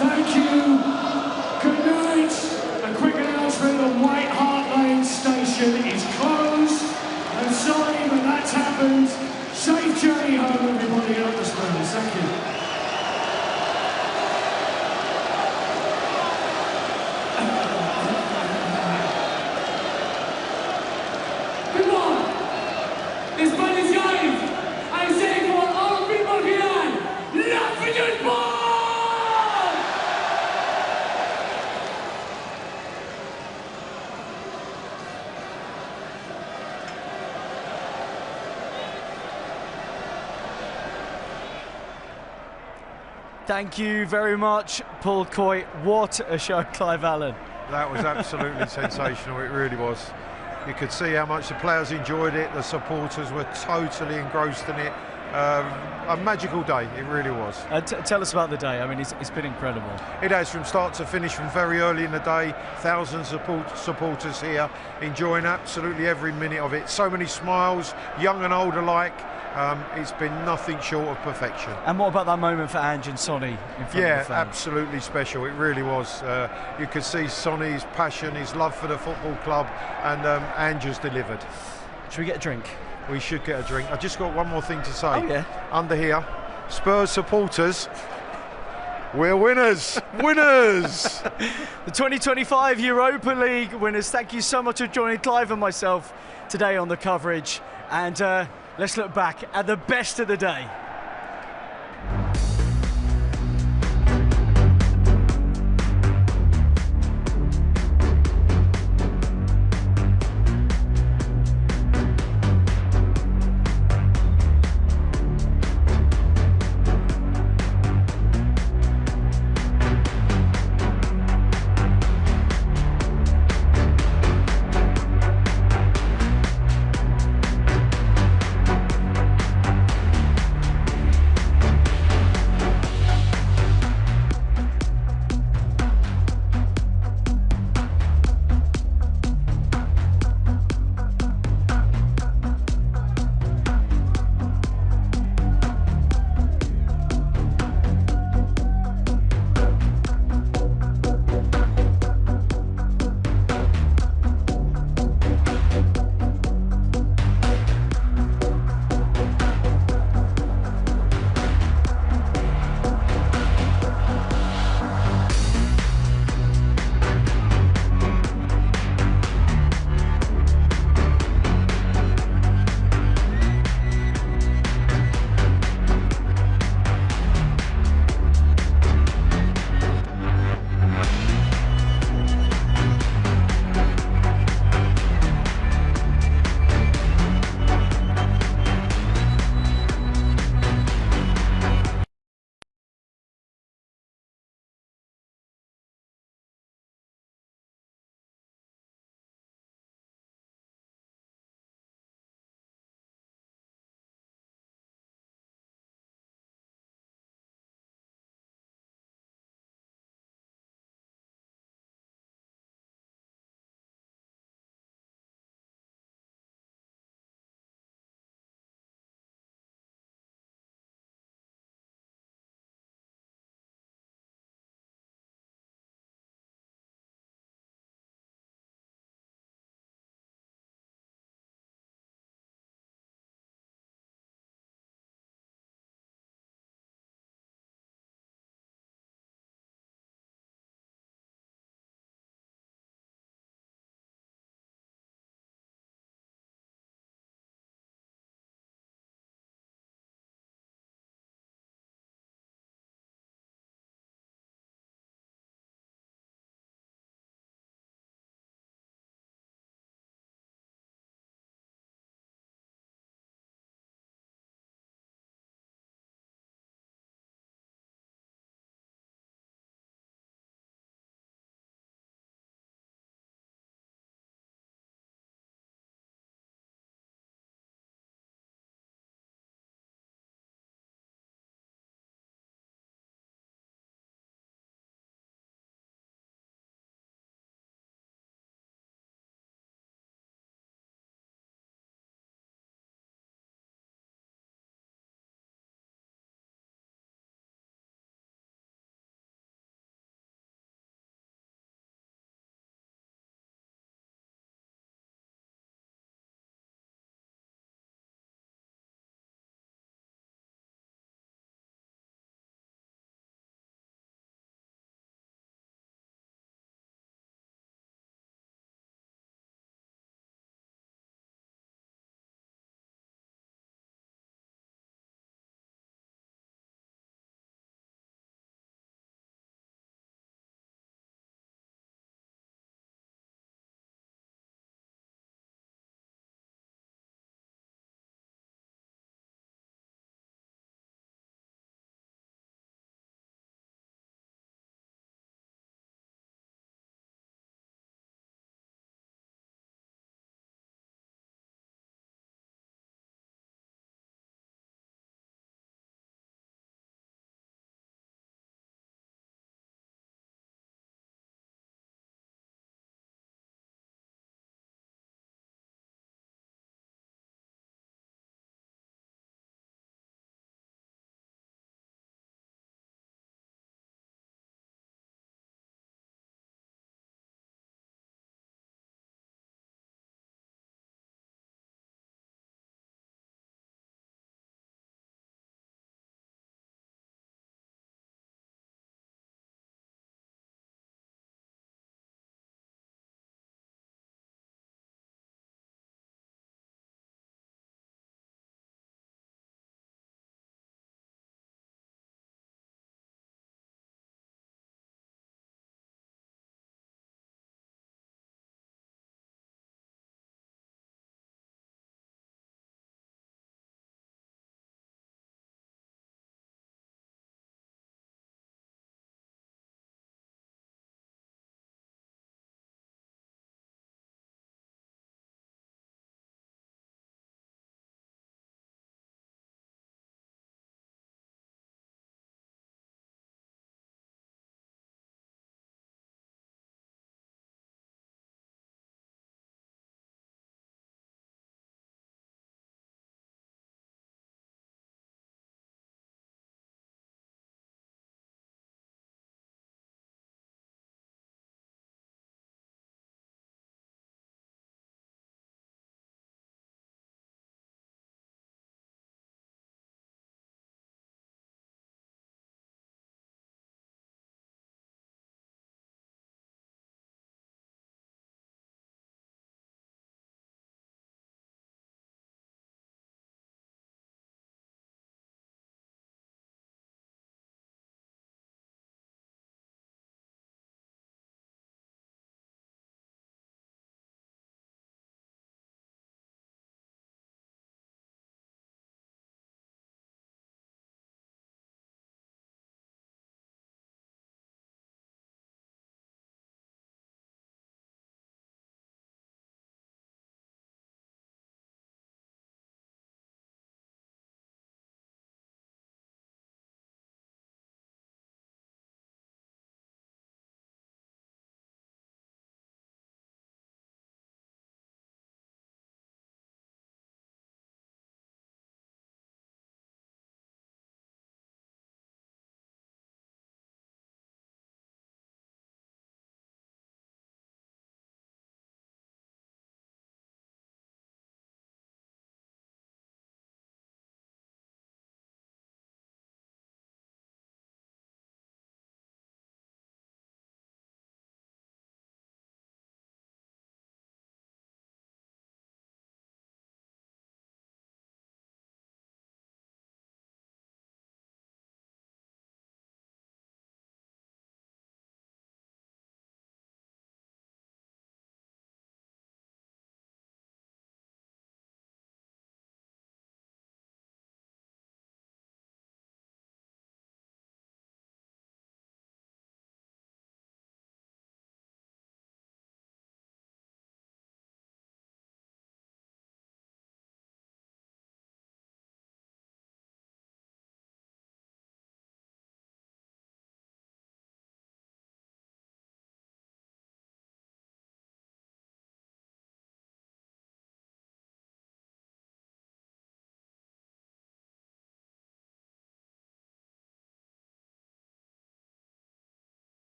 Thank you. Good night. A quick announcement, the White Hart Lane station is closed. I'm sorry, but that's happened. Safe journey home, everybody, at the Spurs. Thank you. Thank you very much, Paul Coy. What a show, Clive Allen. That was absolutely sensational, it really was. You could see how much the players enjoyed it, the supporters were totally engrossed in it. A magical day, it really was. Tell us about the day. I mean, it's been incredible. It has, from start to finish, from very early in the day. Thousands of supporters here enjoying absolutely every minute of it. So many smiles, young and old alike. It's been nothing short of perfection. And what about that moment for Ange and Sonny in front of the fans? Absolutely special. It really was. You could see Sonny's passion, his love for the football club, and Ange has delivered. Should we get a drink? We should get a drink. I've just got one more thing to say. Oh, yeah. Under here, Spurs supporters, we're winners! Winners! The 2025 Europa League winners. Thank you so much for joining Clive and myself today on the coverage. And let's look back at the best of the day.